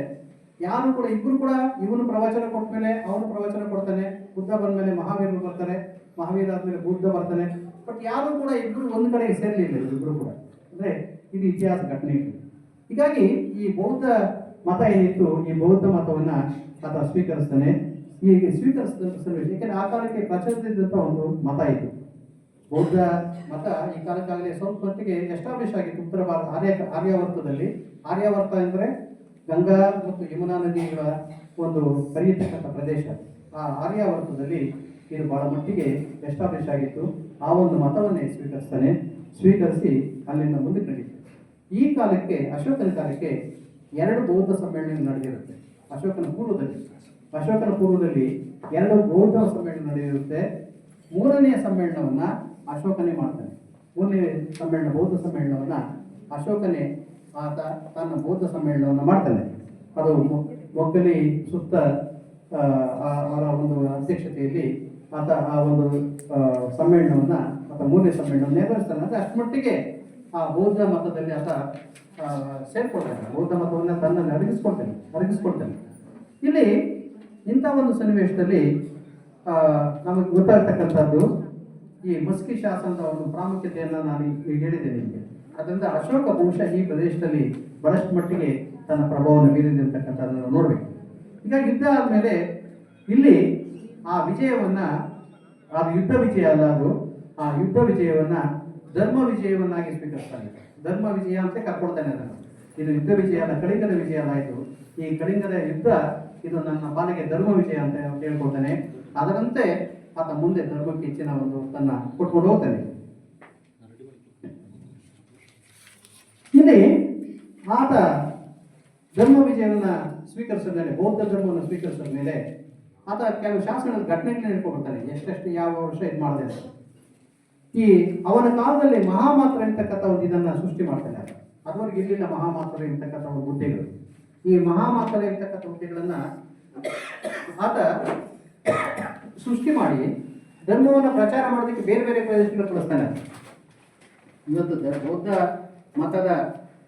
ಯಾರು ಕೂಡ ಇಬ್ಬರು ಕೂಡ ಇವನು ಪ್ರವಚನ ಕೊಟ್ಟ ಮೇಲೆ ಅವನು ಪ್ರವಚನ ಕೊಡ್ತಾನೆ, ಬುದ್ಧ ಬಂದ ಮೇಲೆ ಮಹಾವೀರರು ಬರ್ತಾರೆ, ಮಹಾವೀರ ಆದ್ಮೇಲೆ ಬುದ್ಧ ಬರ್ತಾನೆ. ಬಟ್ ಯಾರು ಕೂಡ ಇಬ್ಬರು ಒಂದು ಕಡೆಗೆ ಸೇರಲಿಲ್ಲ ಇಬ್ಬರು ಕೂಡ. ಅಂದ್ರೆ ಇದು ಇತಿಹಾಸ ಘಟನೆ ಇತ್ತು. ಹೀಗಾಗಿ ಈ ಬೌದ್ಧ ಮತ ಏನಿತ್ತು, ಈ ಬೌದ್ಧ ಮತವನ್ನ ಆತ ಸ್ವೀಕರಿಸ್ತಾನೆ. ಈ ಸ್ವೀಕರಿಸಿದಂಥ ಸನ್ನಿವೇಶ, ಯಾಕೆಂದ್ರೆ ಆ ಕಾಲಕ್ಕೆ ಪ್ರಚಲಿಸಿದಂಥ ಒಂದು ಮತ ಇತ್ತು ಬೌದ್ಧ ಮತ. ಈ ಕಾಲಕ್ಕಾಗಲೇ ಸ್ವಲ್ಪ ಮಟ್ಟಿಗೆ ಎಸ್ಟಾಬ್ಲಿಷ್ ಆಗಿತ್ತು ಉತ್ತರ ಭಾರತ ಆರ್ಯಾವರ್ತದಲ್ಲಿ. ಆರ್ಯಾವರ್ತ ಅಂದರೆ ಗಂಗಾ ಮತ್ತು ಯಮುನಾ ನದಿಗಳ ಒಂದು ಹರಿಯತಕ್ಕಂಥ ಪ್ರದೇಶ. ಆ ಆರ್ಯಾವರ್ತದಲ್ಲಿ ಇದು ಬಹಳ ಮಟ್ಟಿಗೆ ಎಸ್ಟಾಬ್ಲಿಷ್ ಆಗಿತ್ತು. ಆ ಒಂದು ಮತವನ್ನೇ ಸ್ವೀಕರಿಸಿ ಅಲ್ಲಿಂದ ಮುಂದೆ ನಡೀತು. ಈ ಕಾಲಕ್ಕೆ, ಅಶೋಕನ ಕಾಲಕ್ಕೆ 2 ಬೌದ್ಧ ಸಮ್ಮೇಳನ ನಡೆದಿರುತ್ತೆ. ಅಶೋಕನ ಪೂರ್ವದಲ್ಲಿ 2 ಬೌದ್ಧ ಸಮ್ಮೇಳನ ನಡೆದಿರುತ್ತೆ. 3ನೇ ಸಮ್ಮೇಳನವನ್ನ ಅಶೋಕನೇ ಮಾಡ್ತಾನೆ. 3ನೇ ಸಮ್ಮೇಳನ, ಬೌದ್ಧ ಸಮ್ಮೇಳನವನ್ನ ಅಶೋಕನೇ ಆತ ತನ್ನ ಬೌದ್ಧ ಸಮ್ಮೇಳನವನ್ನು ಮಾಡ್ತಾನೆ. ಅದು ಮೊಗ್ಗಲಿ ಸುತ್ತ ಅವರ ಒಂದು ಅಧ್ಯಕ್ಷತೆಯಲ್ಲಿ ಆತ ಆ ಒಂದು ಸಮ್ಮೇಳನವನ್ನ ಅಥವಾ 3ನೇ ಸಮ್ಮೇಳನವನ್ನು ನೆರವೇರಿಸ್ತಾನೆ. ಅಂದರೆ ಅಷ್ಟಮಟ್ಟಿಗೆ ಆ ಬೌದ್ಧ ಮತದಲ್ಲಿ ಆತ ಸೇರ್ಕೊಳ್ತಾನೆ, ಬೌದ್ಧ ಮತವನ್ನು ತನ್ನನ್ನು ಅರಗಿಸ್ಕೊಳ್ತಾನೆ. ಇಲ್ಲಿ ಇಂಥ ಒಂದು ಸನ್ನಿವೇಶದಲ್ಲಿ ನಮಗೆ ಗೊತ್ತಾಗ್ತಕ್ಕಂಥದ್ದು ಈ ಮಸ್ಕಿ ಶಾಸನದ ಒಂದು ಪ್ರಾಮುಖ್ಯತೆಯನ್ನು ನಾನು ಈಗ ಹೇಳಿದ್ದೇನೆ ನಿಮಗೆ. ಅದರಿಂದ ಅಶೋಕ ಬಹುಶಃ ಈ ಪ್ರದೇಶದಲ್ಲಿ ಬಹಳಷ್ಟು ಮಟ್ಟಿಗೆ ತನ್ನ ಪ್ರಭಾವವನ್ನು ಬೀರಿದೆ ಅಂತಕ್ಕಂಥದ್ದನ್ನು ನೋಡಬೇಕು. ಈಗ ಯುದ್ಧ ಆದಮೇಲೆ ಇಲ್ಲಿ ಆ ವಿಜಯವನ್ನ, ಅದು ಯುದ್ಧ ವಿಜಯ ಅಲ್ಲ, ಅದು ಆ ಯುದ್ಧ ವಿಜಯವನ್ನ ಧರ್ಮ ವಿಜಯವನ್ನಾಗಿ ಸ್ವೀಕರಿಸ್ತಾನೆ. ಧರ್ಮ ವಿಜಯ ಅಂತ ಕರ್ಕೊಳ್ತಾನೆ ಅದನ್ನು. ಇದು ಯುದ್ಧ ವಿಜಯ ಅಲ್ಲ, ಕಳಿಂಗದ ವಿಜಯ ಆಯಿತು. ಈ ಕಳಿಂಗದ ಯುದ್ಧ ಇದು ನನ್ನ ಪಾಲಿಗೆ ಧರ್ಮ ವಿಜಯ ಅಂತ ಹೇಳ್ಕೊಳ್ತಾನೆ. ಅದರಂತೆ ಆತ ಮುಂದೆ ಧರ್ಮಕ್ಕೆ ಹೆಚ್ಚಿನ ಒಂದು ತನ್ನ ಕೊಟ್ಕೊಂಡು ಹೋಗ್ತಾನೆ. ಇಲ್ಲಿ ಆತ ಧರ್ಮ ವಿಜಯವನ್ನ ಸ್ವೀಕರಿಸಿದ ಮೇಲೆ, ಬೌದ್ಧ ಧರ್ಮವನ್ನು ಸ್ವೀಕರಿಸಿದ ಮೇಲೆ ಆತ ಕೆಲವು ಶಾಸನದ ಘಟನೆಗಳನ್ನ ಹೇಳ್ಕೊಳ್ತಾನೆ. ಎಷ್ಟೆಷ್ಟು ಯಾವ ವರ್ಷ ಇದು ಮಾಡಿದೆ ಅಂತ. ಈ ಅವನ ಕಾಲದಲ್ಲಿ ಮಹಾಮಾತ್ರ ಎಂತಕ್ಕಂಥ ಒಂದು ಇದನ್ನ ಸೃಷ್ಟಿ ಮಾಡ್ತಾನೆ. ಅದುವರೆಗೆ ಇರಲಿಲ್ಲ ಮಹಾಮಾತ್ರ ಎಂತಕ್ಕಂಥ ಒಂದು ಹುದ್ದೆಗಳು. ಈ ಮಹಾಮಾತ್ರ ಎಂತಕ್ಕಂಥ ಹುದ್ದೆಗಳನ್ನ ಆತ ಸೃಷ್ಟಿ ಮಾಡಿ ಧರ್ಮವನ್ನು ಪ್ರಚಾರ ಮಾಡೋದಕ್ಕೆ ಬೇರೆ ಬೇರೆ ಪ್ರದೇಶಗಳು ಕಳಿಸ್ತಾನೆ. ಇವತ್ತು ಬೌದ್ಧ ಮತದ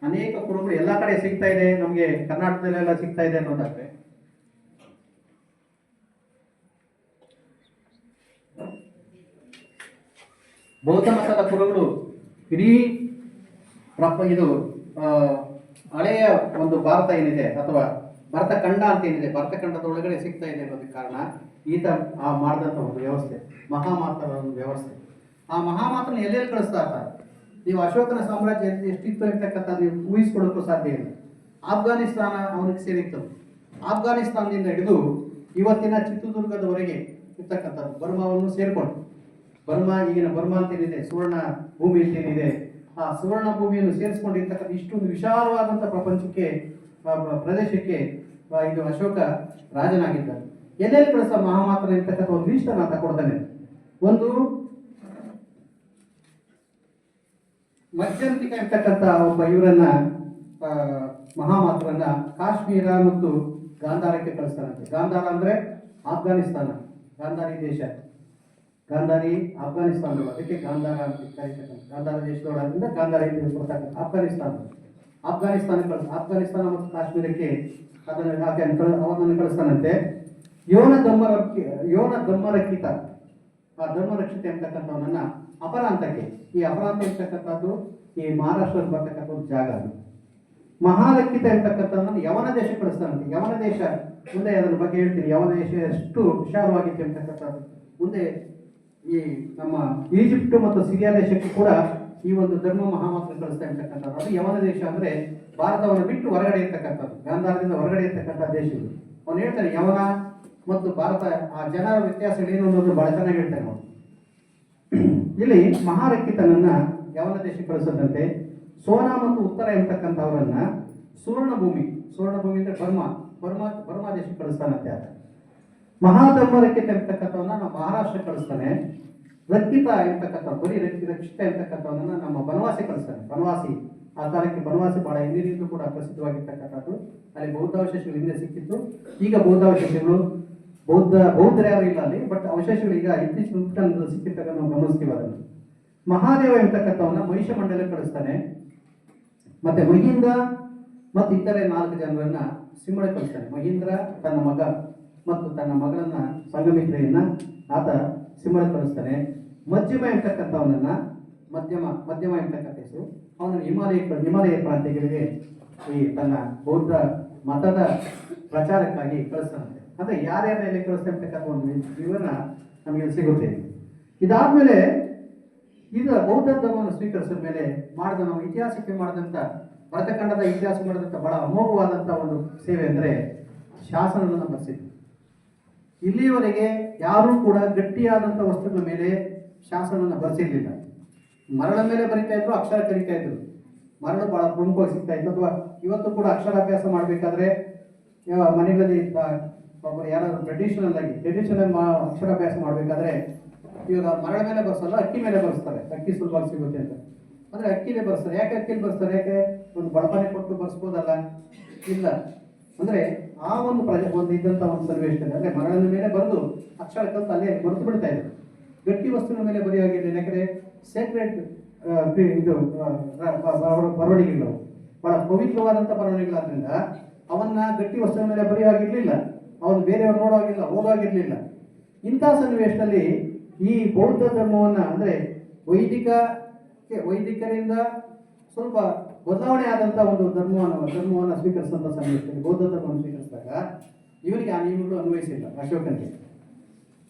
ಅನೇಕ ಕುರುಬರು ಎಲ್ಲ ಕಡೆ ಸಿಗ್ತಾ ಇದೆ, ನಮಗೆ ಕರ್ನಾಟಕದಲ್ಲೆಲ್ಲ ಸಿಗ್ತಾ ಇದೆ ಅನ್ನೋದಾದ್ರೆ ಬೌದ್ಧ ಮತದ ಕುರುಗಳು ಇಡೀ ಇದು ಹಳೆಯ ಒಂದು ಭಾರತ ಏನಿದೆ ಅಥವಾ ಭರತ ಖಂಡ ಅಂತ ಏನಿದೆ, ಭರತ ಖಂಡದ ಒಳಗಡೆ ಸಿಗ್ತಾ ಇದೆ ಅನ್ನೋದಕ್ಕೆ ಕಾರಣ ಈತ ಮಾಡಿದಂಥ ಒಂದು ವ್ಯವಸ್ಥೆ, ಮಹಾಮಾತ್ರ ಒಂದು ವ್ಯವಸ್ಥೆ. ಆ ಮಹಾಮಾತ್ರನ ಎಲ್ಲೆಲ್ಲಿ ಕಳಿಸ್ತಾ ಇರ್ತಾರೆ. ನೀವು ಅಶೋಕನ ಸಾಮ್ರಾಜ್ಯ ಎಷ್ಟಿತ್ತು ಅಂತಕ್ಕಂಥ ನೀವು ಊಹಿಸ್ಕೊಳ್ಳೋಕ್ಕೂ ಸಾಧ್ಯ ಇಲ್ಲ. ಆಫ್ಘಾನಿಸ್ತಾನ ಅವನಿಗೆ ಸೇರಿತ್ತು. ಆಫ್ಘಾನಿಸ್ತಾನದಿಂದ ಹಿಡಿದು ಇವತ್ತಿನ ಚಿತ್ರದುರ್ಗದವರೆಗೆ ಇರ್ತಕ್ಕಂಥದ್ದು ಬರ್ಮಾವನ್ನು ಸೇರಿಕೊಂಡು, ಬರ್ಮಾ ಈಗಿನ ಬರ್ಮಾ ಅಂತೇನಿದೆ, ಸುವರ್ಣ ಭೂಮಿ ಅಂತೇನಿದೆ, ಆ ಸುವರ್ಣ ಭೂಮಿಯನ್ನು ಸೇರಿಸ್ಕೊಂಡಿರ್ತಕ್ಕಂಥ ಇಷ್ಟೊಂದು ವಿಶಾಲವಾದಂಥ ಪ್ರಪಂಚಕ್ಕೆ ಪ್ರದೇಶಕ್ಕೆ ಇದು ಅಶೋಕ ರಾಜನಾಗಿದ್ದಾನೆ. ಎಲ್ಲೆಲ್ಲಿ ಕಳಿಸ ಮಹಾಮಾತ್ರ ಇರ್ತಕ್ಕಂಥ ಒಂದು ಲೀಸ್ಟ್ ನಾನು ತಗೊಡ್ತಾನೆ. ಒಂದು ಮಧ್ಯಂತಿಕ ಇರ್ತಕ್ಕಂಥ ಒಬ್ಬ ಇವರನ್ನ ಮಹಾಮಾತ್ರನ್ನ ಕಾಶ್ಮೀರ ಮತ್ತು ಗಾಂಧಾರಕ್ಕೆ ಕಳಿಸ್ತಾನಂತೆ. ಗಾಂಧಾರ ಅಂದ್ರೆ ಆಫ್ಘಾನಿಸ್ತಾನ, ಗಾಂಧಾರಿ ದೇಶ, ಗಾಂಧಾರಿ ಆಫ್ಘಾನಿಸ್ತಾನ, ಅದಕ್ಕೆ ಗಾಂಧಾರ ಅಂತ ಕರೀತಕ್ಕಂಥ. ಗಾಂಧಾರ ದೇಶದೊಳಗಿಂದ ಗಾಂಧಾರಿ ಬರ್ತಕ್ಕಂಥ ಆಫ್ಘಾನಿಸ್ತಾನ ಆಫ್ಘಾನಿಸ್ತಾನ ಮತ್ತು ಕಾಶ್ಮೀರಕ್ಕೆ ಅವನನ್ನು ಕಳಿಸ್ತಾನಂತೆ. ಯೋನ ಧಮ್ಮರಕ್ಷಿತ, ಆ ಧರ್ಮರಕ್ಷಿತ ಅಂತಕ್ಕಂಥವನನ್ನ ಅಪರಾಂತಕ್ಕೆ, ಈ ಅಪರಾಂತ ಇರ್ತಕ್ಕಂಥದ್ದು ಈ ಮಹಾರಾಷ್ಟ್ರದ ಬರ್ತಕ್ಕಂಥ ಒಂದು ಜಾಗ. ಅದು ಮಹಾಲಕ್ಷಿತ ಇರ್ತಕ್ಕಂಥವನ್ನ ಯವನ ದೇಶ ಕಳಿಸ್ತಾನಂತೆ. ಯವನ ದೇಶ ಮುಂದೆ ಅದರ ಬಗ್ಗೆ ಹೇಳ್ತೀನಿ. ಯವನ ದೇಶ ಎಷ್ಟು ವಿಶಾಲವಾಗಿತ್ತು ಅಂತಕ್ಕಂಥದ್ದು ಮುಂದೆ ಈ ನಮ್ಮ ಈಜಿಪ್ಟ್ ಮತ್ತು ಸಿರಿಯಾ ದೇಶಕ್ಕೆ ಕೂಡ ಈ ಒಂದು ಧರ್ಮ ಮಹಾಮಾತ್ರ ಕಳಿಸ್ತಾ ಇರ್ತಕ್ಕಂಥದ್ದು. ಅದು ಯವನ ದೇಶ ಅಂದ್ರೆ ಭಾರತವನ್ನು ಬಿಟ್ಟು ಹೊರಗಡೆ ಇರ್ತಕ್ಕಂಥದ್ದು, ಗಾಂಧಾರದಿಂದ ಹೊರಗಡೆ ಇರ್ತಕ್ಕಂಥ ದೇಶ ಇದು. ಅವನು ಹೇಳ್ತಾನೆ ಯವನ ಮತ್ತು ಭಾರತ ಆ ಜನರ ವ್ಯತ್ಯಾಸಗಳೇನು ಅನ್ನೋದು ಬಹಳ ಚೆನ್ನಾಗಿ ಹೇಳ್ತಾನೆ ಅವನು. ಇಲ್ಲಿ ಮಹಾರಕ್ಷಿತನನ್ನ ಯವನ ದೇಶಕ್ಕೆ ಕಳಿಸದಂತೆ ಸೋನಾ ಮತ್ತು ಉತ್ತರ ಎಂಬತಕ್ಕಂಥವರನ್ನ ಸುವರ್ಣ ಭೂಮಿ ಅಂದ್ರೆ ಬರ್ಮಾ ದೇಶಕ್ಕೆ ಕಳಿಸ್ತಾನಂತೆ. ಆತ ಮಹಾಧರ್ಮರಕ್ಷಿತ ಎಂಬತಕ್ಕಂಥವನ್ನ ನಮ್ಮ ಮಹಾರಾಷ್ಟ್ರ ಕಳಿಸ್ತಾನೆ. ರಕ್ಷಿತ ಎಂಬತಕ್ಕಂಥ ಬರೀ ರಕ್ಷಿತ ಎಂಬತಕ್ಕಂಥವನ್ನ ನಮ್ಮ ಬನವಾಸಿ ಕಳಿಸ್ತಾನೆ. ಬನವಾಸಿ ಆ ಕಾಲಕ್ಕೆ ಬನವಾಸಿ ಬಹಳ ಹಿಂದಿನಿಂದಲೂ ಕೂಡ ಪ್ರಸಿದ್ಧವಾಗಿರ್ತಕ್ಕಂಥದ್ದು. ಅಲ್ಲಿ ಬೌದ್ಧಾವಶೇಷಗಳು ಹಿಂದೆ ಸಿಕ್ಕಿತ್ತು. ಈಗ ಬೌದ್ಧಾವಶೇಷಗಳು ಬೌದ್ಧರು ಯಾರು ಇಲ್ಲ ಅಲ್ಲಿ, ಬಟ್ ಅವಶೇಷಗಳು ಈಗ ಇತ್ತೀಚಿನ ಉತ್ಖನನದಲ್ಲಿ ಸಿಕ್ಕಿರ್ತಕ್ಕಂಥ ನಾವು ಗಮನಿಸ್ತೀವಿ ಅದನ್ನು. ಮಹಾದೇವ ಎಂಬತಕ್ಕಂಥವನ್ನ ಮಹಿಷ ಮಂಡಲಕ್ಕೆ ಕಳಿಸ್ತಾನೆ. ಮತ್ತೆ ಮಹೀಂದ್ರ ಮತ್ತು ಇತರೆ 4 ಜನರನ್ನ ಸಿಂಹಳ ಕಳಿಸ್ತಾನೆ. ಮಹೀಂದ್ರ ತನ್ನ ಮಗ ಮತ್ತು ತನ್ನ ಮಗಳನ್ನ ಸಂಗಮಿತ್ರೆಯನ್ನ ಆತ ಸಿಂಹಳ ಕಳಿಸ್ತಾನೆ. ಮಧ್ಯಮ ಎಂಬತಕ್ಕಂಥವನನ್ನ ಮಧ್ಯಮ ಎಂಬತಕ್ಕಂಥ ಹೆಸರು, ಅವನನ್ನು ಹಿಮಾಲಯ ಪ್ರಾಂತ್ಯಗಳಿಗೆ ಈ ತನ್ನ ಬೌದ್ಧ ಮತದ ಪ್ರಚಾರಕ್ಕಾಗಿ ಕಳಿಸ್ತಾನಂತೆ. ಅಂದ್ರೆ ಯಾರ್ಯಾರ ಕಳಿಸ್ತಕ್ಕಂಥ ಒಂದು ವಿವರ ನಮಗೆ ಸಿಗುತ್ತೆ. ಇದಾದ್ಮೇಲೆ ಈಗ ಬೌದ್ಧ ಧರ್ಮವನ್ನು ಸ್ವೀಕರಿಸಿದ ಮೇಲೆ ಮಾಡಿದ ನಾವು ಇತಿಹಾಸಕ್ಕೆ ಮಾಡಿದಂಥ ಭರತಖಂಡದ ಇತಿಹಾಸ ಮಾಡಿದಂಥ ಬಹಳ ಅಮೋಘವಾದಂಥ ಒಂದು ಸೇವೆ ಅಂದರೆ ಶಾಸನವನ್ನು ಬರೆಸಿದ್ರು. ಇಲ್ಲಿಯವರೆಗೆ ಯಾರೂ ಕೂಡ ಗಟ್ಟಿಯಾದಂಥ ವಸ್ತುಗಳ ಮೇಲೆ ಶಾಸನವನ್ನು ಬರೆಸಿರ್ಲಿಲ್ಲ. ಮರಳ ಮೇಲೆ ಬರಿತಾ ಇದ್ರು, ಅಕ್ಷರ ಕಲಿತಾ ಇದ್ರು. ಮರಳು ಬಹಳ ಪ್ರಮುಖವಾಗಿ ಸಿಗ್ತಾ ಇತ್ತು. ಅಥವಾ ಇವತ್ತು ಕೂಡ ಅಕ್ಷರಾಭ್ಯಾಸ ಮಾಡಬೇಕಾದ್ರೆ ಮನೆಗಳಲ್ಲಿ ಒಬ್ಬರು ಯಾರಾದ್ರೂ ಟ್ರೆಡಿಷನಲ್ ಅಕ್ಷರಾಭ್ಯಾಸ ಮಾಡಬೇಕಾದ್ರೆ ಇವಾಗ ಮರಳ ಮೇಲೆ ಬರ್ಸಲ್ಲ, ಅಕ್ಕಿ ಮೇಲೆ ಬರ್ಸ್ತಾರೆ. ಅಕ್ಕಿ ಸುಲಭವಾಗಿ ಸಿಗುತ್ತೆ ಅಂತ ಅಂದ್ರೆ ಅಕ್ಕಿಲೇ ಬರ್ಸ್ತಾರೆ. ಯಾಕೆ ಅಕ್ಕಿಲಿ ಬರ್ಸ್ತಾರೆ? ಯಾಕೆ ಒಂದು ಬಡಪನೆ ಕೊಟ್ಟು ಬರ್ಸ್ಬೋದಲ್ಲ? ಇಲ್ಲ, ಅಂದ್ರೆ ಆ ಒಂದು ಇದ್ದಂತ ಒಂದು ಸನ್ನಿವೇಶದಲ್ಲಿ ಅಂದ್ರೆ ಮರಳಿನ ಮೇಲೆ ಬರೆದು ಅಕ್ಷರ ಕಲ್ತು ಅಲ್ಲೇ ಮರೆತು ಬಿಡ್ತಾ ಇದ್ರು. ಗಟ್ಟಿ ವಸ್ತುವಿನ ಮೇಲೆ ಬರೆಯುವಾಗಿರಲಿಲ್ಲ. ಯಾಕಂದ್ರೆ ಸೇಕ್ರೆಟ್ ಇದು ಬರವಣಿಗೆಗಳು ಬಹಳ ಪವಿತ್ರವಾದಂಥ ಬರವಣಿಗೆಗಳಾದ್ರಿಂದ ಅವನ್ನ ಗಟ್ಟಿ ವಸ್ತುವಿನ ಮೇಲೆ ಬರೆಯುವಾಗಿರ್ಲಿಲ್ಲ. ಅವನು ಬೇರೆಯವ್ರು ನೋಡುವಾಗಿಲ್ಲ, ಓದುವಾಗಿರ್ಲಿಲ್ಲ. ಇಂಥ ಸನ್ನಿವೇಶದಲ್ಲಿ ಈ ಬೌದ್ಧ ಧರ್ಮವನ್ನ ಅಂದ್ರೆ ವೈದಿಕರಿಂದ ಸ್ವಲ್ಪ ಬದಲಾವಣೆ ಆದಂತ ಒಂದು ಧರ್ಮವನ್ನು ಸ್ವೀಕರಿಸಿದಂಥ ಸನ್ನಿವೇಶದಲ್ಲಿ ಬೌದ್ಧ ಧರ್ಮವನ್ನು ಸ್ವೀಕರಿಸಿದಾಗ ಇವರಿಗೆ ಆ ನಿಯಮಗಳು ಅನ್ವಯಿಸಿಲ್ಲ. ಅಶೋಕನಿಗೆ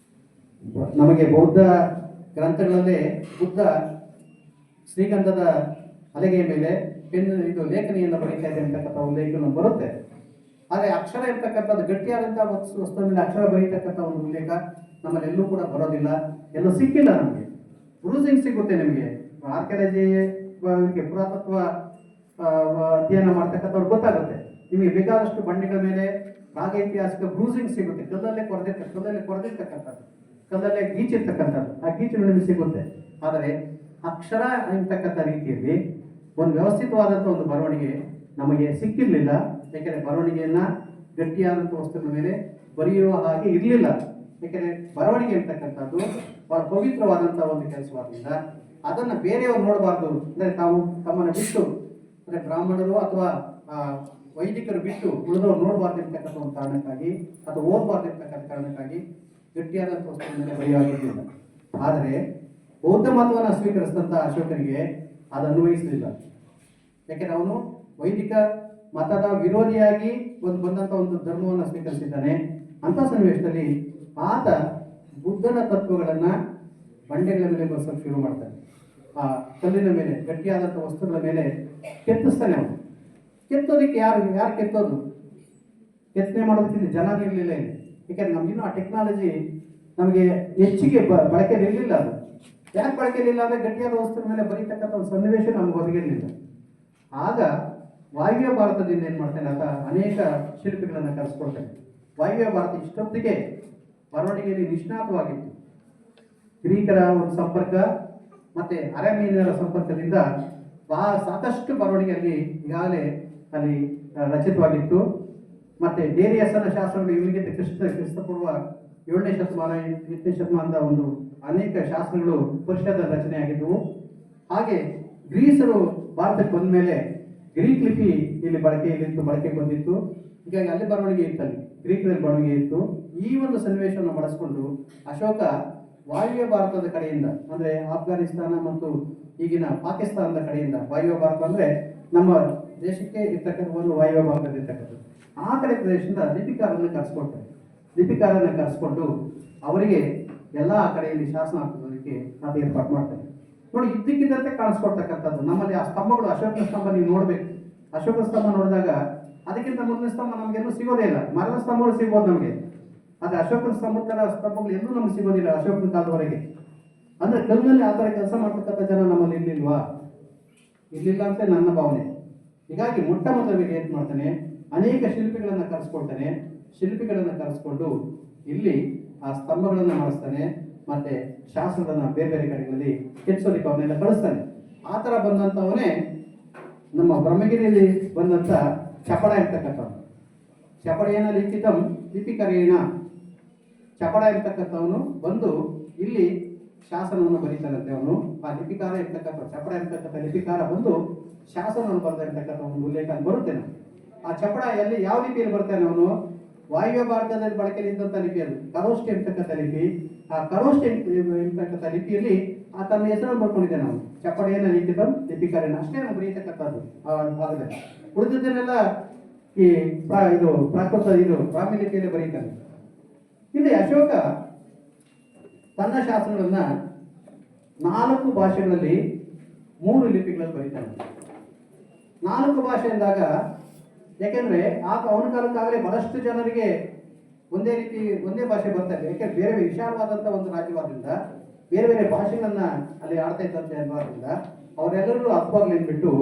ನಮಗೆ ಬೌದ್ಧ ಗ್ರಂಥಗಳಲ್ಲೇ ಬುದ್ಧ ಶ್ರೀಗಂಧದ ಹಲಗೆಯ ಮೇಲೆ ಲೇಖನಿಯನ್ನು ಬರೀತಾ ಇದೆ ಅಂತಕ್ಕಂಥ ಉಲ್ಲೇಖಗಳು ಬರುತ್ತೆ. ಆದರೆ ಅಕ್ಷರ ಇರ್ತಕ್ಕಂಥದ್ದು ಗಟ್ಟಿಯಾದಂಥ ವಸ್ತುವಿನ ಮೇಲೆ ಅಕ್ಷರ ಬರೀತಕ್ಕಂಥ ಒಂದು ಉಲ್ಲೇಖ ನಮ್ಮಲ್ಲಿ ಎಲ್ಲೂ ಕೂಡ ಬರೋದಿಲ್ಲ, ಎಲ್ಲೂ ಸಿಕ್ಕಿಲ್ಲ. ನಮಗೆ ಬ್ರೂಸಿಂಗ್ ಸಿಗುತ್ತೆ. ನಿಮಗೆ ಆರ್ಕಿಯಾಲಜಿ ಪುರಾತತ್ವ ಅಧ್ಯಯನ ಮಾಡ್ತಕ್ಕಂಥವ್ರು ಗೊತ್ತಾಗುತ್ತೆ. ನಿಮಗೆ ಬೇಕಾದಷ್ಟು ಬಂಡೆಗಳ ಮೇಲೆ ಪ್ರಾಗೈತಿಹಾಸಿಕ ಬ್ರೂಸಿಂಗ್ ಸಿಗುತ್ತೆ. ಕಲ್ಲಲ್ಲೇ ಕೊರೆದಿರ್ತಕ್ಕಂಥದ್ದು, ಕಲ್ಲಲ್ಲೇ ಗೀಚಿರ್ತಕ್ಕಂಥದ್ದು, ಆ ಗೀಚು ನಿಮಗೆ ಸಿಗುತ್ತೆ. ಆದರೆ ಅಕ್ಷರ ಅಂತಕ್ಕಂಥ ರೀತಿಯಲ್ಲಿ ಒಂದು ವ್ಯವಸ್ಥಿತವಾದಂಥ ಒಂದು ಬರವಣಿಗೆ ನಮಗೆ ಸಿಕ್ಕಿರಲಿಲ್ಲ. ಯಾಕೆಂದರೆ ಬರವಣಿಗೆಯನ್ನ ಗಟ್ಟಿಯಾದಂಥ ವಸ್ತುಗಳ ಮೇಲೆ ಬರೆಯುವ ಹಾಗೆ ಇರಲಿಲ್ಲ. ಯಾಕೆಂದರೆ ಬರವಣಿಗೆ ಅಂತಕ್ಕಂಥದ್ದು ಬಹಳ ಪವಿತ್ರವಾದಂಥ ಒಂದು ಕೆಲಸವಾದ್ರಿಂದ ಅದನ್ನು ಬೇರೆಯವರು ನೋಡಬಾರ್ದು. ಅಂದರೆ ತಾವು ತಮ್ಮನ್ನು ಬಿಟ್ಟು ಅಂದರೆ ಬ್ರಾಹ್ಮಣರು ಅಥವಾ ವೈದಿಕರು ಬಿಟ್ಟು ಉಳಿದವರು ನೋಡಬಾರ್ದು ಇರ್ತಕ್ಕಂಥ ಒಂದು ಕಾರಣಕ್ಕಾಗಿ ಅಥವಾ ಓದಬಾರ್ದು ಇರ್ತಕ್ಕಂಥ ಕಾರಣಕ್ಕಾಗಿ ಗಟ್ಟಿಯಾದಂಥ ವಸ್ತುಗಳ ಮೇಲೆ ಬರೆಯುವಾಗಿರಲಿಲ್ಲ. ಆದರೆ ಬೌದ್ಧ ಮತವನ್ನು ಸ್ವೀಕರಿಸಿದಂಥ ಅಶೋಕನಿಗೆ ಅದು ಅನ್ವಯಿಸಲಿಲ್ಲ. ಯಾಕೆಂದ್ರೆ ಅವನು ವೈದಿಕ ಮತದ ವಿರೋಧಿಯಾಗಿ ಬಂದಂಥ ಒಂದು ಧರ್ಮವನ್ನು ಸ್ವೀಕರಿಸಿದ್ದಾನೆ. ಅಂಥ ಸನ್ನಿವೇಶದಲ್ಲಿ ಆತ ಬುದ್ಧನ ತತ್ವಗಳನ್ನು ಬಂಡೆಗಳ ಮೇಲೆ ಬರ್ಸೋಕೆ ಶುರು ಮಾಡ್ತಾನೆ. ಆ ಕಲ್ಲಿನ ಮೇಲೆ, ಗಟ್ಟಿಯಾದಂಥ ವಸ್ತುಗಳ ಮೇಲೆ ಕೆತ್ತಿಸ್ತಾನೆ ಅವನು. ಕೆತ್ತೋದಕ್ಕೆ ಯಾರು ಕೆತ್ತೋದು? ಕೆತ್ತನೆ ಮಾಡೋದಕ್ಕಿಂತ ಜನ ಇರಲಿಲ್ಲ ಇಲ್ಲಿ. ಯಾಕೆಂದ್ರೆ ನಮಗಿನ್ನೂ ಆ ಟೆಕ್ನಾಲಜಿ ನಮಗೆ ಹೆಚ್ಚಿಗೆ ಬಳಕೆಯಲ್ಲಿ ಇರಲಿಲ್ಲ. ಅದು ಯಾಕೆ ಬಳಕೆಯಲ್ಲಿಲ್ಲ ಅಂದರೆ ಗಟ್ಟಿಯಾದ ವಸ್ತುಗಳ ಮೇಲೆ ಬರೀತಕ್ಕಂಥ ಒಂದು ಸನ್ನಿವೇಶ ನಮ್ಗೆ ಒದಗಿರಲಿಲ್ಲ. ಆಗ ವಾಯುವ್ಯ ಭಾರತದಿಂದ ಏನು ಮಾಡ್ತಾನೆ ಆತ ಅನೇಕ ಶಿಲ್ಪಿಗಳನ್ನು ಕರೆಸ್ಕೊಳ್ತಾನೆ. ವಾಯುವ್ಯ ಭಾರತ ಇಷ್ಟೊತ್ತಿಗೆ ಬರವಣಿಗೆಯಲ್ಲಿ ನಿಷ್ಣಾತವಾಗಿತ್ತು. ಗ್ರೀಕರ ಒಂದು ಸಂಪರ್ಕ ಮತ್ತು ಅರಾಮೀನಿಯರ ಸಂಪರ್ಕದಿಂದ ಸಾಕಷ್ಟು ಬರವಣಿಗೆಯಲ್ಲಿ ಈಗಾಗಲೇ ಅಲ್ಲಿ ರಚಿತವಾಗಿತ್ತು. ಮತ್ತು ಡೇರಿಯಸ್ಸನ ಶಾಸ್ತ್ರಗಳು ಇವರಿಗೆ ಕ್ರಿಸ್ತಪೂರ್ವ 7ನೇ ಶತಮಾನ 8ನೇ ಶತಮಾನದ ಒಂದು ಅನೇಕ ಶಾಸ್ತ್ರಗಳು ಪರ್ಷಿಯಾದ ರಚನೆಯಾಗಿದ್ದವು. ಹಾಗೆ ಗ್ರೀಸರು ಭಾರತಕ್ಕೆ ಬಂದ ಮೇಲೆ ಗ್ರೀಕ್ ಲಿಪಿ ಇಲ್ಲಿ ಬಳಕೆಗೆ ಬಂದಿತ್ತು. ಹೀಗಾಗಿ ಅಲ್ಲಿ ಬರವಣಿಗೆ ಇತ್ತು, ಅಲ್ಲಿ ಗ್ರೀಕ್ನಲ್ಲಿ ಬರವಣಿಗೆ ಇತ್ತು. ಈ ಒಂದು ಸನ್ನಿವೇಶವನ್ನು ಬಳಸಿಕೊಂಡು ಅಶೋಕ ವಾಯುವ್ಯ ಭಾರತದ ಕಡೆಯಿಂದ, ಅಂದರೆ ಆಫ್ಘಾನಿಸ್ತಾನ ಮತ್ತು ಈಗಿನ ಪಾಕಿಸ್ತಾನದ ಕಡೆಯಿಂದ, ವಾಯುವ್ಯ ಭಾರತ ಅಂದರೆ ನಮ್ಮ ದೇಶಕ್ಕೆ ಇರ್ತಕ್ಕಂಥ ಒಂದು ವಾಯುವ್ಯ ಭಾರತದಲ್ಲಿ ಇರ್ತಕ್ಕಂಥದ್ದು, ಆ ಕಡೆ ಪ್ರದೇಶದಿಂದ ಲಿಪಿಕಾರರನ್ನು ಕರೆಸ್ಕೊಂಡು ಅವರಿಗೆ ಎಲ್ಲ ಆ ಕಡೆಯಲ್ಲಿ ಶಾಸನ ಹಾಕೋದಕ್ಕೆ ಅದು ಏರ್ಪಾಡು ಮಾಡ್ತಾರೆ. ನೋಡಿ, ಇದ್ದಕ್ಕಿದ್ದಂತೆ ಕಾಣಿಸ್ಕೊಡ್ತಕ್ಕಂಥದ್ದು ನಮ್ಮಲ್ಲಿ ಆ ಸ್ತಂಭಗಳು. ಅಶೋಕನ ಸ್ತಂಭ ನೀವು ನೋಡಬೇಕು. ಅಶೋಕನ ಸ್ತಂಭ ನೋಡಿದಾಗ ಅದಕ್ಕಿಂತ ಮೊದಲನೇ ಸ್ತಂಭ ನಮಗೆಲ್ಲೂ ಸಿಗೋದೇ ಇಲ್ಲ. ಮರದ ಸ್ತಂಭಗಳು ಸಿಗ್ಬೋದು ನಮಗೆ, ಆದರೆ ಅಶೋಕನ ಸ್ತಂಭಗಳು ಎಲ್ಲೂ ನಮ್ಗೆ ಸಿಗೋದಿಲ್ಲ ಅಶೋಕನ ಕಾಲದವರೆಗೆ. ಅಂದರೆ ಕಲ್ಲಿನಲ್ಲಿ ಆ ಥರ ಕೆಲಸ ಮಾಡ್ತಕ್ಕಂಥ ಜನ ನಮ್ಮಲ್ಲಿ ಇರಲಿಲ್ಲ ಅಂತ ನನ್ನ ಭಾವನೆ. ಹೀಗಾಗಿ ಮೊಟ್ಟ ಮೊದಲಿಗೆ ಏನು ಮಾಡ್ತಾನೆ, ಅನೇಕ ಶಿಲ್ಪಿಗಳನ್ನು ಕರೆಸ್ಕೊಂಡು ಇಲ್ಲಿ ಆ ಸ್ತಂಭಗಳನ್ನು ಮಾಡಿಸ್ತಾನೆ. ಮತ್ತೆ ಶಾಸನಗಳನ್ನು ಬೇರೆ ಬೇರೆ ಕಡೆಗಳಲ್ಲಿ ಕೆತ್ತಿಸೋದಕ್ಕೆ ಅವನ್ನೆಲ್ಲ ಕಳಿಸ್ತಾನೆ. ಆ ಥರ ಬಂದಂಥವನೇ ನಮ್ಮ ಬ್ರಹ್ಮಗಿರಿಯಲ್ಲಿ ಬಂದಂಥ ಚಪಡ ಇರ್ತಕ್ಕಂಥವ್ನು. ಚಪಡೆಯನ ಲಿಖಿತಂ ಲಿಪಿಕರೇಣ, ಚಪಡ ಇರ್ತಕ್ಕಂಥವನು ಬಂದು ಇಲ್ಲಿ ಶಾಸನವನ್ನು ಬರೀತಾನಂತೆ. ಅವನು ಆ ಲಿಪಿಕಾರ ಇರ್ತಕ್ಕಂಥ ಚಪಡ ಇರ್ತಕ್ಕಂಥ ಲಿಪಿಕಾರ ಬಂದು ಶಾಸನವನ್ನು ಬರ್ತಾ ಇರ್ತಕ್ಕಂಥ ಒಂದು ಉಲ್ಲೇಖ ಬರುತ್ತೆ. ಆ ಚಪಡ ಎಲ್ಲಿ ಯಾವ ಲಿಪಿಯಲ್ಲಿ ಬರ್ತಾನೆ ಅವನು? ವಾಯುವ್ಯ ಭಾರತದಲ್ಲಿ ಬಳಕೆಯಲ್ಲಿದ್ದಂಥ ಲಿಪಿ, ಅದು ಕರೋಷ್ಠಿ ಇರ್ತಕ್ಕಂಥ ಲಿಪಿ. ಆ ಕರೋಷ್ಠಿ ಇರ್ತಕ್ಕಂಥ ಲಿಪಿಯಲ್ಲಿ ಆ ತನ್ನ ಹೆಸರನ್ನು ಬರ್ಕೊಂಡಿದ್ದಾನೆ ಅವನು. ಚಪಡೆಯನ್ನ ಲಿಖಿತಂ ಲಿಪಿಕಾರೇನ, ಅಷ್ಟೇ ನಾವು ಬರೀತಕ್ಕಂಥದ್ದು ಭಾಗದಲ್ಲಿ. ಉಳಿದಿದ್ದನ್ನೆಲ್ಲ ಈ ಪ್ರಾಕೃತ ಬ್ರಾಹ್ಮಿ ಲಿಪಿಯಲ್ಲಿ ಬರೀತಾನೆ. ಇಲ್ಲಿ ಅಶೋಕ ತನ್ನ ಶಾಸನಗಳನ್ನ 4 ಭಾಷೆಗಳಲ್ಲಿ 3 ಲಿಪಿಗಳಲ್ಲಿ ಬರೀತಾನೆ. 4 ಭಾಷೆ ಅಂದಾಗ, ಯಾಕೆಂದ್ರೆ ಅವನ ಕಾಲಕ್ಕಾಗಲೇ ಬಹಳಷ್ಟು ಜನರಿಗೆ ಒಂದೇ ಭಾಷೆ ಬರ್ತಾ ಇದೆ. ಯಾಕೆಂದ್ರೆ ಬೇರೆ ವಿಶಾಲವಾದಂಥ ಒಂದು ರಾಜ್ಯವಾದ್ರಿಂದ ಬೇರೆ ಬೇರೆ ಭಾಷೆಗಳನ್ನ ಅಲ್ಲಿ ಆಡ್ತಾ ಇದ್ದಂತ ಅನ್ನೋದ್ರಿಂದ ಅವರೆಲ್ಲರೂ ಅರ್ಥವಾಗ್ಲಿ ಅಂದ್ಬಿಟ್ಟು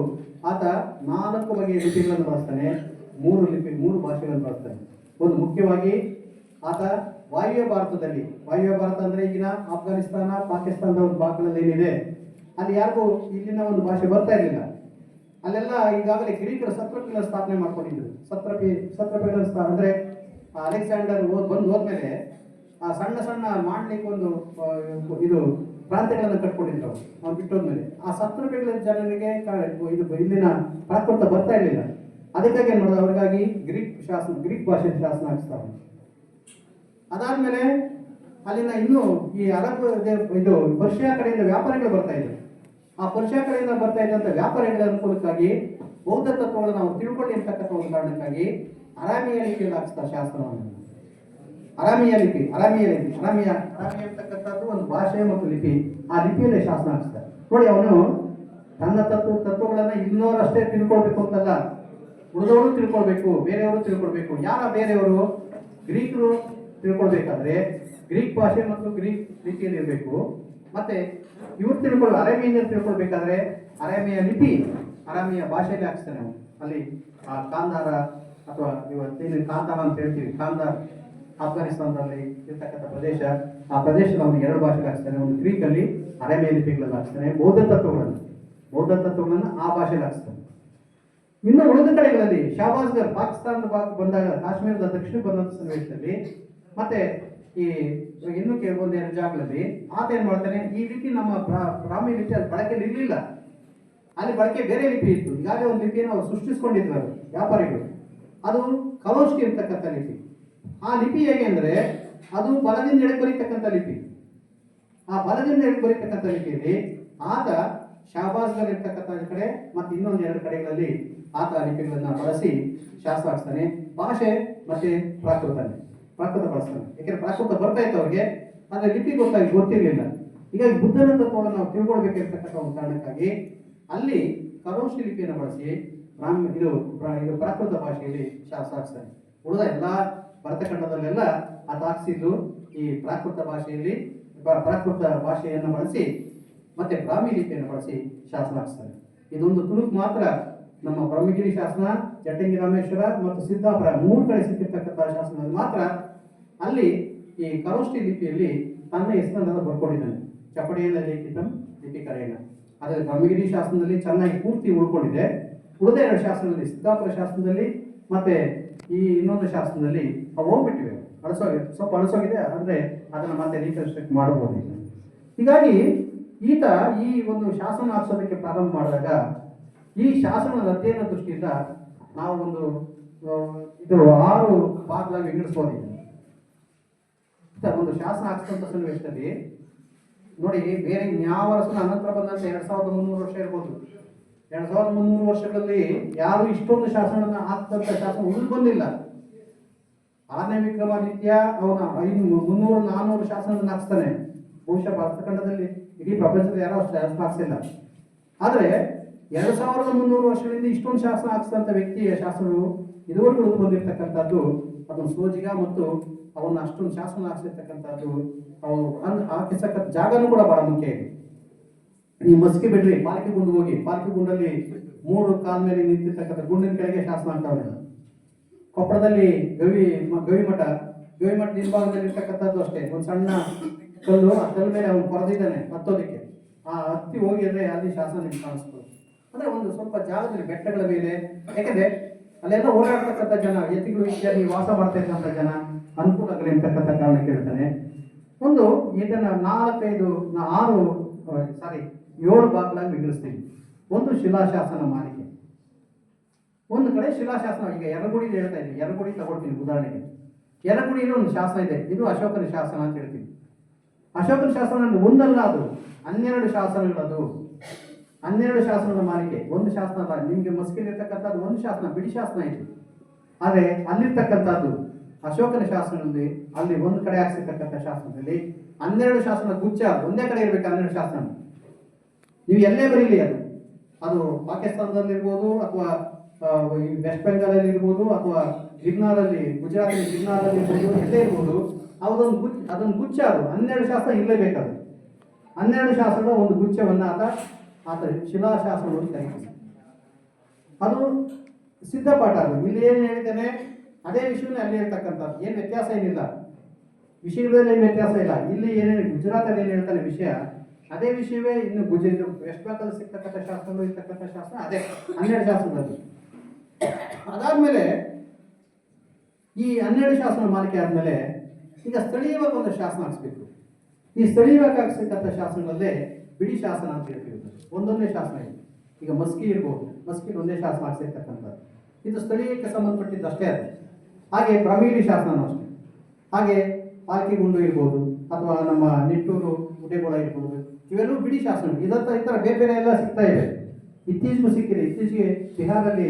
ಆತ 4 ಬಗೆಯ ಲಿಪಿಗಳನ್ನು ಬಳಸ್ತಾನೆ, 3 ಭಾಷೆಗಳನ್ನು ಬಳಸ್ತಾನೆ. ಒಂದು ಮುಖ್ಯವಾಗಿ ಆತ ವಾಯುವ್ಯ ಭಾರತ ಅಂದ್ರೆ ಈಗಿನ ಆಫ್ಘಾನಿಸ್ತಾನ, ಪಾಕಿಸ್ತಾನದ ಒಂದು ಭಾಗಗಳಲ್ಲಿ ಏನಿದೆ ಅಲ್ಲಿ ಯಾರಿಗೂ ಇಲ್ಲಿನ ಒಂದು ಭಾಷೆ ಬರ್ತಾ ಇರಲಿಲ್ಲ. ಅಲ್ಲೆಲ್ಲ ಈಗಾಗಲೇ ಗ್ರೀಕರು ಸತ್ರಪಿಗಳನ್ನು ಸ್ಥಾಪನೆ ಮಾಡ್ಕೊಂಡಿದ್ರು. ಸತ್ರಪಿಗಳ ಅಂದ್ರೆ ಅಲೆಕ್ಸಾಂಡರ್ ಹೋದ್ಮೇಲೆ ಆ ಸಣ್ಣ ಮಾಡ್ಲಿಕ್ಕೆ ಒಂದು ಪ್ರಾಂತ್ಯಗಳನ್ನು ಕಟ್ಕೊಂಡಿದ್ರು ಅವ್ನು ಬಿಟ್ಟೋದ್ಮೇಲೆ. ಆ ಸತ್ರಪಿಗಳ ಜನರಿಗೆ ಇಲ್ಲಿನ ಪ್ರಾಕೃತ ಬರ್ತಾ ಇರಲಿಲ್ಲ. ಅದಕ್ಕಾಗಿ ಏನು ಮಾಡೋದು, ಅವ್ರಿಗಾಗಿ ಗ್ರೀಕ್ ಭಾಷೆ ಶಾಸನ ಹಾಕಿಸ್ತಾರೆ. ಅದಾದ್ಮೇಲೆ ಅಲ್ಲಿನ ಇನ್ನೂ ಈ ಅರಬ್ ಪರ್ಷಿಯಾ ಕಡೆಯಿಂದ ವ್ಯಾಪಾರಿಗಳು ಬರ್ತಾ ಇದ್ರು. ಆ ಪರ್ಷಿಯಾ ಕಡೆಯಿಂದ ಬರ್ತಾ ಇದ್ದಂಥ ವ್ಯಾಪಾರಿಗಳ ಅನುಕೂಲಕ್ಕಾಗಿ ಬೌದ್ಧ ತತ್ವಗಳನ್ನು ನಾವು ತಿಳ್ಕೊಳ್ಳಿ ಅಂತಕ್ಕಂಥ ಒಂದು ಕಾರಣಕ್ಕಾಗಿ ಅರಾಮಿಯ ಲಿಪಿಯಲ್ಲಿ ಹಾಕಿಸ್ತಾರೆ ಶಾಸ್ತ್ರವನ್ನು. ಅರಾಮಿಯ ಅಂತಕ್ಕಂಥದ್ದು ಒಂದು ಭಾಷೆ ಮತ್ತು ಲಿಪಿ. ಆ ಲಿಪಿಯಲ್ಲಿ ಶಾಸನ ಹಾಕಿಸ್ತಾರೆ. ನೋಡಿ, ಅವನು ತನ್ನ ತತ್ವಗಳನ್ನ ಇನ್ನೋರಷ್ಟೇ ತಿಳ್ಕೊಳ್ಬೇಕು ಅಂತಲ್ಲ, ಉಳಿದವರು ತಿಳ್ಕೊಳ್ಬೇಕು, ಬೇರೆಯವರು ತಿಳ್ಕೊಳ್ಬೇಕು. ಯಾರ ಬೇರೆಯವರು? ಗ್ರೀಕರು ತಿಳ್ಕೊಳ್ಬೇಕಾದ್ರೆ ಗ್ರೀಕ್ ಭಾಷೆ ಮತ್ತು ಗ್ರೀಕ್ ಲಿಪಿಯಲ್ಲಿ ಇರಬೇಕು. ಮತ್ತೆ ಇವ್ರು ಅರೇಮಿಯನ್ ತಿಳ್ಕೊಳ್ಬೇಕಾದ್ರೆ ಅರೇಮಿಯ ಲಿಪಿ, ಅರಾಮಿಯ ಭಾಷೆಯಲ್ಲಿ ಹಾಕ್ಸ್ತಾನೆ ಅವನು. ಅಲ್ಲಿ ಆ ಕಾಂದಾರ ಅಥವಾ ಇವತ್ತೇನು ಕಾಂತಾರ ಅಂತ ಹೇಳ್ತೀವಿ, ಕಾಂದಾರ್ ಆಫ್ಘಾನಿಸ್ತಾನದಲ್ಲಿ ಇರ್ತಕ್ಕಂಥ ಪ್ರದೇಶ, ಆ ಪ್ರದೇಶದ ಅವನು 2 ಭಾಷೆಗೆ ಹಾಕ್ಸ್ತಾನೆ. ಒಂದು ಗ್ರೀಕಲ್ಲಿ, ಅರೇಮಿಯ ಲಿಪಿಗಳಲ್ಲಿ ಹಾಕ್ಸ್ತಾನೆ. ಬೌದ್ಧ ತತ್ವಗಳನ್ನು ಆ ಭಾಷೆಯಲ್ಲಿ ಹಾಕ್ಸ್ತಾನೆ. ಇನ್ನು ಉಳಿದ ಕಡೆಗಳಲ್ಲಿ ಶಾಬಾಜ್ಗರ್ ಪಾಕಿಸ್ತಾನದ ಭಾಗ ಬಂದಾಗ, ಕಾಶ್ಮೀರದ ದಕ್ಷಿಣಕ್ಕೆ ಬಂದಂಥ ಸನ್ನಿವೇಶದಲ್ಲಿ, ಮತ್ತೆ ಈ ಇನ್ನು ಕೆಲವೊಂದು ಜಾಗಗಳಲ್ಲಿ ಆತ ಏನ್ ಮಾಡ್ತಾನೆ, ಈ ಲಿಪಿ ನಮ್ಮ ಬ್ರಾಹ್ಮಿ ಲಿಪಿ ಅಲ್ಲಿ ಬಳಕೆಯಲ್ಲಿ ಇರಲಿಲ್ಲ. ಅಲ್ಲಿ ಬಳಕೆ ಬೇರೆ ಲಿಪಿ ಇತ್ತು. ಈಗಾಗಲೇ ಒಂದು ಲಿಪಿಯನ್ನು ಅವರು ಸೃಷ್ಟಿಸ್ಕೊಂಡಿದ್ರು ವ್ಯಾಪಾರಿಗಳು. ಅದು ಕಲೋಷ್ಟಿ ಇರ್ತಕ್ಕಂಥ ಲಿಪಿ. ಆ ಲಿಪಿ ಹೇಗೆ ಅಂದ್ರೆ ಅದು ಬಲದಿಂದ ಎಳೆ ಬರೀತಕ್ಕಂಥ ಲಿಪಿ. ಆ ಬಲದಿಂದ ಹಿಡಿದು ಬರೀತಕ್ಕಂಥ ಲಿಪಿಯಲ್ಲಿ ಆತ ಶಾಬಾಜ್ಗರ್ ಇರ್ತಕ್ಕಂಥ ಕಡೆ ಮತ್ತು ಇನ್ನೊಂದು 2 ಕಡೆಗಳಲ್ಲಿ ಆತ ಲಿಪಿಗಳನ್ನ ಬಳಸಿ ಶಾಸ್ತ್ರ ಹಾಕ್ತಾನೆ. ಭಾಷೆ ಮತ್ತೆ ಪ್ರಾಕೃತ ಬಳಸ್ತಾನೆ. ಯಾಕೆಂದ್ರೆ ಪ್ರಾಕೃತ ಬರ್ತಾ ಇತ್ತು ಅವ್ರಿಗೆ, ಆದ್ರೆ ಲಿಪಿ ಗೊತ್ತಿರಲಿಲ್ಲ. ಹೀಗಾಗಿ ಬುದ್ಧನ ತತ್ವವನ್ನು ನಾವು ತಿಳ್ಕೊಳ್ಬೇಕಿರ್ತಕ್ಕಂಥ ಒಂದು ಕಾರಣಕ್ಕಾಗಿ ಅಲ್ಲಿ ಕರೋಷ್ಠಿ ಲಿಪಿಯನ್ನು ಬಳಸಿ ಇದು ಪ್ರಾಕೃತ ಭಾಷೆಯಲ್ಲಿ ಶಾಸ್ತ್ರ ಹಾಕ್ತಾನೆ. ಉಳಿದ ಎಲ್ಲ ಭರತಖಂಡದಲ್ಲೆಲ್ಲ ಆತ ಹಾಕ್ಸಿದ್ದು ಈ ಪ್ರಾಕೃತ ಭಾಷೆಯನ್ನು ಬಳಸಿ ಮತ್ತೆ ಬ್ರಾಹ್ಮಿ ಲಿಪಿಯನ್ನು ಬಳಸಿ ಶಾಸನ ಹಾಕ್ತಾರೆ. ಇದೊಂದು ತುಣುಕು ಮಾತ್ರ ನಮ್ಮ ಬ್ರಹ್ಮಗಿರಿ ಶಾಸನ, ಜಟಂಗಿ ರಾಮೇಶ್ವರ ಮತ್ತು ಸಿದ್ದಾಪುರ 3 ಕಡೆ ಸಿಕ್ಕಿರ್ತಕ್ಕಂಥ ಶಾಸನದಲ್ಲಿ ಮಾತ್ರ ಅಲ್ಲಿ ಈ ಕರೋಷ್ಠಿ ಲಿಪಿಯಲ್ಲಿ ತನ್ನ ಹೆಸರನ್ನು ಬರ್ಕೊಂಡಿದ್ದಾನೆ. ಚಪಡಿಯಲ್ಲಿ ಲಿಖಿತಂ ಲಿಪಿಕರೇಣ. ಆದರೆ ಬ್ರಹ್ಮಗಿರಿ ಶಾಸನದಲ್ಲಿ ಚೆನ್ನಾಗಿ ಪೂರ್ತಿ ಉಳ್ಕೊಂಡಿದೆ. ಉಳಿದ 2 ಶಾಸನದಲ್ಲಿ, ಸಿದ್ದಾಪುರ ಶಾಸನದಲ್ಲಿ ಮತ್ತೆ ಈ ಇನ್ನೊಂದು ಶಾಸನದಲ್ಲಿ ಅವು ಹೋಗ್ಬಿಟ್ಟಿವೆ, ಸ್ವಲ್ಪ ಅಳಿಸೋಗಿದೆ. ಅಂದ್ರೆ ಅದನ್ನು ಮತ್ತೆ ರೀಕನ್ಸ್ಟ್ರಕ್ಟ್ ಮಾಡಬಹುದು. ಹೀಗಾಗಿ ಈತ ಈ ಒಂದು ಶಾಸನ ಹಾಕ್ಸೋದಕ್ಕೆ ಪ್ರಾರಂಭ ಮಾಡಿದಾಗ ಈ ಶಾಸನದ ಅಧ್ಯಯನ ದೃಷ್ಟಿಯಿಂದ ನಾವು ಒಂದು 6 ಭಾಗಗಳಾಗಿ ವಿಂಗಡಿಸಬಹುದು. ಒಂದು ಶಾಸನ ಹಾಕ್ಸಂತ ಸನ್ನಿವೇಶದಲ್ಲಿ ನೋಡಿ, ಬೇರೆ ಯಾವ ವರ್ಷದ ಅನಂತರ ಬಂದಂತೆ 2300 ವರ್ಷ ಇರ್ಬೋದು. 2300 ವರ್ಷಗಳಲ್ಲಿ ಯಾರು ಇಷ್ಟೊಂದು ಶಾಸನಗಳನ್ನ ಹಾಕ್ತಂತ ಶಾಸನ ಉಳಿದು ಬಂದಿಲ್ಲ. 6ನೇ ವಿಕ್ರಮಾದಿತ್ಯ ಅವನ 300-400 ಶಾಸನಗಳನ್ನ ಹಾಕ್ಸ್ತಾನೆ. ಬಹುಶಃ ಭರತಖಂಡದಲ್ಲಿ ಇಡೀ ಪ್ರಪಂಚದ ಯಾರೋ ಶಾಸನ ಹಾಕ್ಸಿಲ್ಲ. ಆದ್ರೆ 2300 ವರ್ಷಗಳಿಂದ ಇಷ್ಟೊಂದು ಶಾಸನ ಹಾಕ್ಸಿದಂತ ವ್ಯಕ್ತಿಯ ಶಾಸನಗಳು ಇದುವರೆಗೂ ಉಳಿದು ಬಂದಿರತಕ್ಕಂಥದ್ದು ಅದೊಂದು ಸೋಜಿಗ ಮತ್ತು ಅವನ್ನ ಅಷ್ಟೊಂದು ಶಾಸನ ಹಾಕ್ಸಿರ್ತಕ್ಕಂಥದ್ದು ಅವನು ಹಾಕಿಸ್ತಕ್ಕಂಥ ಜಾಗನೂ ಕೂಡ ಬಹಳ ಮುಖ್ಯ ಇದೆ. ನೀವು ಮಸ್ಕಿ ಬಿಡ್ರಿ, ಪಾಲ್ಕಿ ಗುಂಡು ಹೋಗಿ, ಪಾಲ್ಕಿ ಗುಂಡಲ್ಲಿ 3 ಕಾಲ ಮೇಲೆ ನಿಂತಿರ್ತಕ್ಕಂಥ ಗುಂಡಿನ ಕೆಳಗೆ ಶಾಸನ ಆಗ್ತಾವೆ. ಕೊಪ್ಪಳದಲ್ಲಿ ಗವಿಮಠ ಹಿಂಭಾಗದಲ್ಲಿ ಇರ್ತಕ್ಕಂಥದ್ದು ಅಷ್ಟೇ, ಒಂದು ಸಣ್ಣ ಕಲ್ಲು, ಆ ಕಲ್ಲು ಮೇಲೆ ಅವನು ಕೊರೆದಿದ್ದಾನೆ ಹತ್ತೋದಕ್ಕೆ. ಆ ಹತ್ತಿ ಹೋಗಿ ಅಂದ್ರೆ ಅಲ್ಲಿ ಶಾಸನ ನಿಮ್ಗೆ ಕಾಣಿಸ್ತದೆ. ಅಂದ್ರೆ ಒಂದು ಸ್ವಲ್ಪ ಜಾಗದಲ್ಲಿ ಬೆಟ್ಟಗಳ ಮೇಲೆ, ಯಾಕಂದ್ರೆ ಅಲ್ಲೆಲ್ಲ ಓಡಾಡ್ತಕ್ಕಂಥ ಜನ, ಎತ್ತಿಗಳು ಇತ್ಯಾದಿ ವಾಸ ಮಾಡ್ತಾ ಇದ್ದಂಥ ಜನ ಅನುಕೂಲ ಆಗಲಿ ಅಂತಕ್ಕಂಥ ಕಾರಣ ಕೇಳ್ತಾನೆ. ಇದನ್ನ 7 ಭಾಗಗಳಾಗಿ ವಿಂಗಡಿಸ್ತೀವಿ. ಒಂದು ಶಿಲಾಶಾಸನ ಮಾಲಿಕೆ, ಒಂದು ಕಡೆ ಶಿಲಾಶಾಸನ. ಈಗ ಯರಗುಡಿ ಹೇಳ್ತಾ ಇದ್ದೀನಿ, ಯರಗುಡಿ ತಗೊಳ್ತೀನಿ ಉದಾಹರಣೆಗೆ. ಯರಗುಡಿಯಲ್ಲಿ ಒಂದು ಶಾಸನ ಇದೆ, ಇದು ಅಶೋಕನ ಶಾಸನ ಅಂತ ಹೇಳ್ತೀವಿ. ಅಶೋಕನ ಶಾಸನ ಒಂದಲ್ಲ, ಅದು 12 ಶಾಸನಗಳದು. 12 ಶಾಸನಗಳ ಮಾಲಿಕೆ, ಒಂದು ಶಾಸನ ಅಲ್ಲ. ನಿಮ್ಗೆ ಮಸ್ಕಿಲಿರ್ತಕ್ಕಂಥದ್ದು ಒಂದು ಶಾಸನ, ಬಿಡಿ ಶಾಸನ ಇದೆ. ಆದರೆ ಅಲ್ಲಿರ್ತಕ್ಕಂಥದ್ದು ಅಶೋಕನ ಶಾಸನದಲ್ಲಿ ಅಲ್ಲಿ ಒಂದು ಕಡೆ ಹಾಕ್ಸಿರ್ತಕ್ಕಂಥ ಶಾಸನದಲ್ಲಿ 12 ಶಾಸನ ಗುಚ್ಛ ಒಂದೇ ಕಡೆ ಇರಬೇಕು. 12 ಶಾಸನ ನೀವು ಎಲ್ಲೇ ಬರೀಲಿ, ಅದು ಪಾಕಿಸ್ತಾನದಲ್ಲಿರ್ಬೋದು ಅಥವಾ ವೆಸ್ಟ್ ಬೆಂಗಾಲಲ್ಲಿ ಇರ್ಬೋದು ಅಥವಾ ಗಿರ್ನಾರಲ್ಲಿ, ಗುಜರಾತಲ್ಲಿ ಗಿರ್ನಾರಲ್ಲಿ ಇರ್ಬೋದು, ಎಲ್ಲೇ ಇರ್ಬೋದು, ಅದೊಂದು ಗುಚ್ಛ. ಅದು 12 ಶಾಸನ ಇರಲೇಬೇಕಾದ್ರು. 12 ಶಾಸನದ ಒಂದು ಗುಚ್ಛವನ್ನು ಆತ ಶಿಲಾಶಾಸನವನ್ನು ಕರೀತಾರೆ. ಅದು ಸಿದ್ಧಪಾಠ. ಅದು ಇಲ್ಲಿ ಏನು ಹೇಳಿದ್ದೇನೆ ಅದೇ ವಿಷಯವೇ ಅಲ್ಲಿ ಹೇಳ್ತಕ್ಕಂಥದ್ದು, ಏನು ವ್ಯತ್ಯಾಸ ಏನಿಲ್ಲ, ವಿಷಯಗಳಲ್ಲಿ ಏನು ವ್ಯತ್ಯಾಸ ಇಲ್ಲ. ಇಲ್ಲಿ ಏನೇನು ಗುಜರಾತಲ್ಲಿ ಏನು ಹೇಳ್ತಾನೆ ವಿಷಯ, ಅದೇ ವಿಷಯವೇ ಇನ್ನು ವೆಸ್ಟ್ ಬೆಂಗಾಲ್ ಸಿಗ್ತಕ್ಕಂಥ ಶಾಸನಗಳು ಇರ್ತಕ್ಕಂಥ ಶಾಸನ ಅದೇ 12 ಶಾಸನದಲ್ಲಿ. ಅದಾದ್ಮೇಲೆ ಈ 12 ಶಾಸನ ಮಾಲಿಕೆ ಆದ್ಮೇಲೆ ಈಗ ಸ್ಥಳೀಯವಾಗಿ ಒಂದು ಶಾಸನ ಹಾಕ್ಸ್ಬೇಕು. ಈ ಸ್ಥಳೀಯವಾಗಿ ಹಾಕ್ಸಿರ್ತಕ್ಕಂಥ ಶಾಸನಗಳಲ್ಲೇ ಬಿಡಿ ಶಾಸನ ಅಂತ ಹೇಳ್ತೀವಿ. ಒಂದೊಂದೇ ಶಾಸನ ಇದೆ. ಈಗ ಮಸ್ಕಿ ಇರ್ಬೋದು, ಮಸ್ಕಿ ಒಂದೇ ಶಾಸನ ಹಾಕ್ಸಿರ್ತಕ್ಕಂಥದ್ದು, ಇದು ಸ್ಥಳೀಯಕ್ಕೆ ಸಂಬಂಧಪಟ್ಟಿದ್ದು ಅಷ್ಟೇ. ಅದು ಹಾಗೆ ಬ್ರಹ್ಮಗಿರಿ ಶಾಸನನೂ ಅಷ್ಟೇ. ಹಾಗೆ ಪಾಲ್ಕಿ ಗುಂಡು ಇರ್ಬೋದು ಅಥವಾ ನಮ್ಮ ನಿಟ್ಟೂರು ಉಡೇಗೋಳ ಇರ್ಬೋದು, ಇವೆಲ್ಲವೂ ಬಿಡಿ ಶಾಸನ. ಈ ಥರ ಬೇರೆ ಎಲ್ಲ ಸಿಗ್ತಾ ಇವೆ. ಇತ್ತೀಚೆಗೂ ಸಿಕ್ಕಿದೆ. ಇತ್ತೀಚೆಗೆ ಬಿಹಾರಲ್ಲಿ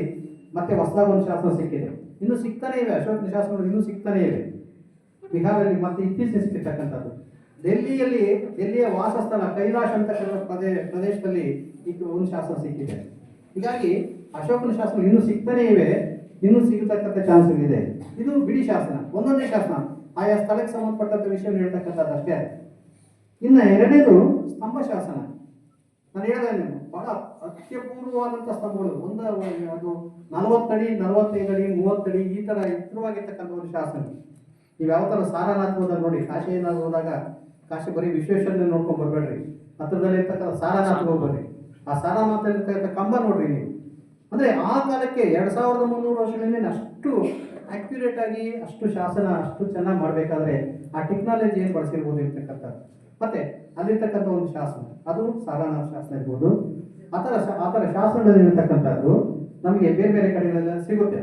ಮತ್ತೆ ಹೊಸದಾಗಿ ಒಂದು ಶಾಸನ ಸಿಕ್ಕಿದೆ. ಇನ್ನೂ ಸಿಗ್ತಾನೆ ಇವೆ, ಅಶೋಕನ ಶಾಸನಗಳು ಇನ್ನೂ ಸಿಗ್ತಾನೆ ಇವೆ ಬಿಹಾರಲ್ಲಿ. ಮತ್ತೆ ಇತ್ತೀಚೆಗೆ ಸಿಕ್ಕಿರ್ತಕ್ಕಂಥದ್ದು ದೆಲ್ಲಿಯ ವಾಸಸ್ಥಳ ಕೈಲಾಶ್ ಅಂತಕ್ಕಂಥ ಪ್ರದೇಶದಲ್ಲಿ ಒಂದು ಶಾಸನ ಸಿಕ್ಕಿದೆ. ಹೀಗಾಗಿ ಅಶೋಕನ ಶಾಸನ ಇನ್ನೂ ಸಿಗ್ತಾನೆ ಇವೆ, ಇನ್ನೂ ಸಿಗತಕ್ಕಂಥ ಚಾನ್ಸ್ಗಳಿದೆ. ಇದು ಬಿಡಿ ಶಾಸನ, ಒಂದೊಂದೇ ಶಾಸನ, ಆಯಾ ಸ್ಥಳಕ್ಕೆ ಸಂಬಂಧಪಟ್ಟಂಥ ವಿಷಯವನ್ನು ಹೇಳ್ತಕ್ಕಂಥದ್ದು ಅಷ್ಟೇ. ಇನ್ನು ಎರಡನೇದು ಸ್ತಂಭ ಶಾಸನ. ನಾನು ಹೇಳಿದೆ ಬಹಳ ಅತ್ಯಪೂರ್ವವಾದಂಥ ಸ್ತಂಭಗಳು. ಅದು 40 ಅಡಿ, 45 ಅಡಿ, 30 ಅಡಿ ಈ ಥರ ಎತ್ತರವಾಗಿರ್ತಕ್ಕಂಥ ಒಂದು ಶಾಸನ. ನೀವು ಯಾವ ಥರ ಸಾರನಾಥ್ ಹೋದಾಗ ನೋಡಿ, ಕಾಶಿ ಏನಾದ್ರು ಹೋದಾಗ, ಕಾಶಿ ಬರೀ ವಿಶ್ವೇಶ್ವರನ ನೋಡ್ಕೊಂಡು ಬರ್ಬೇಡ್ರಿ, ಹತ್ರದಲ್ಲಿ ಇರ್ತಕ್ಕಂಥ ಸಾರನಾಥ್ ಹೋಗ್ಬರ್ರಿ. ಆ ಸಾರನಾಥ್ ಇರ್ತಕ್ಕಂಥ ಕಂಬ ನೋಡ್ರಿ ನೀವು. ಅಂದರೆ ಆ ಕಾಲಕ್ಕೆ 2300 ವರ್ಷಗಳಿಂದ ಅಷ್ಟು ಆಕ್ಯುರೇಟ್ ಆಗಿ ಅಷ್ಟು ಶಾಸನ ಅಷ್ಟು ಚೆನ್ನಾಗಿ ಮಾಡಬೇಕಾದ್ರೆ ಆ ಟೆಕ್ನಾಲಜಿ ಏನು ಬಳಸಿರ್ಬೋದು ಇರ್ತಕ್ಕಂಥದ್ದು. ಮತ್ತೆ ಅಲ್ಲಿರ್ತಕ್ಕಂಥ ಒಂದು ಶಾಸನ, ಅದು ಸಾರನಾಥ್ ಶಾಸನ ಇರ್ಬೋದು. ಆ ಥರ ಶಾಸನಗಳಿರ್ತಕ್ಕಂಥದ್ದು ನಮಗೆ ಬೇರೆ ಬೇರೆ ಕಡೆಗಳೆಲ್ಲ ಸಿಗುತ್ತೆ.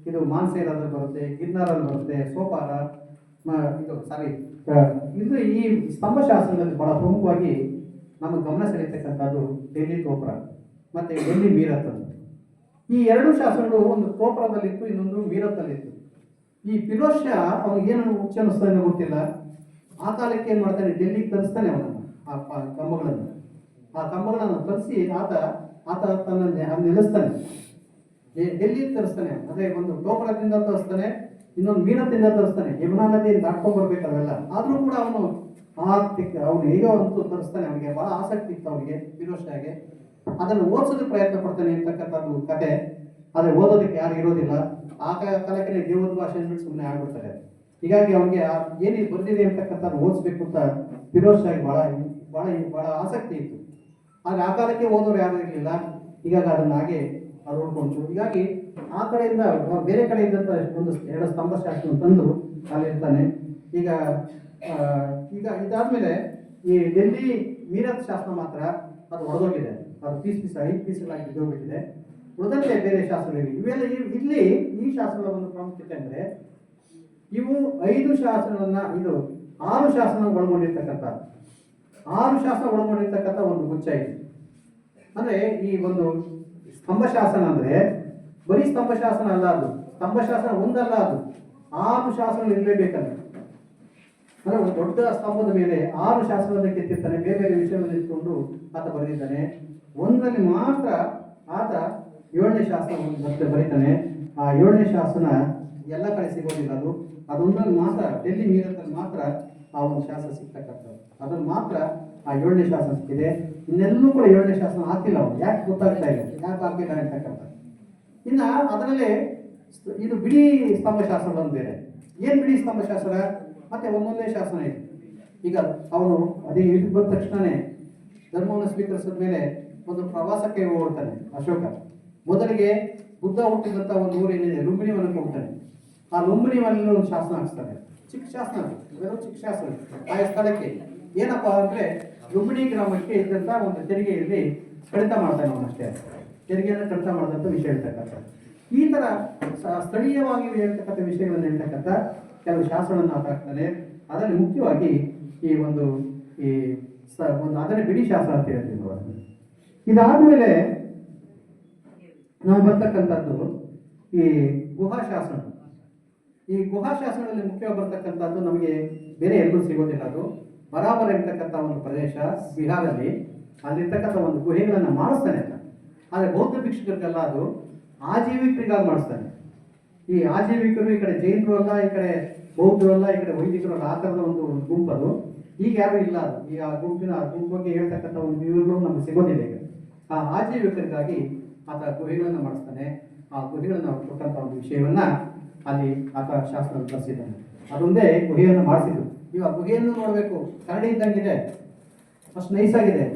ಇದು ಮಾನ್ಸೇರಲ್ಲಿ ಬರುತ್ತೆ, ಗಿರ್ನಾರಲ್ಲಿ ಬರುತ್ತೆ, ಸೋಪಾರ, ಇದು ಈ ಸ್ತಂಭ ಶಾಸನದಲ್ಲಿ ಬಹಳ ಪ್ರಮುಖವಾಗಿ ನಮಗೆ ಗಮನ ಸೆಳೀತಕ್ಕಂಥದ್ದು ಡೆಲ್ಲಿ ತೋಪ್ರ ಮತ್ತೆ ಡೆಲ್ಲಿ ಮೀರತ್ ಅಂತ. ಈ ಎರಡು ಶಾಸನಗಳು ಒಂದು ತೋಪ್ರದಲ್ಲಿತ್ತು, ಇನ್ನೊಂದು ಮೀರತ್ತಲ್ಲಿತ್ತು. ಈ ಫಿರೋಜ್ ಶಾ ಅವನಿಗೇನು ಉಚ್ಚನಿಸ್ತಾನೆ ಗೊತ್ತಿಲ್ಲ, ಆ ಕಾಲಕ್ಕೆ ಏನು ಮಾಡ್ತಾನೆ, ಡೆಲ್ಲಿಗೆ ತರಿಸ್ತಾನೆ ಅವನನ್ನು, ಆ ಕಂಬಗಳನ್ನು ತರಿಸಿ ಆತ ತನ್ನ ನಿಲ್ಲಿಸ್ತಾನೆ, ಡೆಲ್ಲಿಗೆ ತರಿಸ್ತಾನೆ. ಅದೇ ಒಂದು ತೋಪ್ರದಿಂದ ತರಿಸ್ತಾನೆ, ಇನ್ನೊಂದು ಮೀರತ್ತಿಂದ ತರಿಸ್ತಾನೆ. ಯಮುನಾ ನದಿಯನ್ನು ದಾಟ್ಕೊಂಡು ಬರ್ಬೇಕಾವೆಲ್ಲ. ಆದ್ರೂ ಕೂಡ ಅವನು ಹೇಗೋ ಅಂತೂ ತರಿಸ್ತಾನೆ. ಅವನಿಗೆ ಬಹಳ ಆಸಕ್ತಿ ಇತ್ತು ಅವನಿಗೆ, ಫಿರೋಜ್ ಶಾಗೆ. ಅದನ್ನು ಓದಿಸೋದಕ್ಕೆ ಪ್ರಯತ್ನ ಪಡ್ತಾನೆ ಅಂತಕ್ಕಂಥದ್ದು ಕತೆ. ಆದರೆ ಓದೋದಕ್ಕೆ ಯಾರು ಇರೋದಿಲ್ಲ. ಆ ಕಾಲಕ್ಕೆ ದೇವದ ಭಾಷೆ ಅಂದ್ಬಿಟ್ಟು ಸುಮ್ಮನೆ ಆಗ್ಬಿಡ್ತಾರೆ. ಹೀಗಾಗಿ ಅವನಿಗೆ ಏನಿದು ಬರ್ದಿದೆ ಅಂತಕ್ಕಂಥದ್ದು ಓದಿಸ್ಬೇಕು ಅಂತ ಫಿರೋಜ್ ಶಾಗೆ ಬಹಳ ಆಸಕ್ತಿ ಇತ್ತು. ಆಗ ಆ ಕಾಲಕ್ಕೆ ಓದೋರು ಯಾರು ಇರಲಿಲ್ಲ. ಹೀಗಾಗಿ ಅದನ್ನ ಹಾಗೆ ಅದು ಉಳ್ಕೊಂಡು, ಹೀಗಾಗಿ ಆ ಕಡೆಯಿಂದ ಬೇರೆ ಕಡೆಯಿಂದ ಒಂದು ಎರಡು ಸ್ತಂಭ ಶಾಸನ ತಂದು ಅಲ್ಲಿರ್ತಾನೆ. ಈಗ ಇದಾದ್ಮೇಲೆ ಈ ಡೆಲ್ಲಿ ಮೀರತ್ ಶಾಸನ ಮಾತ್ರ ಅದು ಹೊಡೆದೋಗಿದೆ. ಅದು ಐದು ಪೀಸ್ಗಳಾಗಿ ಬಿದ್ದೋಗ್ಬಿಟ್ಟಿದೆ. ಉಳಿದಂತೆ ಬೇರೆ ಶಾಸನಗಳಿವೆ. ಇವೆಲ್ಲ ಇಲ್ಲಿ ಈ ಶಾಸನಗಳ ಒಂದು ಪ್ರಾಮುಖ್ಯತೆ ಅಂದರೆ ಇವು 5 ಶಾಸನಗಳನ್ನ, ಇದು 6 ಶಾಸನ ಒಳಗೊಂಡಿರ್ತಕ್ಕಂಥ 6 ಶಾಸನ ಒಳಗೊಂಡಿರ್ತಕ್ಕಂಥ ಒಂದು ಗುಚ್ಛ ಇದೆ. ಅಂದ್ರೆ ಈ ಒಂದು ಸ್ತಂಭ ಶಾಸನ ಅಂದ್ರೆ ಬರೀ ಸ್ತಂಭ ಶಾಸನ ಅಲ್ಲ, ಅದು ಸ್ತಂಭ ಶಾಸನ ಒಂದಲ್ಲ, ಅದು 6 ಶಾಸನಗಳು ಇರಲೇಬೇಕಲ್ಲ. ಅಂದ್ರೆ ಒಂದು ದೊಡ್ಡ ಸ್ತಂಭದ ಮೇಲೆ 6 ಶಾಸನದ ಕೆತ್ತಿರ್ತಾನೆ. ಬೇರೆ ಬೇರೆ ವಿಷಯಗಳನ್ನು ಇಟ್ಕೊಂಡು ಆತ ಬರೆದಿದ್ದಾನೆ. ಒಂದರಲ್ಲಿ ಮಾತ್ರ ಆತ 7ನೇ ಶಾಸನ ಬರೀತಾನೆ. ಆ 7ನೇ ಶಾಸನ ಎಲ್ಲ ಕಡೆ ಸಿಗೋದಿಲ್ಲ. ಅದೊಂದರಲ್ಲಿ ಮಾತ್ರ ಡೆಲ್ಲಿ ಮೀರತ್ತಲ್ಲಿ ಮಾತ್ರ ಆ ಒಂದು ಶಾಸನ ಸಿಗ್ತಕ್ಕಂಥದ್ದು. ಅದ್ರಲ್ಲಿ ಮಾತ್ರ ಆ 7ನೇ ಶಾಸನ ಸಿಕ್ಕಿದೆ. ಇನ್ನೆಲ್ಲೂ ಕೂಡ 7ನೇ ಶಾಸನ ಹಾಕಿಲ್ಲ. ಅವನು ಯಾಕೆ ಗೊತ್ತಾಗ್ತಾ ಇಲ್ಲ, ಯಾಕೆ ಹಾಕಿಲ್ಲ ಅಂತಕ್ಕಂಥ. ಇನ್ನ ಅದರಲ್ಲೇ ಇದು ಬಿಡಿ ಸ್ತಂಭ ಶಾಸನ ಒಂದು ಬೇರೆ. ಏನ್ ಬಿಡಿ ಸ್ತಂಭ ಶಾಸನ ಮತ್ತೆ ಒಂದೊಂದೇ ಶಾಸನ ಇದೆ. ಈಗ ಅವನು ಅದೇ ಇದು ಬಂದ ತಕ್ಷಣನೇ ಧರ್ಮವನ್ನು ಸ್ವೀಕರಿಸಿದ ಮೇಲೆ ಒಂದು ಪ್ರವಾಸಕ್ಕೆ ಹೋಗ್ತಾನೆ ಅಶೋಕ. ಮೊದಲಿಗೆ ಬುದ್ಧ ಹುಟ್ಟಿದಂತ ಒಂದು ಊರೇನಿದೆ ಲುಂಬಿನಿವನಕ್ಕೆ ಹೋಗ್ತಾನೆ. ಆ ಲುಂಬಿನಿವನಲ್ಲಿ ಒಂದು ಶಾಸನ ಹಾಕ್ಸ್ತಾನೆ. ಚಿಕ್ಕ ಶಾಸನ, ಚಿಕ್ಕ ಶಾಸನ. ಆ ಸ್ಥಳಕ್ಕೆ ಏನಪ್ಪಾ ಅಂದ್ರೆ ಲುಂಬಿನಿ ಗ್ರಾಮಕ್ಕೆ ಇದ್ದಂತ ಒಂದು ತೆರಿಗೆಯಲ್ಲಿ ಕಡಿತ ಮಾಡ್ತಾನೆ ಅವನಷ್ಟೇ. ತೆರಿಗೆಯನ್ನು ಕಡಿತ ಮಾಡಿದಂಥ ವಿಷಯ ಹೇಳ್ತಕ್ಕಂಥ ಈ ತರ ಸ್ಥಳೀಯವಾಗಿ ಹೇಳ್ತಕ್ಕಂಥ ವಿಷಯಗಳನ್ನು ಹೇಳ್ತಕ್ಕಂಥ ಕೆಲವು ಶಾಸನವನ್ನು ಹಾಕ್ತಾನೆ. ಅದರಲ್ಲಿ ಮುಖ್ಯವಾಗಿ ಈ ಒಂದು ಅದನ್ನೇ ಬಿಡಿ ಶಾಸನ ಅಂತ ಹೇಳ್ತೀವಿ ನಾವು. ಇದಾದ್ಮೇಲೆ ನಾವು ಬರ್ತಕ್ಕಂಥದ್ದು ಈ ಗುಹಾಶಾಸನ. ಈ ಗುಹಾಶಾಸನದಲ್ಲಿ ಮುಖ್ಯವಾಗಿ ಬರ್ತಕ್ಕಂಥದ್ದು ನಮಗೆ ಬೇರೆ ಎಲ್ಲೂ ಸಿಗೋದಿಲ್ಲ. ಅದು ಬರಾಬರ್ ಇರ್ತಕ್ಕಂಥ ಒಂದು ಪ್ರದೇಶ ಬಿಹಾರಲ್ಲಿ, ಅಲ್ಲಿರ್ತಕ್ಕಂಥ ಒಂದು ಗುಹೆಗಳನ್ನು ಮಾಡಿಸ್ತಾನೆ. ಆದರೆ ಬೌದ್ಧ ಭಿಕ್ಷುಕರಿಗೆಲ್ಲ ಅದು ಆಜೀವಿಕರಿಗಾಗಿ ಮಾಡಿಸ್ತಾನೆ. ಈ ಆಜೀವಿಕರು ಈ ಕಡೆ ಜೈನರು ಅಲ್ಲ, ಈ ಕಡೆ ಬೌದ್ಧರು ಅಲ್ಲ, ಈ ಕಡೆ ವೈದಿಕರು ಅಲ್ಲ, ಆ ಥರದ ಒಂದು ಗುಂಪದು. ಈಗ ಯಾರು ಇಲ್ಲ. ಅದು ಈ ಆ ಗುಂಪು ಬಗ್ಗೆ ಹೇಳ್ತಕ್ಕಂಥ ಒಂದು ವಿವರಗಳು ನಮಗೆ ಸಿಗೋದಿಲ್ಲ. ಈಗ ಆ ಆಜೀವಿಕರಿಗಾಗಿ ಆತ ಗುಹೆಗಳನ್ನು ಮಾಡಿಸ್ತಾನೆ. ಆ ಗುಹೆಗಳನ್ನು ಕೊಟ್ಟಂಥ ಒಂದು ವಿಷಯವನ್ನ ಅಲ್ಲಿ ಆತ ಶಾಸ್ತ್ರ ತರಿಸಿದ್ದಾನೆ. ಅದೊಂದೇ ಗುಹೆಯನ್ನು ಮಾಡಿಸಿದ್ರು. ಇವಾಗ ಗುಹೆಯನ್ನು ನೋಡಬೇಕು, ಕರಡಿ ಇದ್ದಂಗಿದೆ, ಅಷ್ಟು ನೈಸಾಗಿದೆ.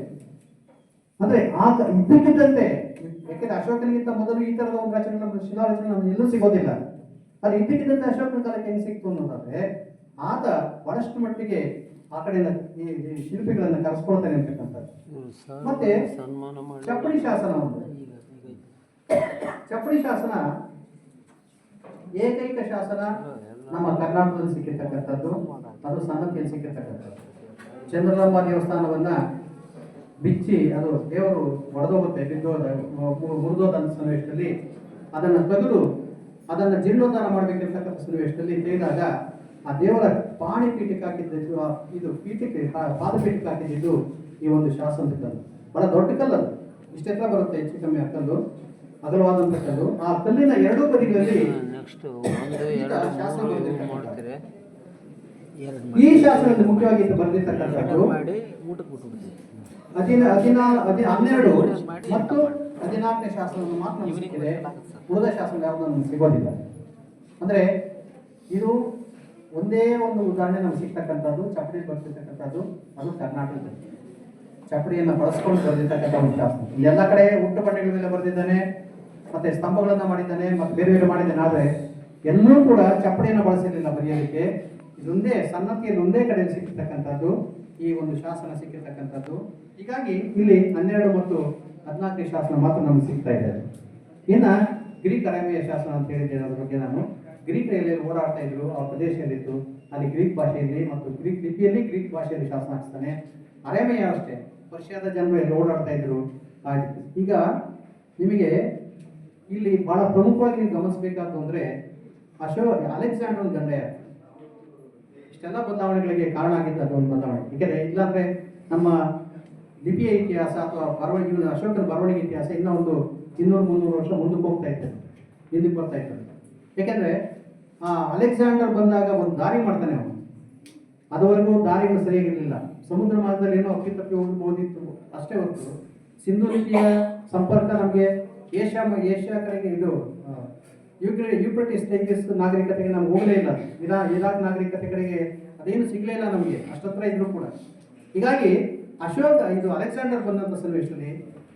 ಅಂದ್ರೆ ಆತ ಇದ್ದಕ್ಕಿದ್ದಂತೆ, ಯಾಕೆಂದ್ರೆ ಅಶೋಕನಿಗಿಂತ ಮೊದಲು ಈ ತರದ ಒಂದು ರಚನೆ ನಮ್ಮ ಶಿಲಾರಚನೆ ನಮ್ಗೆ ಎಲ್ಲೂ ಸಿಗೋದಿಲ್ಲ. ಅದು ಇದ್ದಕ್ಕಿದ್ದಂತೆ ಅಶೋಕನ ಕಾಲಕ್ಕೆ ಹೆಂಗೆ ಸಿಕ್ತು ಅನ್ನೋದಾದ್ರೆ ಆತ ಬಹಳಷ್ಟು ಮಟ್ಟಿಗೆ ಆ ಕಡೆಯಿಂದ ಈ ಶಿಲ್ಪಿಗಳನ್ನ ಕರೆಸ್ಕೊಳ್ತಾನೆ ಅಂತಕ್ಕಂಥದ್ದು. ಮತ್ತೆ ಚಪ್ಪಡಿ ಶಾಸನ ಒಂದು, ಚಪ್ಪಡಿ ಶಾಸನ ಏಕೈಕ ಶಾಸನ ನಮ್ಮ ಕರ್ನಾಟಕದಲ್ಲಿ ಸಿಕ್ಕಿರ್ತಕ್ಕಂಥದ್ದು. ಅದು ಸನ್ನತಿಯಲ್ಲಿ ಸಿಕ್ಕಿರ್ತಕ್ಕಂಥದ್ದು. ಚಂದ್ರಲಂಬ ದೇವಸ್ಥಾನವನ್ನ ಬಿಚ್ಚಿ ಅದು ದೇವರು ಒಡೆದೋಗುತ್ತೆ, ಮುರಿದೋದ ಸನ್ನಿವೇಶದಲ್ಲಿ ಅದನ್ನು ತೆಗೆದು ಅದನ್ನು ಜೀರ್ಣೋದ್ಧಾರ ಮಾಡಬೇಕಿರ್ತಕ್ಕಂಥ ಸನ್ನಿವೇಶದಲ್ಲಿ ತೆಗೆದಾಗ ಆ ದೇವರ ಪಾಣಿಪೀಠಕ್ಕೆ ಹಾಕಿದ್ದು, ಇದು ಪೀಠಕ್ಕೆ ಪಾದಪೀಠಕ್ಕೆ ಹಾಕಿದ್ದು ಈ ಒಂದು ಶಾಸನದ ಕಲ್ಲು. ಬಹಳ ದೊಡ್ಡ ಕಲ್ಲದು, ಇಷ್ಟೆಲ್ಲ ಬರುತ್ತೆ, ಹೆಚ್ಚು ಕಮ್ಮಿ ಆ ಕಲ್ಲು, ಅಗಲವಾದಂಥ ಕಲ್ಲು. ಆ ಕಲ್ಲಿನ ಎರಡೂ ಬದಿಗಳಲ್ಲಿ ಈ ಶಾಸನದಲ್ಲಿ ಮುಖ್ಯವಾಗಿ ಬರೆದಿರ್ತಕ್ಕಂಥದ್ದು 12 ಮತ್ತು 14ನೇ ಶಾಸನವನ್ನು ಮಾತ್ರ ಸಿಕ್ಕಿದೆ. ಉಳಿದ ಶಾಸನ ಯಾವುದು ನಮ್ಗೆ ಸಿಗೋದಿಲ್ಲ. ಅಂದ್ರೆ ಇದು ಒಂದೇ ಒಂದು ಉದಾಹರಣೆ ನಮ್ಗೆ ಸಿಗ್ತಕ್ಕಂಥದ್ದು ಚಪ್ಪಡಿ ಬರ್ತಿರ್ತಕ್ಕಂಥದ್ದು. ಅದು ಕರ್ನಾಟಕದಲ್ಲಿ ಚಪ್ಪಡಿಯನ್ನು ಬಳಸ್ಕೊಂಡು ಬರೆದಿರ್ತಕ್ಕಂಥ ಒಂದು ಶಾಸನ. ಎಲ್ಲ ಕಡೆ ಉಂಟು ಬಂಡೆಗಳ ಮೇಲೆ ಬರೆದಿದ್ದಾನೆ, ಮತ್ತೆ ಸ್ತಂಭಗಳನ್ನ ಮಾಡಿದ್ದಾನೆ, ಮತ್ತೆ ಬೇರೆ ಬೇರೆ ಮಾಡಿದ್ದಾನೆ. ಆದರೆ ಎಲ್ಲೂ ಕೂಡ ಚಪ್ಪಡಿಯನ್ನು ಬಳಸಿರಲಿಲ್ಲ ಬರೆಯಲಿಕ್ಕೆ. ಇದೊಂದೇ ಸನ್ನತಿಯಲ್ಲಿ ಒಂದೇ ಕಡೆಯಲ್ಲಿ ಸಿಕ್ಕಿರ್ತಕ್ಕಂಥದ್ದು ಈ ಒಂದು ಶಾಸನ ಸಿಕ್ಕಿರ್ತಕ್ಕಂಥದ್ದು. ಹೀಗಾಗಿ ಇಲ್ಲಿ 12 ಮತ್ತು 14ನೇ ಶಾಸನ ಮಾತ್ರ ನಮ್ಗೆ ಸಿಗ್ತಾ ಇದೆ. ಇನ್ನ ಗ್ರೀಕ್ ಅರೇಬಿಯ ಶಾಸನ ಅಂತ ಹೇಳಿದ್ದೇನೆ, ಅದ್ರ ಬಗ್ಗೆ ನಾನು ಗ್ರೀಕರಲ್ಲಿ ಓಡಾಡ್ತಾ ಇದ್ರು, ಅವ್ರ ಪ್ರದೇಶದಲ್ಲಿತ್ತು, ಅಲ್ಲಿ ಗ್ರೀಕ್ ಭಾಷೆಯಲ್ಲಿ ಮತ್ತು ಗ್ರೀಕ್ ಲಿಪಿಯಲ್ಲಿ ಗ್ರೀಕ್ ಭಾಷೆಯಲ್ಲಿ ಶಾಸನ ಹಾಕ್ತಾನೆ. ಅರೇಮೆಯ ಅಷ್ಟೇ, ಪರ್ಷಿಯಾದ ಜನರು ಎಲ್ಲಿ ಓಡಾಡ್ತಾ ಇದ್ರು. ಈಗ ನಿಮಗೆ ಇಲ್ಲಿ ಬಹಳ ಪ್ರಮುಖವಾಗಿ ನೀವು ಗಮನಿಸಬೇಕಾದ್ದು ಅಂದ್ರೆ ಅಲೆಕ್ಸಾಂಡರ್ ಗಂಡ ಯಾರು? ಇಷ್ಟೆಲ್ಲ ಬದಲಾವಣೆಗಳಿಗೆ ಕಾರಣ ಆಗಿದ್ದು ಒಂದು ಬದಲಾವಣೆ. ಏಕೆಂದ್ರೆ ಇಲ್ಲಾಂದ್ರೆ ನಮ್ಮ ಲಿಪಿಯ ಇತಿಹಾಸ ಅಥವಾ ಬರವಣಿಗೆ, ಅಶೋಕನ ಬರವಣಿಗೆ ಇತಿಹಾಸ ಇನ್ನೂ ಒಂದು 200-300 ವರ್ಷ ಮುಂದಕ್ಕೆ ಹೋಗ್ತಾ ಇತ್ತು, ಹಿಂದಕ್ಕೆ ಬರ್ತಾ ಇತ್ತು. ಯಾಕೆಂದ್ರೆ ಅಲೆಕ್ಸಾಂಡರ್ ಬಂದಾಗ ಒಂದು ದಾರಿ ಮಾಡ್ತಾನೆ ಅವನು. ಅದುವರೆಗೂ ದಾರಿಗಳು ಸರಿಯಾಗಿರಲಿಲ್ಲ. ಸಮುದ್ರ ಮಾರ್ಗದಲ್ಲಿ ಏನೋ ಅಪ್ಪಿತಪ್ಪಿ ಹೋಗ್ಬೋದಿತ್ತು ಅಷ್ಟೇ ಹೊರತು ಸಿಂಧು ಲಿಪಿಯ ಸಂಪರ್ಕ ನಮಗೆ ಏಷ್ಯಾ ಕಡೆಗೆ ಇದು ಯೂಪ್ರಟಿಸ್ ಟೈಗ್ರಿಸ್ ನಾಗರಿಕತೆಗೆ ನಮ್ಗೆ ಹೋಗಲೇ ಇಲ್ಲ. ಇರಾಕ್ ನಾಗರಿಕತೆ ಕಡೆಗೆ ಅದೇನು ಸಿಗಲೇ ಇಲ್ಲ ನಮಗೆ, ಅಷ್ಟತ್ರ ಇದ್ರು ಕೂಡ. ಹೀಗಾಗಿ ಇದು ಅಲೆಕ್ಸಾಂಡರ್ ಬಂದಂಥ ಸನ್ನಿವೇಶದಲ್ಲಿ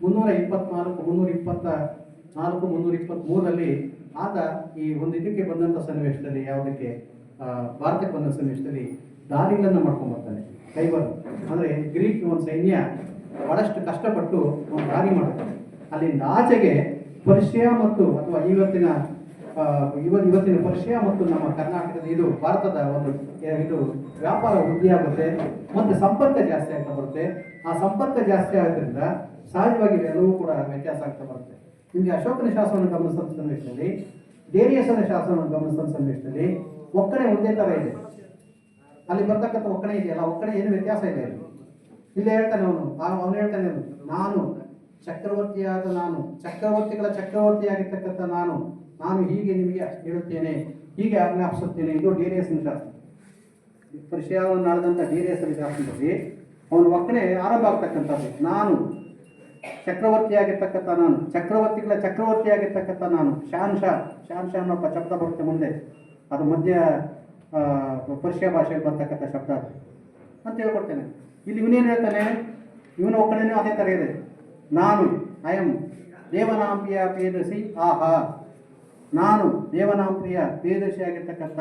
323 ಆತ ಈ ಒಂದು ಇದಕ್ಕೆ ಬಂದಂಥ ಸನ್ನಿವೇಶದಲ್ಲಿ, ಯಾವುದಕ್ಕೆ ಭಾರತಕ್ಕೆ ಬಂದ ಸನ್ನಿವೇಶದಲ್ಲಿ ದಾರಿಗಳನ್ನು ಮಾಡ್ಕೊಂಡು ಬರ್ತಾನೆ. ಕೈಬರ್ ಅಂದರೆ ಗ್ರೀಕ್ ಒಂದು ಸೈನ್ಯ ಬಹಳಷ್ಟು ಕಷ್ಟಪಟ್ಟು ಒಂದು ದಾರಿ ಮಾಡುತ್ತೆ. ಅಲ್ಲಿಂದ ಆಚೆಗೆ ಪರ್ಷಿಯಾ ಮತ್ತು ಅಥವಾ ಇವತ್ತಿನ ಪರ್ಷಿಯಾ ಮತ್ತು ನಮ್ಮ ಕರ್ನಾಟಕದ ಇದು ಭಾರತದ ಒಂದು ಇದು ವ್ಯಾಪಾರ ವೃದ್ಧಿ ಆಗುತ್ತೆ ಮತ್ತು ಸಂಪರ್ಕ ಜಾಸ್ತಿ ಆಗ್ತಾ ಬರುತ್ತೆ. ಆ ಸಂಪರ್ಕ ಜಾಸ್ತಿ ಆಗೋದ್ರಿಂದ ಸಹಜವಾಗಿ ಎಲ್ಲವೂ ಕೂಡ ವ್ಯತ್ಯಾಸ ಆಗ್ತಾ ಬರುತ್ತೆ. ನಿಮಗೆ ಅಶೋಕನ ಶಾಸನವನ್ನು ಗಮನಿಸಿದ ಸನ್ನಿವೇಶದಲ್ಲಿ, ಡೇರಿಯಸನ ಶಾಸನವನ್ನು ಗಮನಿಸಿದ ಸನ್ನಿವೇಶದಲ್ಲಿ ಒಕ್ಕಣೆ ಒಂದೇ ಥರ ಇದೆ. ಅಲ್ಲಿ ಬರ್ತಕ್ಕಂಥ ಒಕ್ಕಣೆ ಇದೆಯಲ್ಲ, ಒಕ್ಕಣೆ ಏನು ವ್ಯತ್ಯಾಸ ಇದೆ ಅಲ್ಲಿ. ಇಲ್ಲಿ ಹೇಳ್ತಾನೆ ಅವನು ಹೇಳ್ತಾನೆ, ನಾನು ಚಕ್ರವರ್ತಿಯಾದ ನಾನು, ಚಕ್ರವರ್ತಿಗಳ ಚಕ್ರವರ್ತಿಯಾಗಿರ್ತಕ್ಕಂಥ ನಾನು ಹೀಗೆ ನಿಮಗೆ ಹೇಳುತ್ತೇನೆ, ಹೀಗೆ ಆಜ್ಞಾಪಿಸುತ್ತೇನೆ. ಇದು ಡೇರಿಯಸನ ಶಾಸನ. ಪರ್ಷಿಯಾವನ್ನು ಆಳಿದಂಥ ಡೇರಿಯಸನ ಶಾಸನದಲ್ಲಿ ಅವನು ಒಕ್ಕಣೆ ಆರಂಭ ಆಗ್ತಕ್ಕಂಥದ್ದು. ನಾನು ಚಕ್ರವರ್ತಿಯಾಗಿರ್ತಕ್ಕಂಥ ನಾನು, ಚಕ್ರವರ್ತಿಗಳ ಚಕ್ರವರ್ತಿಯಾಗಿರ್ತಕ್ಕಂಥ ನಾನು, ಶಾನ್ಶಾ ಅನ್ನೋ ಶಬ್ದ ಬರುತ್ತೆ ಮುಂದೆ, ಅದು ಮಧ್ಯ ಪರ್ಷಿಯಾ ಭಾಷೆಯಲ್ಲಿ ಬರ್ತಕ್ಕಂಥ ಶಬ್ದ ಅದು ಅಂತ ಹೇಳ್ಕೊಡ್ತೇನೆ. ಇಲ್ಲಿ ಇವನೇನು ಹೇಳ್ತಾನೆ, ಇವನ ಒಕ್ಕಣೆನೂ ಅದೇ ಥರ ಇದೆ. ನಾನು ದೇವನಾಂಪ್ರಿಯ ಪ್ರಿಯದರ್ಶಿ, ನಾನು ದೇವನಾಂಪ್ರಿಯ ಪ್ರಿಯದರ್ಶಿ ಆಗಿರ್ತಕ್ಕಂಥ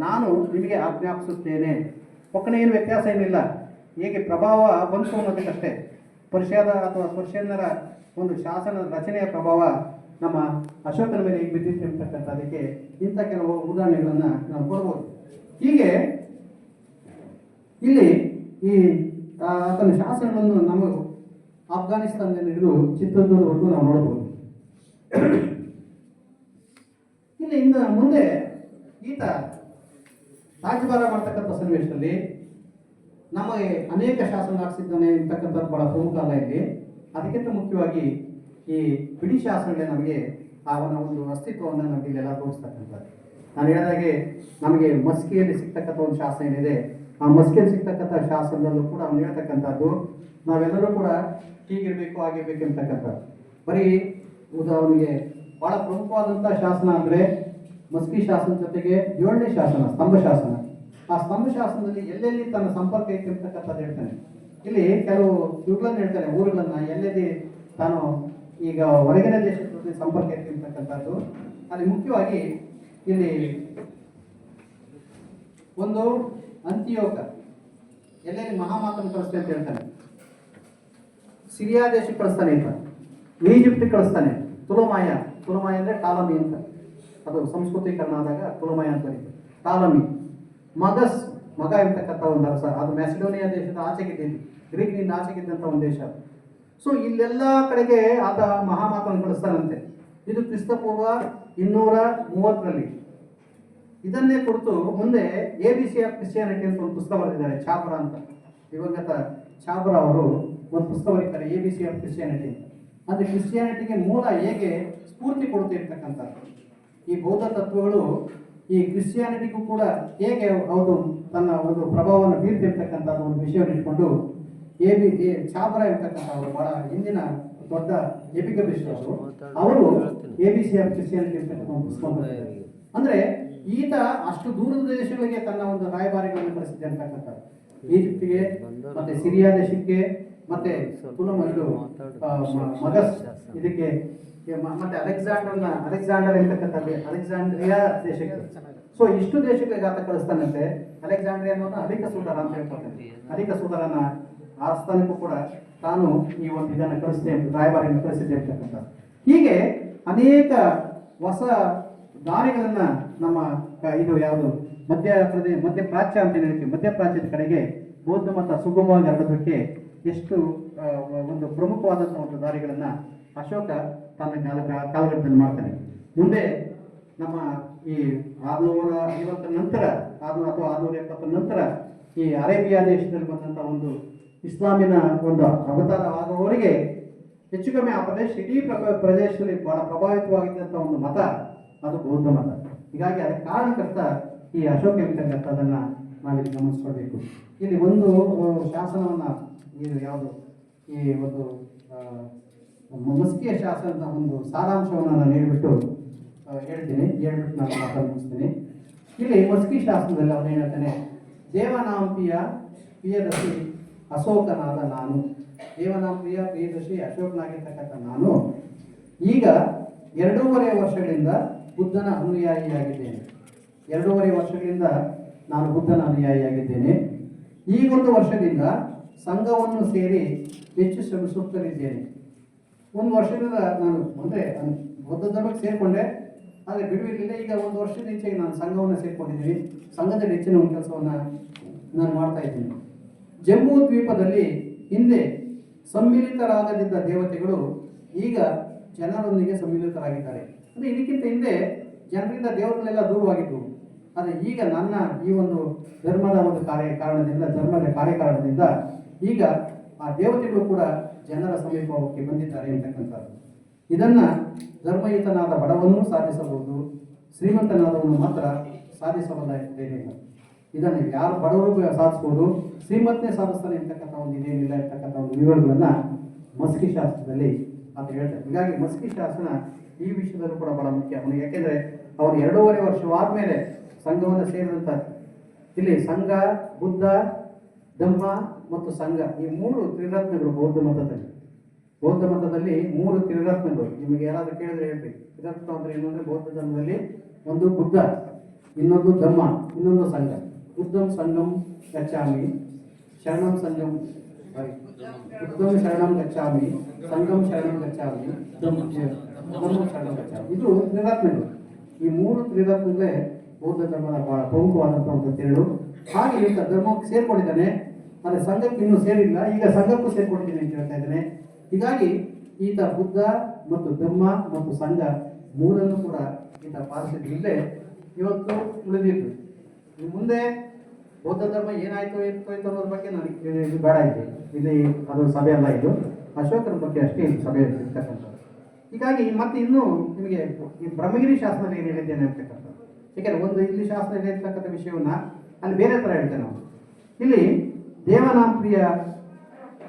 ನಾನು ನಿಮಗೆ ಆಜ್ಞಾಪಿಸುತ್ತೇನೆ. ಒಕ್ಕಣೆ ಏನು ವ್ಯತ್ಯಾಸ ಏನಿಲ್ಲ, ಹೇಗೆ ಪ್ರಭಾವ ಬಂತು ಅನ್ನೋದಕ್ಕಷ್ಟೇ. ಪರ್ಷಿಯಾದ ಅಥವಾ ಪರ್ಷಿಯನ್ನರ ಒಂದು ಶಾಸನ ರಚನೆಯ ಪ್ರಭಾವ ನಮ್ಮ ಅಶೋಕನ ಮೇಲೆ ಈಗ ಬಿದ್ದಿತ್ತು ಅಂತಕ್ಕಂಥದಕ್ಕೆ ಇಂಥ ಕೆಲವು ಉದಾಹರಣೆಗಳನ್ನು ನಾವು ಕೊಡ್ಬೋದು. ಹೀಗೆ ಇಲ್ಲಿ ಈ ಆತನ ಶಾಸನಗಳನ್ನು ನಾವು ಆಫ್ಘಾನಿಸ್ತಾನದಲ್ಲಿ ಹಿಡಿದು ಚಿತ್ರದುರ್ಗವರೆಗೂ ನಾವು ನೋಡಬಹುದು. ಇಲ್ಲಿ ಇನ್ನು ಮುಂದೆ ಈತ ರಾಜ್ಯಭಾರ ಮಾಡ್ತಕ್ಕಂಥ ಸನ್ನಿವೇಶದಲ್ಲಿ ನಮಗೆ ಅನೇಕ ಶಾಸನ ಹಾಕ್ಸಿದ್ದಾನೆ ಅಂತಕ್ಕಂಥದ್ದು ಬಹಳ ಪ್ರಮುಖ ಅಲ್ಲ ಇಲ್ಲಿ. ಅದಕ್ಕಿಂತ ಮುಖ್ಯವಾಗಿ ಈ ಬಿಡಿ ಶಾಸನಗಳೇ ನಮಗೆ ಅವನ ಒಂದು ಅಸ್ತಿತ್ವವನ್ನು ನಮಗೆ ಇಲ್ಲೆಲ್ಲ ತೋರಿಸ್ತಕ್ಕಂಥದ್ದು. ನಾನು ಹೇಳಿದಾಗೆ ನಮಗೆ ಮಸ್ಕಿಯಲ್ಲಿ ಸಿಗ್ತಕ್ಕಂಥ ಒಂದು ಶಾಸನ ಏನಿದೆ, ಆ ಮಸ್ಕಿಯಲ್ಲಿ ಸಿಗ್ತಕ್ಕಂಥ ಶಾಸನದಲ್ಲೂ ಕೂಡ ಅವನು ಹೇಳ್ತಕ್ಕಂಥದ್ದು ನಾವೆಲ್ಲರೂ ಕೂಡ ಹೀಗಿರಬೇಕು ಹಾಗಿರ್ಬೇಕು ಅಂತಕ್ಕಂಥದ್ದು. ಬರೀ ಉದಾಹರಣೆಗೆ ಬಹಳ ಪ್ರಮುಖವಾದಂಥ ಶಾಸನ ಅಂದರೆ ಮಸ್ಕಿ ಶಾಸನ ಜೊತೆಗೆ 7ನೇ ಶಾಸನ ಸ್ತಂಭ ಶಾಸನ. ಆ ಸ್ತಂಭ ಶಾಸನದಲ್ಲಿ ಎಲ್ಲೆಲ್ಲಿ ತನ್ನ ಸಂಪರ್ಕ ಐತೆ ಅಂತಕ್ಕಂಥದ್ದು ಹೇಳ್ತಾನೆ. ಇಲ್ಲಿ ಕೆಲವು ಇವುಗಳನ್ನು ಹೇಳ್ತಾನೆ, ಊರುಗಳನ್ನ ಎಲ್ಲೆಲ್ಲಿ ತಾನು ಈಗ ಹೊರಗಿನ ದೇಶದ ಸಂಪರ್ಕ ಐತೆ ಅಂತಕ್ಕಂಥದ್ದು. ಅಲ್ಲಿ ಮುಖ್ಯವಾಗಿ ಇಲ್ಲಿ ಒಂದು ಅಂತಿಯೋಕ ಎಲ್ಲೆಲ್ಲಿ ಮಹಾಮಾತನ್ನು ಕಳಿಸ್ತಾನೆ ಅಂತ ಹೇಳ್ತಾನೆ. ಸಿರಿಯಾ ದೇಶಕ್ಕೆ ಕಳಿಸ್ತಾನೆ ಅಂತ, ಈಜಿಪ್ಟ್ ಕಳಿಸ್ತಾನೆ. ತುಲಮಾಯ ಅಂದರೆ ಟಾಲಮಿ ಅಂತ, ಅದು ಸಂಸ್ಕೃತೀಕರಣ ಆದಾಗ ತುಲಮಾಯ ಅಂತ ಬರೀತಾರೆ. ಟಾಲಮಿ ಮಗ ಇರ್ತಕ್ಕಂಥ ಒಂದು ಅರಸ, ಅದು ಮ್ಯಾಸಿಡೋನಿಯಾ ದೇಶದ ಆಚೆಗಿದ್ದು, ಗ್ರೀಕ್ನಿಂದ ಆಚೆಗಿದ್ದಂಥ ಒಂದು ದೇಶ. ಸೊ ಇಲ್ಲೆಲ್ಲ ಕಡೆಗೆ ಆತ ಮಹಾಮಾತವನ್ನು ಕಳಿಸ್ತಾನಂತೆ. ಇದು ಕ್ರಿಸ್ತಪೂರ್ವ 230ರಲ್ಲಿ. ಇದನ್ನೇ ಕುರಿತು ಮುಂದೆ ABC ಆಫ್ ಕ್ರಿಶ್ಚಿಯಾನಿಟಿ ಅಂತ ಒಂದು ಪುಸ್ತಕ ಬರೆದಿದ್ದಾರೆ, ಚಾಬ್ರಾ ಅಂತ. ದಿವಂಗತ ಚಾಬ್ರಾ ಅವರು ಒಂದು ಪುಸ್ತಕ ಬರೀತಾರೆ, ABC ಆಫ್ ಕ್ರಿಶ್ಚಿಯಾನಿಟಿ. ಅಂದರೆ ಕ್ರಿಶ್ಚಿಯಾನಿಟಿಗೆ ಮೂಲ ಹೇಗೆ ಸ್ಫೂರ್ತಿ ಕೊಡ್ತಿರ್ತಕ್ಕಂಥದ್ದು, ಈ ಬೌದ್ಧ ತತ್ವಗಳು ಈ ಕ್ರಿಶ್ಚಿಯಾನಿಟಿಗೂ ಕೂಡ ಹೇಗೆ ಅವರು ತನ್ನ ಒಂದು ಪ್ರಭಾವವನ್ನು ಬೀರ್ತಿರ್ತಕ್ಕಂಥದ್ದು ಒಂದು ವಿಷಯವನ್ನು ಇಟ್ಕೊಂಡು ಚಾಬ್ರಾ ಇರ್ತಕ್ಕಂಥ ಅವರು ಬಹಳ ಹಿಂದಿನ ದೊಡ್ಡ ಎಪಿಗಬಿಸ್ಟ್ ಅವರು ABC ಆಫ್ ಕ್ರಿಶ್ಚಿಯಾನಿಟಿ ಇರ್ತಕ್ಕಂಥ ಒಂದು ಪುಸ್ತಕ ಬರೆದಿದ್ದಾರೆ. ಅಂದರೆ ಈತ ಅಷ್ಟು ದೂರದ ದೇಶಗಳಿಗೆ ತನ್ನ ಒಂದು ರಾಯಭಾರಿಗಳನ್ನು ಕಳಿಸಿದೆ ಅಂತಕ್ಕಂಥದ್ದು. ಈಜಿಪ್ಟಿಗೆ, ಮತ್ತೆ ಸಿರಿಯಾ ದೇಶಕ್ಕೆ, ಮತ್ತೆ ಮಗಸ್ ಇದಕ್ಕೆ, ಮತ್ತೆ ಅಲೆಕ್ಸಾಂಡರ್ ಇರ್ತಕ್ಕಂಥದ್ದು ಅಲೆಕ್ಸಾಂಡ್ರಿಯಾ ದೇಶಕ್ಕೆ. ಸೊ ಇಷ್ಟು ದೇಶಗಳಿಗೆ ಆತ ಕಳಿಸ್ತಾನಂತೆ. ಅಲೆಕ್ಸಾಂಡ್ರಿಯಾ ಅನ್ನೋದು ಅಧಿಕ ಸೂದರ ಅಂತ ಹೇಳ್ತಾರೆ. ಅಧಿಕ ಸೂದರನ ಆಸ್ಥಾನಕ್ಕೂ ಕೂಡ ತಾನು ಈ ಒಂದು ಇದನ್ನು ಕಳಿಸಿದೆ, ರಾಯಭಾರಿಯನ್ನು ಕಳಿಸಿದೆ ಅಂತಕ್ಕಂಥದ್ದು. ಹೀಗೆ ಅನೇಕ ಹೊಸ ದಾರಿಗಳನ್ನ ನಮ್ಮ ಇದು ಯಾವುದು ಮಧ್ಯ ಪ್ರಾಚ್ಯ ಅಂತ ಹೇಳ್ತೀವಿ, ಮಧ್ಯಪ್ರಾಚ್ಯದ ಕಡೆಗೆ ಬೌದ್ಧ ಮತ ಸುಗಮವಾಗಿ ಹರಡೋದಕ್ಕೆ ಎಷ್ಟು ಒಂದು ಪ್ರಮುಖವಾದಂತಹ ಒಂದು ದಾರಿಗಳನ್ನ ಅಶೋಕ ತನ್ನ ಕಾಲಘಟ್ಟದಲ್ಲಿ ಮಾಡ್ತಾನೆ. ಮುಂದೆ ನಮ್ಮ ಈ 650 ನಂತರ 600 ಅಥವಾ 670 ನಂತರ ಈ ಅರೇಬಿಯಾ ದೇಶದಲ್ಲಿ ಬಂದಂತಹ ಒಂದು ಇಸ್ಲಾಮಿನ ಒಂದು ಅವತಾರ ಆಗುವವರೆಗೆ ಹೆಚ್ಚು ಕಮ್ಮಿ ಆ ಪ್ರದೇಶ ಇಡೀ ಪ್ರದೇಶದಲ್ಲಿ ಬಹಳ ಪ್ರಭಾವಿತವಾಗಿದ್ದಂಥ ಒಂದು ಮತ ಅದು ಬೌದ್ಧ ಮತ. ಹೀಗಾಗಿ ಅದಕ್ಕೆ ಕಾರಣಕರ್ತ ಈ ಅಶೋಕ ಎಂಬತಕ್ಕಂಥ ಅದನ್ನ ನಾವಿಲ್ಲಿ ಗಮನಿಸ್ಕೊಳ್ಬೇಕು. ಇಲ್ಲಿ ಒಂದು ಶಾಸನವನ್ನ ಇದು ಯಾವುದು ಈ ಒಂದು ಮಸ್ಕಿಯ ಶಾಸನದ ಒಂದು ಸಾರಾಂಶವನ್ನು ನಾನು ಹೇಳ್ಬಿಟ್ಟು ನಾನು ಮಾತನ್ನು ಮುಗಿಸ್ತೀನಿ. ಇಲ್ಲಿ ಮಸ್ಕಿ ಶಾಸನದಲ್ಲಿ ಅವನು ಏನು ಹೇಳ್ತಾನೆ, ದೇವನಾಂಪಿಯ ಪ್ರಿಯದರ್ಶಿ ಅಶೋಕನಾದ ನಾನು, ದೇವನಾಂಪಿಯ ಪ್ರಿಯದರ್ಶಿ ಅಶೋಕನಾಗಿರ್ತಕ್ಕಂಥ ನಾನು ಈಗ 2.5 ವರ್ಷಗಳಿಂದ ಬುದ್ಧನ ಅನುಯಾಯಿಯಾಗಿದ್ದೇನೆ. 2.5 ವರ್ಷಗಳಿಂದ ನಾನು ಬುದ್ಧನ ಅನುಯಾಯಿಯಾಗಿದ್ದೇನೆ. ಈ 1 ವರ್ಷದಿಂದ ಸಂಘವನ್ನು ಸೇರಿ ಹೆಚ್ಚು ಶ್ರಮಿಸುತ್ತಲಿದ್ದೇನೆ. 1 ವರ್ಷದಿಂದ ನಾನು ಅಂದರೆ ಬೌದ್ಧ ಧರ್ಮಕ್ಕೆ ಸೇರಿಕೊಂಡೆ, ಆದರೆ ಬಿಡುವಿರಲಿಲ್ಲ. ಈಗ 1 ವರ್ಷದ ಈಚೆಗೆ ನಾನು ಸಂಘವನ್ನು ಸೇರಿಕೊಂಡಿದ್ದೀನಿ. ಸಂಘದಲ್ಲಿ ಹೆಚ್ಚಿನ ಒಂದು ಕೆಲಸವನ್ನು ನಾನು ಮಾಡ್ತಾ ಇದ್ದೀನಿ. ಜಂಬೂ ದ್ವೀಪದಲ್ಲಿ ಹಿಂದೆ ಸಮ್ಮಿಲಿತರಾಗದಿದ್ದ ದೇವತೆಗಳು ಈಗ ಜನರೊಂದಿಗೆ ಸಮ್ಮಿಲಿತರಾಗಿದ್ದಾರೆ. ಅಂದರೆ ಇದಕ್ಕಿಂತ ಹಿಂದೆ ಜನರಿಂದ ದೇವರುಗಳೆಲ್ಲ ದೂರವಾಗಿದ್ದವು. ಆದರೆ ಈಗ ನನ್ನ ಈ ಒಂದು ಧರ್ಮದ ಒಂದು ಧರ್ಮದ ಕಾರ್ಯಕಾರಣದಿಂದ ಈಗ ಆ ದೇವತೆಗಳು ಕೂಡ ಜನರ ಸಮೀಪಕ್ಕೆ ಬಂದಿದ್ದಾರೆ ಅಂತಕ್ಕಂಥದ್ದು. ಇದನ್ನ ಧರ್ಮಯುತನಾದ ಬಡವನೂ ಸಾಧಿಸಬಹುದು, ಶ್ರೀಮಂತನಾದವನು ಮಾತ್ರ ಸಾಧಿಸಬಹುದಾಗಿಲ್ಲ. ಇದನ್ನು ಯಾರು ಬಡವರು ಸಾಧಿಸ್ಬೋದು, ಶ್ರೀಮಂತನೇ ಸಾಧಿಸ್ತಾನೆ ಅಂತಕ್ಕಂಥ ಒಂದು ಇದೇನಿಲ್ಲ ಇರ್ತಕ್ಕಂಥ ಒಂದು ವಿವರಗಳನ್ನ ಮಸ್ಕಿ ಶಾಸ್ತ್ರದಲ್ಲಿ ಅಂತ ಹೇಳ್ತಾರೆ. ಹೀಗಾಗಿ ಮಸ್ಕಿ ಶಾಸನ ಈ ವಿಷಯದಲ್ಲೂ ಕೂಡ ಬಹಳ ಮುಖ್ಯ ಅವನು. ಯಾಕೆಂದ್ರೆ ಅವನು 2.5 ವರ್ಷವಾದ್ಮೇಲೆ ಸಂಘವನ್ನು ಸೇರಿದಂತ ಇಲ್ಲಿ ಸಂಘ, ಬುದ್ಧ, ಧಮ್ಮ ಮತ್ತು ಸಂಘ ಈ 3 ತ್ರಿರತ್ನಗಳು ಬೌದ್ಧ ಮತದಲ್ಲಿ. 3 ತ್ರಿರತ್ನಗಳು ನಿಮಗೆ ಯಾರಾದ್ರೂ ಕೇಳಿದ್ರೆ ಹೇಳ್ರಿ. ತ್ರಿರತ್ನ ಅಂದ್ರೆ ಏನು ಅಂದ್ರೆ ಬೌದ್ಧ ಧರ್ಮದಲ್ಲಿ ಒಂದು ಬುದ್ಧ, ಇನ್ನೊಂದು ಧಮ್ಮ, ಇನ್ನೊಂದು ಸಂಘ. ಬುದ್ಧಂ ಸಂಘಂ ಗಚ್ಚಾಮಿ, ಶರಣಂ ಸಂಘಂ ಬುದ್ಧಂ ಶರಣಂ ಗಚ್ಚಾಮಿ, ಸಂಘಂ ಶರಣಂ ಗಚ್ಚಾಮಿ, ಧಮ್ಮಂ ಶರಣಂ ಗಚ್ಚಾಮಿ. ಇದು ತ್ರಿರತ್ನಗಳು. ಈ 3 ತ್ರಿರತ್ನಗಳೇ ಬೌದ್ಧ ಧರ್ಮದ ಬಹಳ ಪ್ರಮುಖವಾದಂತಹ ಒಂದು ತಿರುಳು. ಹಾಗೆ ಈಗ ಧರ್ಮಕ್ಕೆ ಸೇರ್ಕೊಂಡಿದ್ದಾನೆ, ಆದರೆ ಸಂಘಕ್ಕೆ ಇನ್ನೂ ಸೇರಿಲ್ಲ. ಈಗ ಸಂಘಕ್ಕೂ ಸೇರ್ಕೊಂಡಿದ್ದೀನಿ ಅಂತ ಹೇಳ್ತಾ ಇದ್ದಾನೆ. ಹೀಗಾಗಿ ಈತ ಬುದ್ಧ ಮತ್ತು ಧಮ್ಮ ಮತ್ತು ಸಂಘ 3 ಕೂಡ ಈತ ಪಾಲಿಸಿದ್ರಲ್ಲೇ ಇವತ್ತು ಉಳಿದಿತ್ತು. ಮುಂದೆ ಬೌದ್ಧ ಧರ್ಮ ಏನಾಯ್ತು ಅನ್ನೋದ್ರ ಬಗ್ಗೆ ನನಗೆ ಇದು ಬೇಡ ಇದೆ. ಇಲ್ಲಿ ಅದು ಸಭೆ ಅಲ್ಲ, ಇದು ಅಶೋಕನ ಬಗ್ಗೆ ಅಷ್ಟೇ ಇದು ಸಭೆ ಇರ್ತಕ್ಕಂಥದ್ದು. ಹೀಗಾಗಿ ಮತ್ತೆ ಇನ್ನೂ ನಿಮಗೆ ಈ ಬ್ರಹ್ಮಗಿರಿ ಶಾಸ್ತ್ರದಲ್ಲಿ ಏನು ಹೇಳಿದ್ದೇನೆ ಅಂತಕ್ಕಂಥದ್ದು. ಯಾಕೆಂದ್ರೆ ಒಂದು ಇಲ್ಲಿ ಶಾಸ್ತ್ರದಲ್ಲಿ ಇರ್ತಕ್ಕಂಥ ವಿಷಯವನ್ನ ಅಲ್ಲಿ ಬೇರೆ ಥರ ಹೇಳ್ತೇನೆ ನಾವು. ಇಲ್ಲಿ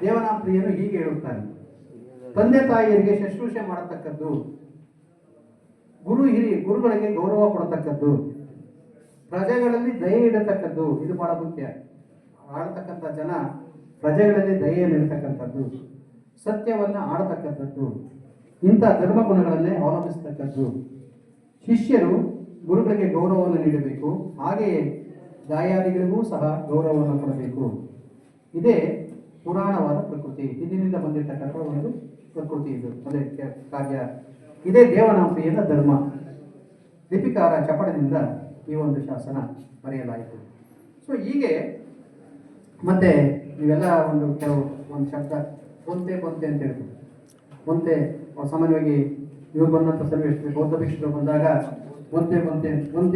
ದೇವನಾಂಪ್ರಿಯನು ಹೀಗೆ ಹೇಳುತ್ತಾನೆ, ತಂದೆ ತಾಯಿಯರಿಗೆ ಶುಶ್ರೂಷೆ ಮಾಡತಕ್ಕದ್ದು, ಗುರುಗಳಿಗೆ ಗೌರವ ಕೊಡತಕ್ಕದ್ದು, ಪ್ರಜೆಗಳಲ್ಲಿ ದಯೆ ಇಡತಕ್ಕದ್ದು. ಇದು ಬಹಳ ಮುಖ್ಯ. ಆಡತಕ್ಕಂಥ ಜನ ಪ್ರಜೆಗಳಲ್ಲಿ ದಯೆಯನ್ನು ಇಡತಕ್ಕಂಥದ್ದು, ಸತ್ಯವನ್ನ ಆಡತಕ್ಕಂಥದ್ದು, ಇಂಥ ಧರ್ಮ ಗುಣಗಳನ್ನೇ ಅವಲಂಬಿಸತಕ್ಕದ್ದು. ಶಿಷ್ಯರು ಗುರುಗಳಿಗೆ ಗೌರವವನ್ನು ನೀಡಬೇಕು, ಹಾಗೆಯೇ ದಾಯಾದಿಗಳಿಗೂ ಸಹ ಗೌರವವನ್ನು ಕೊಡಬೇಕು. ಇದೇ ಪುರಾಣವಾದ ಪ್ರಕೃತಿ, ಹಿಂದಿನಿಂದ ಬಂದಿರತಕ್ಕಂಥ ಒಂದು ಪ್ರಕೃತಿ. ಇದು ಅದೇ ಕಾರ್ಯ. ಇದೇ ದೇವನಾಂಪಿಯನ ಧರ್ಮ. ಲಿಪಿಕಾರ ಚಪಡದಿಂದ ಈ ಒಂದು ಶಾಸನ ಬರೆಯಲಾಯಿತು. ಸೊ ಹೀಗೆ ಮತ್ತೆ ಇವೆಲ್ಲ ಒಂದು ಶಬ್ದ ಪೊಂತೆ ಅಂತ ಹೇಳ್ತೀವಿ. ಪೊಂತೆ ಸಾಮಾನ್ಯವಾಗಿ ಇವ್ರು ಬಂದಂಥ ಸನ್ನಿವೇಶ ಬೌದ್ಧ ಭಿಕ್ಷುಗಳು ಬಂದಾಗ ಪೊಂತೆ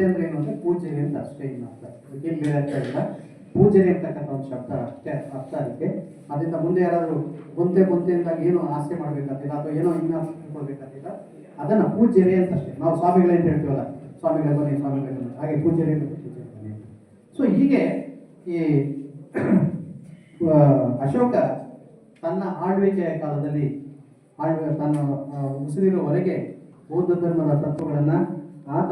ಅಂದ್ರೆ ಏನು ಅಂದ್ರೆ ಪೂಜೆರಿ ಅಂತ ಅಷ್ಟೇ, ಇನ್ನು ಅರ್ಥ ಏನು ಬೇರೆ ಅರ್ಥ ಇಲ್ಲ. ಪೂಜೆರಿ ಅಂತಕ್ಕಂಥ ಒಂದು ಶಬ್ದ ಅಷ್ಟೇ ಅರ್ಥ ಅದಕ್ಕೆ. ಅದರಿಂದ ಮುಂದೆ ಯಾರಾದರೂ ಪೊಂತೆ ಅಂದಾಗ ಏನು ಆಸೆ ಮಾಡ್ಬೇಕಾಗ್ತಿಲ್ಲ ಅಥವಾ ಏನೋ ಇನ್ನೂ ಕೊಡ್ಬೇಕಾಗ್ತಿಲ್ಲ, ಅದನ್ನ ಪೂಜೆರಿ ಅಂತ ಅಷ್ಟೇ. ನಾವು ಸ್ವಾಮಿಗಳೇ ಅಂತ ಹೇಳ್ತೀವಲ್ಲ, ಸ್ವಾಮಿಗಳ ಬನ್ನಿ ಹಾಗೆ ಪೂಜೆರಿ ಅಂತ ಪೂಜೆ. ಸೊ ಹೀಗೆ ಈ ಅಶೋಕ ತನ್ನ ಆಳ್ವಿಕೆಯ ಕಾಲದಲ್ಲಿ ತನ್ನ ಉಸಿರಿರುವವರೆಗೆ ಬೌದ್ಧ ಧರ್ಮದ ತತ್ವಗಳನ್ನು ಆತ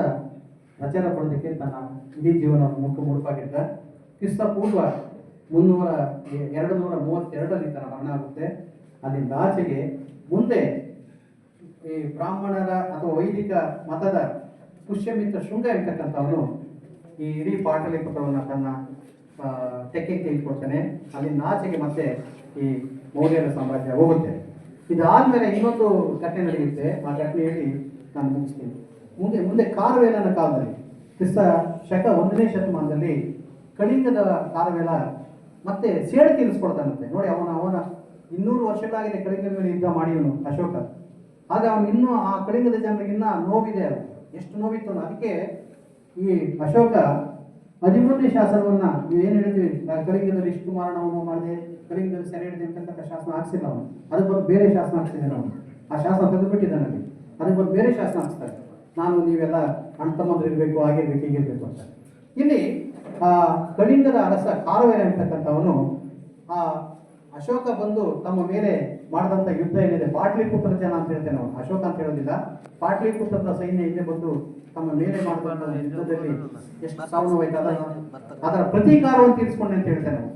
ಪ್ರಚಾರ ಪಡೋದಕ್ಕೆ ತನ್ನ ಇಡೀ ಜೀವನವನ್ನು ಮುಡುಪಾಗಿದ್ದ. ಕ್ರಿಸ್ತಪೂರ್ವ 232ರಲ್ಲಿ ತನ್ನ ಮರಣ ಆಗುತ್ತೆ. ಅಲ್ಲಿಂದ ಆಚೆಗೆ ಮುಂದೆ ಈ ಬ್ರಾಹ್ಮಣರ ಅಥವಾ ವೈದಿಕ ಮತದ ಪುಷ್ಯಮಿತ್ರ ಶೃಂಗ ಇರ್ತಕ್ಕಂಥವನು ಈ ಇಡೀ ಪಾಟಲಿಪುತ್ರವನ್ನು ತನ್ನ ತೆಕ್ಕೆಗೆ ತೆಗೆದುಕೊಳ್ತಾನೆ. ಅಲ್ಲಿಂದ ಆಚೆಗೆ ಮತ್ತೆ ಈ ಮೌರ್ಯರ ಸಾಮ್ರಾಜ್ಯ ಹೋಗುತ್ತೆ. ಇದಾದ್ಮೇಲೆ ಇನ್ನೊಂದು ಘಟನೆ ನಡೆಯುತ್ತೆ. ಆ ಘಟನೆಯಲ್ಲಿ ನಾನು ಮುಗಿಸ್ತೀನಿ. ಮುಂದೆ ಮುಂದೆ ಕಾರವೇಲನ ಕಾಲದಲ್ಲಿ ಕ್ರಿಸ್ತ ಶಕ 1ನೇ ಶತಮಾನದಲ್ಲಿ ಕಳಿಂಗದ ಕಾರವೇಲ ಮತ್ತೆ ಸೇಡು ತೀರಿಸ್ಕೊಡ್ತಾನಂತೆ. ನೋಡಿ, ಅವನ 200 ವರ್ಷಗಳಾಗಿದೆ ಕಳಿಂಗದ ಮೇಲೆ ಯುದ್ಧ ಮಾಡಿದನು ಅಶೋಕ. ಆಗ ಅವನು ಇನ್ನೂ ಆ ಕಳಿಂಗದ ಜನರಿಗೆ ಇನ್ನ ನೋವಿದೆ. ಅದು ಎಷ್ಟು ನೋವಿತ್ತು ಅನ್ನೋ ಅದಕ್ಕೆ ಈ ಅಶೋಕ 13ನೇ ಶಾಸನವನ್ನ ಏನು ಹೇಳಿದ್ವಿ, ಕಳಿಂಗದಲ್ಲಿ ಇಷ್ಟು ಮಾರಣ ಹೋಮ ಮಾಡಿದೆ, ಕಳಿಂಗದಲ್ಲಿ ಸೆರೆ ಹಿಡಿದೆ ಅಂತಕ್ಕಂಥ ಶಾಸನ ಹಾಕ್ಸಿಲ್ಲ ಅವನು. ಅದಕ್ಕೆ ಒಂದು ಬೇರೆ ಶಾಸನ ಹಾಕ್ಸಿದ್ದಾನೆ ಅವನು. ಆ ಶಾಸನ ತೆಗೆದುಬಿಟ್ಟಿದ್ದಾನೆ ಅಲ್ಲಿ. ಅದಕ್ಕೆ ಒಂದು ಬೇರೆ ಶಾಸನ ಹಾಕ್ಸ್ತಾರೆ, ನಾನು ನೀವೆಲ್ಲ ಅಣ್ಣ ತಮ್ಮಂದ್ರು ಇರಬೇಕು, ಆಗಿರ್ಬೇಕು, ಹೀಗಿರ್ಬೇಕು ಅಂತ. ಇಲ್ಲಿ ಆ ಕಳಿಂಗದ ಅರಸ ಕಾರವೇಲ ಅಂತಕ್ಕಂಥವನು ಆ ಅಶೋಕ ಬಂದು ತಮ್ಮ ಮೇಲೆ ಮಾಡಿದಂಥ ಯುದ್ಧ ಏನಿದೆ, ಪಾಟ್ಲಿಪುತ್ರ ಜನ ಅಂತ ಹೇಳ್ತೇನೆ ಅವನು, ಅಶೋಕ ಅಂತ ಹೇಳೋದಿಲ್ಲ. ಪಾಟ್ಲಿಪುತ್ರದ ಸೈನ್ಯ ಇಲ್ಲೇ ಬಂದು ತಮ್ಮ ಮೇಲೆ ಮಾಡಿದಂಥ ಯುದ್ಧದಲ್ಲಿ ಎಷ್ಟು ಸಾವು ನೋವಾಯ್ತು, ಅದರ ಪ್ರತೀಕಾರವನ್ನು ತೀರಿಸ್ಕೊಂಡೆ ಅಂತ ಹೇಳ್ತೇನೆ ಅವನು.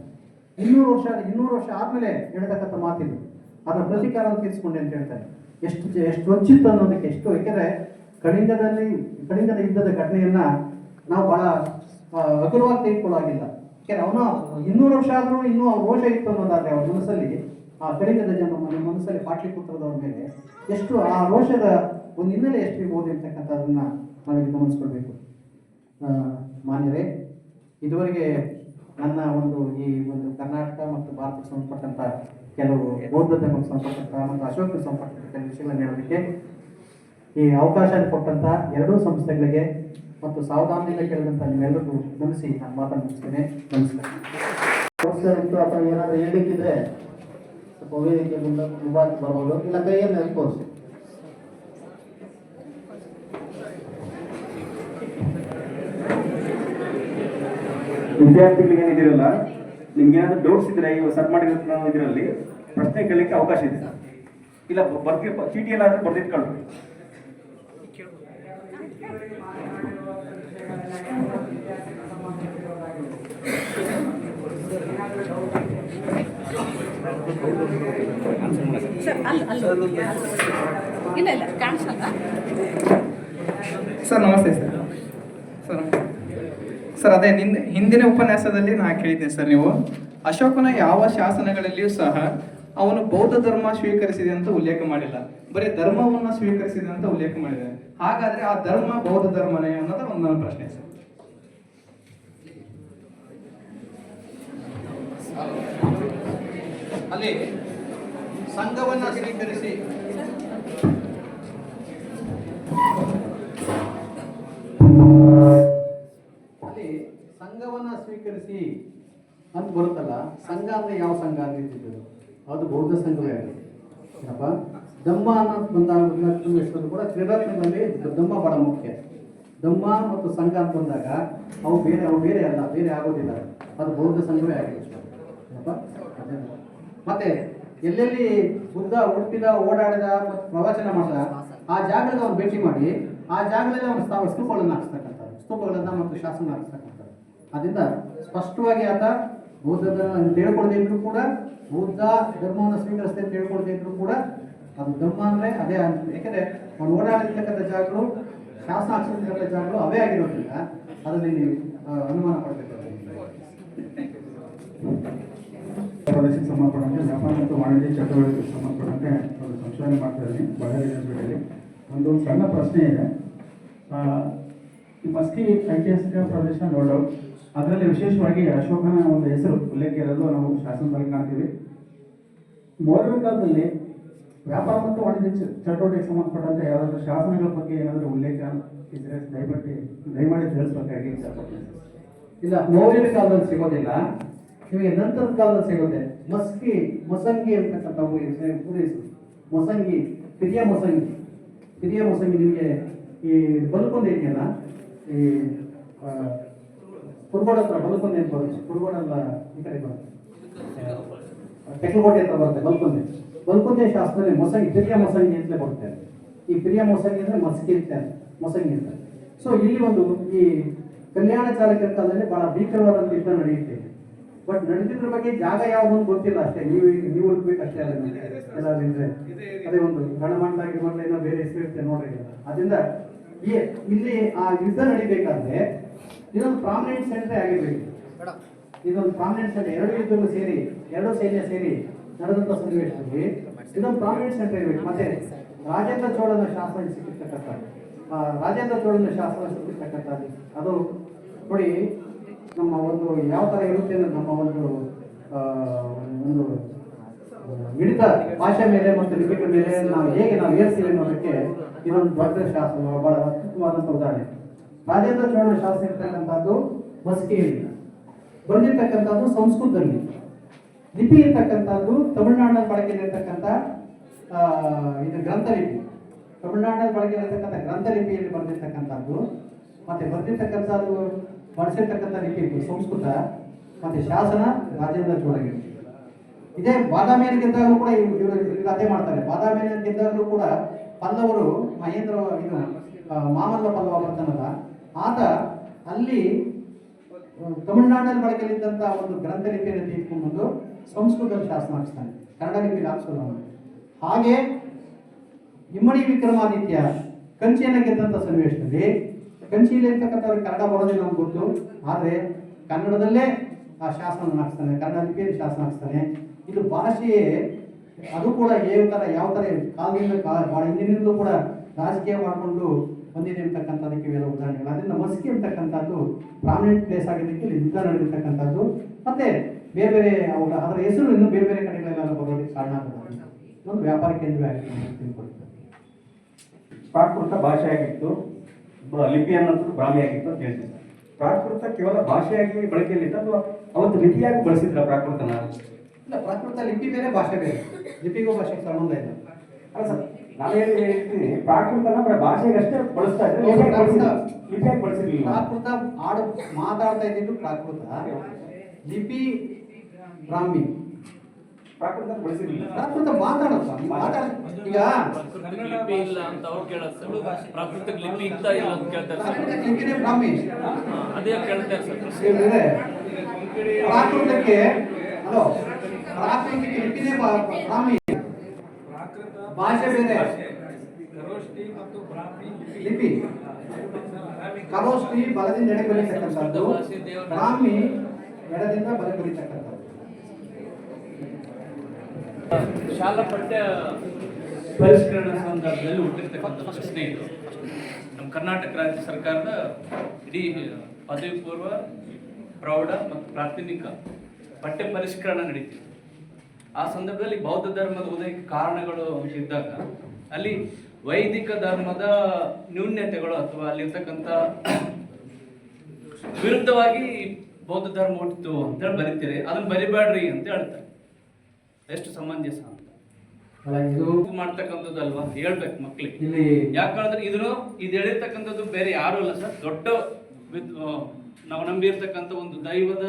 200 ವರ್ಷ ಆದ್ಮೇಲೆ ಹೇಳ್ತಕ್ಕಂಥ ಮಾತಿದ್ದು, ಅದರ ಪ್ರತೀಕಾರವನ್ನು ತೀರಿಸ್ಕೊಂಡೆ ಅಂತ ಹೇಳ್ತಾನೆ. ಎಷ್ಟು ವಂಚಿತ್ತು ಅನ್ನೋದಕ್ಕೆ ಎಷ್ಟು, ಯಾಕೆಂದ್ರೆ ಕಳಿಂಗದ ಯುದ್ಧದ ಘಟನೆಯನ್ನ ನಾವು ಬಹಳ ಹಗುರವಾಗಿ ತೆಗೆದುಕೊಳ್ಳಾಗಿಲ್ಲ. ಯಾಕೆಂದ್ರೆ ಅವನು 200 ವರ್ಷ ಆದ್ರೂ ಇನ್ನೂ ಅವ್ರ ರೋಷ ಇತ್ತು ಅನ್ನೋದಾದ್ರೆ ಅವ್ರ ಮನಸ್ಸಲ್ಲಿ, ಆ ಕಳಿಂಗದ ಜನ ಮನಸ್ಸಲ್ಲಿ ಪಾಟ್ಲಿಪುತ್ರದವ್ರ ಮೇಲೆ ಎಷ್ಟು ಆ ರೋಷದ ಒಂದು ಹಿನ್ನೆಲೆ ಎಷ್ಟು ಇರ್ಬೋದು ಅಂತಕ್ಕಂಥದ್ದನ್ನ ನಾವಿಲ್ಲಿ ಗಮನಿಸ್ಕೊಳ್ಬೇಕು. ಮಾನ್ಯರೇ, ಇದುವರೆಗೆ ನನ್ನ ಈ ಒಂದು ಕರ್ನಾಟಕ ಮತ್ತು ಭಾರತಕ್ಕೆ ಸಂಬಂಧಪಟ್ಟಂತ ಕೆಲವು ಬೌದ್ಧ ಧರ್ಮಕ್ಕೆ ಸಂಬಂಧಪಟ್ಟಂತ ಮತ್ತು ಅಶೋಕಕ್ಕೆ ಸಂಬಂಧಪಟ್ಟಂತ ಕೆಲವು ವಿಷಯಗಳನ್ನು ಹೇಳೋದಕ್ಕೆ ಈ ಅವಕಾಶ ಕೊಟ್ಟಂತ ಎರಡೂ ಸಂಸ್ಥೆಗಳಿಗೆ ಮತ್ತು ಸಾವಧಾನದಿಂದ ಕೇಳಿದಂತ ನಿಮ್ಮೆಲ್ಲರಿಗೂ ಗಮನಿಸಿ ನಾನು ಮಾತನ್ನು ಮುಗಿಸ್ತೇನೆ. ನಮಸ್ಕಾರ. ಅಥವಾ ಏನಾದರೂ ಹೇಳಲಿಕ್ಕಿದ್ರೆ ಸ್ವಲ್ಪ ವೇದಿಕೆ ಮುಂಬಾಗಿ ಬರ್ಬೋದು, ಇಲ್ಲ ಕೈಯನ್ನು ತೋರಿಸಿ. ವಿದ್ಯಾರ್ಥಿಗಳಿಗೆ ಏನಿದಿರಲ್ಲ, ನಿಮ್ಗೆ ಏನಾದ್ರು ಡೌಟ್ಸ್ ಇದ್ರೆ ಇವಾಗ ಸಬ್ ಮಾಡಿರೋ ಇದರಲ್ಲಿ ಪ್ರಶ್ನೆ ಕೇಳಲಿಕ್ಕೆ ಅವಕಾಶ ಇದೆ. ಇಲ್ಲ ಚೀಟಿ ಏನಾದ್ರೂ ಬರ್ದಿಟ್ಕೊಳ್ರಿ. ಇಲ್ಲ ಕಾಣಿಸಲ್ಲ. ಸರ್ ನಮಸ್ತೆ ಸರ್. ಸರ್ ಅದೇ ಹಿಂದಿನ ಉಪನ್ಯಾಸದಲ್ಲಿ ನಾನು ಕೇಳಿದ್ದೀನಿ ಸರ್, ನೀವು ಅಶೋಕನ ಯಾವ ಶಾಸನಗಳಲ್ಲಿಯೂ ಸಹ ಅವನು ಬೌದ್ಧ ಧರ್ಮ ಸ್ವೀಕರಿಸಿದೆ ಅಂತ ಉಲ್ಲೇಖ ಮಾಡಿಲ್ಲ, ಬರೀ ಧರ್ಮವನ್ನ ಸ್ವೀಕರಿಸಿದೆ ಅಂತ ಉಲ್ಲೇಖ ಮಾಡಿದ್ದಾರೆ. ಹಾಗಾದ್ರೆ ಆ ಧರ್ಮ ಬೌದ್ಧ ಧರ್ಮನೇ ಅನ್ನೋದು ಒಂದು ನನ್ನ ಪ್ರಶ್ನೆ ಸರ್. ಅಲ್ಲಿ ಸಂಘವನ್ನ ಸ್ವೀಕರಿಸಿ ಅಂತ ಬರುತ್ತಲ್ಲ, ಸಂಘ ಅಂದ್ರೆ ಯಾವ ಸಂಘ ಅಂತಿದ್ದು ಅದು ಬೌದ್ಧ ಸಂಘವೇ ಆಗಿದೆ. ಏನಪ್ಪ, ಧಮ್ಮ ಅನ್ನೋದು ಬಂದಾಗ ಕೂಡ ತ್ರಿರತ್ನಗಳಲ್ಲಿ ಧಮ್ಮ ಬಹಳ ಮುಖ್ಯ. ಧಮ್ಮ ಮತ್ತು ಸಂಘ ಅಂತ ಬಂದಾಗ ಅವು ಬೇರೆ ಅಲ್ಲ, ಬೇರೆ ಆಗೋದಿಲ್ಲ, ಅದು ಬೌದ್ಧ ಸಂಘವೇ ಆಗಿದೆ. ಏನಪ್ಪ, ಮತ್ತೆ ಎಲ್ಲೆಲ್ಲಿ ಬುದ್ಧ ಹುಟ್ಟಿದ, ಓಡಾಡಿದ ಮತ್ತು ಪ್ರವಚನ ಮಾಡಿದ ಆ ಜಾಗದಲ್ಲಿ ಅವ್ನು ಭೇಟಿ ಮಾಡಿ ಆ ಜಾಗದಲ್ಲಿ ಅವನು ಸ್ತೂಪಗಳನ್ನು ಹಾಕಿಸ್ತಕ್ಕಂಥದ್ದು, ಸ್ತೂಪಗಳನ್ನ ಮತ್ತು ಶಾಸನ ಹಾಕಿಸ್ತಕ್ಕಂಥದ್ದು. ಅದರಿಂದ ಸ್ಪಷ್ಟವಾಗಿ ಆತ ಬೌದ್ಧ ಅಂತ ಹೇಳ್ಕೊಳ್ದೇ ಇದ್ರು ಕೂಡ, ಬೌದ್ಧ ಧರ್ಮವನ್ನು ಸ್ವೀಕರಿಸ್ತೇ ಅಂತ ಹೇಳ್ಕೊಳ್ದೇ ಇದ್ರು ಕೂಡ ಅದು ಧರ್ಮ ಅಂದ್ರೆ ಅದೇ ಅಂತ. ಯಾಕಂದ್ರೆ ಅವ್ನು ಓಡಾಡಿರ್ತಕ್ಕಂಥ ಜಾಗಗಳು, ಶಾಸನ ಹಾಕ್ಸಿರ್ತಕ್ಕಂಥ ಜಾಗಗಳು ಅವೇ ಆಗಿರೋದ್ರಿಂದ ಅದರಲ್ಲಿ ನೀವು ಅನುಮಾನ ಪಡಬೇಕಾಗುತ್ತೆ. ಪ್ರದೇಶಕ್ಕೆ ಸಂಬಂಧಪಟ್ಟಂತೆ ವ್ಯಾಪಾರ ಮತ್ತು ವಾಣಿಜ್ಯ ಚಟುವಟಿಕೆಗೆ ಸಂಬಂಧಪಟ್ಟಂತೆ ಒಂದು ಸಂಶೋಧನೆ ಮಾಡ್ತಾ ಇದ್ದೀನಿ ಬಳ್ಳಾರಿ ಯೂನಿವರ್ಸಿಟಿಯಲ್ಲಿ. ಒಂದು ಸಣ್ಣ ಪ್ರಶ್ನೆ ಇದೆ. ಈ ಮಸ್ಕಿ ಐತಿಹಾಸಿಕ ಪ್ರದೇಶ ನೋಡು, ಅದರಲ್ಲಿ ವಿಶೇಷವಾಗಿ ಅಶೋಕನ ಒಂದು ಹೆಸರು ಉಲ್ಲೇಖ ಇರೋದು ನಾವು ಶಾಸನದಲ್ಲಿ ಕಾಣ್ತೀವಿ. ಮೌರ್ಯರ ಕಾಲದಲ್ಲಿ ವ್ಯಾಪಾರ ಮತ್ತು ವಾಣಿಜ್ಯ ಚಟುವಟಿಕೆಗೆ ಸಂಬಂಧಪಟ್ಟಂತೆ ಯಾವುದಾದ್ರೂ ಶಾಸನಗಳ ಬಗ್ಗೆ ಏನಾದರೂ ಉಲ್ಲೇಖ ಇದ್ರೆ ದಯಮಾಡಿ ತಿಳಿಸ್ಬೇಕಾಗಿ ಇಷ್ಟಪಡ್ತೀನಿ. ಇಲ್ಲ, ಮೌರ್ಯರ ಕಾಲದಲ್ಲಿ ಸಿಗೋದಿಲ್ಲ, ನಿಮಗೆ ನಂತರದ ಕಾಲದಲ್ಲಿ ಸಿಗುತ್ತೆ. ಮೊಸಂಗಿ ಅಂತಕ್ಕಂಥ ಮೊಸಂಗಿ, ಪಿರಿಯ ಮೊಸಂಗಿ ನಿಮಗೆ ಈ ಬಲ್ಕೊಂಡೆ ಇದೆಯಲ್ಲ, ಈ ಕುರುಗೋಡ ಹತ್ರ ಬಲ್ಕೊಂಡೆ ಅಂತ ಬರುತ್ತೆ. ಕುರುಗೋಡಲ್ಲ, ಈ ಕಡೆ ಬರುತ್ತೆ, ತೆಕ್ಕಲಕೋಟೆ ಹತ್ರ ಬರುತ್ತೆ ಬಲ್ಕೊಂಡೆ ಶಾಸ್ತ್ರದಲ್ಲಿ ಮೊಸಂಗಿ, ಪಿರಿಯ ಮೊಸಂಗಿ ಅಂತಲೇ ಬರುತ್ತೆ. ಈ ಪಿರಿಯ ಮೊಸಂಗಿ ಅಂದ್ರೆ ಮೊಸಂಗಿ ಅಂತ. ಸೊ ಇಲ್ಲಿ ಒಂದು ಈ ಕಲ್ಯಾಣ ಚಾಲಕರ ಕಾಲದಲ್ಲಿ ಬಹಳ ಭೀಕರವಾದಂಥ ಯುದ್ಧ ನಡೆಯುತ್ತೆ. ಬಟ್ ನಡೆದಿದ್ರ ಬಗ್ಗೆ ಜಾಗ ಯಾವ್ದು ಗೊತ್ತಿಲ್ಲ ಅಷ್ಟೇ, ನೀವು ಹುಡುಕ್ಬೇಕಷ್ಟೇ. ಎಲ್ಲಾದ್ರೂ ಇದ್ರೆ ಅದೇ ಒಂದು ಗಣಮಂಡಲ ಏನೋ ಬೇರೆ ಹೆಸರು ಇರುತ್ತೆ ನೋಡ್ರಿ. ಅದರಿಂದ ಇಲ್ಲಿ ಆ ಯುದ್ಧ ನಡಿಬೇಕಾದ್ರೆ ಇದೊಂದು ಪ್ರಾಮಿನೆಂಟ್ ಸೆಂಟ್ರೇ ಆಗಿರ್ಬೇಕು. ಇದೊಂದು ಪ್ರಾಮಿನೆಂಟ್ ಸೆಂಟರ್, ಎರಡು ಯುದ್ಧಗಳು ಸೇರಿ, ಎರಡು ಸೈನ್ಯ ಸೇರಿ ನಡೆದಂತ ಸನ್ನಿವೇಶದಲ್ಲಿ ಇದೊಂದು ಪ್ರಾಮಿನೆಂಟ್ ಸೆಂಟರ್ ಇರಬೇಕು. ಮತ್ತೆ ರಾಜೇಂದ್ರ ಚೋಳನ ಶಾಸನ ಸಿಕ್ಕಿರ್ತಕ್ಕಂಥ ರಾಜೇಂದ್ರ ಚೋಳನ ಶಾಸನ ಸೃಷ್ಟಿಸ್ತಕ್ಕಂಥದ್ದು ಅದು ನೋಡಿ, ನಮ್ಮ ಒಂದು ಯಾವ ಥರ ಇರುತ್ತೆ ಅಂದ್ರೆ ನಮ್ಮ ಒಂದು ಒಂದು ಮಿಡಿತ ಭಾಷೆ ಮೇಲೆ ಮತ್ತು ಲಿಪಿಗಳ ಮೇಲೆ ನಾವು ಹೇಗೆ ನಾವು ಏರ್ತೀವಿ ಅನ್ನೋದಕ್ಕೆ ಇದೊಂದು ದೊಡ್ಡ ಶಾಸನ, ಬಹಳ ಅತ್ಯುತ್ತಮವಾದಂಥ ಉದಾಹರಣೆ. ರಾಜೇಂದ್ರ ಚೋಳನ ಶಾಸನ ಇರ್ತಕ್ಕಂಥದ್ದು ಮಸ್ಕಿಯಲ್ಲಿ, ಬಂದಿರ್ತಕ್ಕಂಥದ್ದು ಸಂಸ್ಕೃತದಲ್ಲಿ, ಲಿಪಿ ಇರ್ತಕ್ಕಂಥದ್ದು ತಮಿಳುನಾಡಿನ ಬಳಕೆಯಲ್ಲಿರ್ತಕ್ಕಂಥ ಇದು ಗ್ರಂಥಲಿಪಿ, ತಮಿಳುನಾಡಿನ ಬಳಕೆಯಲ್ಲಿರ್ತಕ್ಕಂಥ ಗ್ರಂಥಲಿಪಿಯಲ್ಲಿ ಬರೆದಿರ್ತಕ್ಕಂಥದ್ದು, ಮತ್ತೆ ಬರೆದಿರ್ತಕ್ಕಂಥದ್ದು ಬಳಸಿರ್ತಕ್ಕಂಥ ಲಿಪಿ ಸಂಸ್ಕೃತ, ಮತ್ತೆ ಶಾಸನ ರಾಜೇಂದ್ರ ಚೋಳಗೆ. ಇದೇ ಬಾದಾಮಿಯನ್ನು ಗೆದ್ದಾಗಲೂ ಕೂಡ ಇವರು ಅದೇ ಮಾಡ್ತಾರೆ. ಬಾದಾಮಿಯನ್ನು ಗೆದ್ದಾಗಲೂ ಕೂಡ ಪಲ್ಲವರು ಮಹೇಂದ್ರ ಇದು ಮಾಮಲ್ಲ ಪಲ್ಲವ ಬರ್ತಾನಲ್ಲ, ಆತ ಅಲ್ಲಿ ತಮಿಳುನಾಡಿನಲ್ಲಿ ಬಳಕೆಯಲ್ಲಿದ್ದಂಥ ಒಂದು ಗ್ರಂಥಲಿಪಿಯನ್ನು ತೆಗೆದುಕೊಂಡು ಸಂಸ್ಕೃತ ಶಾಸನ ಹಾಕ್ಸ್ತಾನೆ, ಕನ್ನಡ ಲಿಪಿಯಲ್ಲಿ ಹಾಕ್ಸೋಲ್ಲ ಅವನು. ಹಾಗೆ ಇಮ್ಮಡಿ ವಿಕ್ರಮಾದಿತ್ಯ ಕಂಚಿಯನ್ನು ಗೆದ್ದಂಥ ಸನ್ನಿವೇಶದಲ್ಲಿ ಕಂಚಿಯಲ್ಲಿ ಇರ್ತಕ್ಕಂಥವ್ರಿಗೆ ಕನ್ನಡ ಬರೋದಿಲ್ಲ ನಮ್ಗೆ ಗೊತ್ತು, ಆದರೆ ಕನ್ನಡದಲ್ಲೇ ಆ ಶಾಸನ ಹಾಕ್ಸ್ತಾನೆ, ಕನ್ನಡ ಲಿಪಿಯಲ್ಲಿ ಶಾಸನ ಹಾಕ್ಸ್ತಾನೆ. ಇದು ಭಾಷೆಯೇ ಅದು ಕೂಡ ಯಾವ ಥರ ಕಾಲದಿಂದ ಭಾಳ ಹಿಂದಿನಿಂದಲೂ ಕೂಡ ರಾಜಕೀಯ ಮಾಡಿಕೊಂಡು ಬಂದಿದೆ ಅಂತಕ್ಕಂಥದಕ್ಕೆ ಇವೆಲ್ಲ ಉದಾಹರಣೆಗಳು. ಅದರಿಂದ ಮಸ್ಕಿ ಅಂತಕ್ಕಂಥದ್ದು ಪ್ರಾಮಿನೆಂಟ್ ಪ್ಲೇಸ್ ಆಗಿದ್ದಕ್ಕೆ ಇಲ್ಲಿ ಯುದ್ಧ ನಡೆದಿರ್ತಕ್ಕಂಥದ್ದು, ಮತ್ತೆ ಬೇರೆ ಬೇರೆ ಅದರ ಹೆಸರು ಇನ್ನೂ ಬೇರೆ ಬೇರೆ ಕಡೆಗಳೆಲ್ಲ ಬರೋದಕ್ಕೆ ಕಾರಣ ಆಗುತ್ತೆ. ಒಂದು ವ್ಯಾಪಾರ ಕೇಂದ್ರ ತಿಳ್ಕೊಳ್ತಾರೆ. ಪ್ರಾಕೃತ ಭಾಷೆಯಾಗಿತ್ತು, ಲಿಪಿ ಅನ್ನೋದು ಬ್ರಾಹ್ಮಿಯಾಗಿತ್ತು ಅಂತ ಹೇಳ್ತೀನಿ. ಪ್ರಾಕೃತ ಕೇವಲ ಭಾಷೆಯಾಗಿ ಬಳಕೆಯಲ್ಲಿತ್ತು ಅಥವಾ ಅವತ್ತು ಲಿಪಿಯಾಗಿ ಬಳಸಿದ್ರ ಪ್ರಾಕೃತನ? ಇಲ್ಲ, ಪ್ರಾಕೃತ ಲಿಪಿ ಬೇರೆ, ಭಾಷೆ ಬೇರೆ. ಲಿಪಿಗೂ ಭಾಷೆಗೆ ಸಂಬಂಧ ಇಲ್ಲ. ಅಲ್ಲ ಸರ್, ನಾನು ಹೇಳ್ತೀನಿ ಪ್ರಾಕೃತನ ಭಾಷೆಗೆ ಅಷ್ಟೇ ಬಳಸ್ತಾ ಇದ್ರೆ ಲಿಪಿಯಾಗಿ ಬಳಸಿರ್ಲಿಲ್ಲ. ಪ್ರಾಕೃತ ಆಡು ಮಾತಾಡ್ತಾ ಇದ್ದಿದ್ದು ಪ್ರಾಕೃತ, ಲಿಪಿ ಬ್ರಾಹ್ಮಿ. ಪ್ರಾಕೃತ ಬಳಸಿರ್ಲಿಲ್ಲ. ಪ್ರಾಕೃತ ಮಾತಾಡುತ್ತ ಈಗ ಲಿಪಿ ಇಲ್ಲ ಅಂತ ಅವ್ರು ಕೇಳ್ತಾರೆ, ಪ್ರಾಕೃತಿಕ ಲಿಪಿ ಇತ್ತ ಇಲ್ಲ ಅಂತ ಕೇಳ್ತಾರೆ ಸರ್. ಪ್ರಾಕೃತಿಕ ಲಿಪಿನೇ ಬ್ರಾಹ್ಮಿ, ಅದೇ ಕೇಳ್ತಾರೆ ಸರ್. ಪ್ರಾಕೃತಕ್ಕೆ ಹಲೋ ಪ್ರಾಕೃತಿಕ ಲಿಪಿನೇ ಬ್ರಾಹ್ಮಿ, ಭಾಷೆ ಬೇರೆ. ಲಿಪಿ ಕರೋಷ್ಟಿ ಬಲದಿಂದ ಎಡೆ ಬರೀತಕ್ಕಂಥದ್ದು, ಬ್ರಾಹ್ಮಿ ಎಡದಿಂದ ಬಲ ಬರೀತಕ್ಕಂಥದ್ದು. ಶಾಲಾ ಪಠ್ಯ ಪರಿಷ್ಕರಣೆ ಸಂದರ್ಭದಲ್ಲಿ ಹುಟ್ಟಿರ್ತಕ್ಕಂಥ ಪ್ರಶ್ನೆ ಇದು. ನಮ್ಮ ಕರ್ನಾಟಕ ರಾಜ್ಯ ಸರ್ಕಾರದ ಇಡೀ ಪದವಿ ಪೂರ್ವ, ಪ್ರೌಢ ಮತ್ತು ಪ್ರಾಥಮಿಕ ಪಠ್ಯ ಪರಿಷ್ಕರಣೆ ನಡೀತಿದೆ. ಆ ಸಂದರ್ಭದಲ್ಲಿ ಬೌದ್ಧ ಧರ್ಮದ ಉದಯಕ್ಕೆ ಕಾರಣಗಳು ಅಂತ ಇದ್ದಾಗ ಅಲ್ಲಿ ವೈದಿಕ ಧರ್ಮದ ನ್ಯೂನ್ಯತೆಗಳು ಅಥವಾ ಅಲ್ಲಿರ್ತಕ್ಕಂಥ ವಿರುದ್ಧವಾಗಿ ಬೌದ್ಧ ಧರ್ಮ ಹುಟ್ಟಿತು ಅಂತೇಳಿ ಬರೀತೀರಿ, ಅದನ್ನ ಬರಿಬೇಡ್ರಿ ಅಂತ ಹೇಳ್ತಾರೆ. ಎಷ್ಟು ಸಮಂಜಸ ಅಂತ ಇದು ಮಾಡ್ತಕ್ಕಂಥದ್ದು ಅಲ್ವಾ, ಹೇಳ್ಬೇಕು ಮಕ್ಳಿಗೆ. ಇಲ್ಲಿ ಯಾಕಂದ್ರೆ ಇದು ಹೇಳಿರ್ತಕ್ಕಂಥದ್ದು ಬೇರೆ ಯಾರು ಅಲ್ಲ ಸರ್, ದೊಡ್ಡ ನಾವು ನಂಬಿರ್ತಕ್ಕಂಥ ಒಂದು ದೈವದ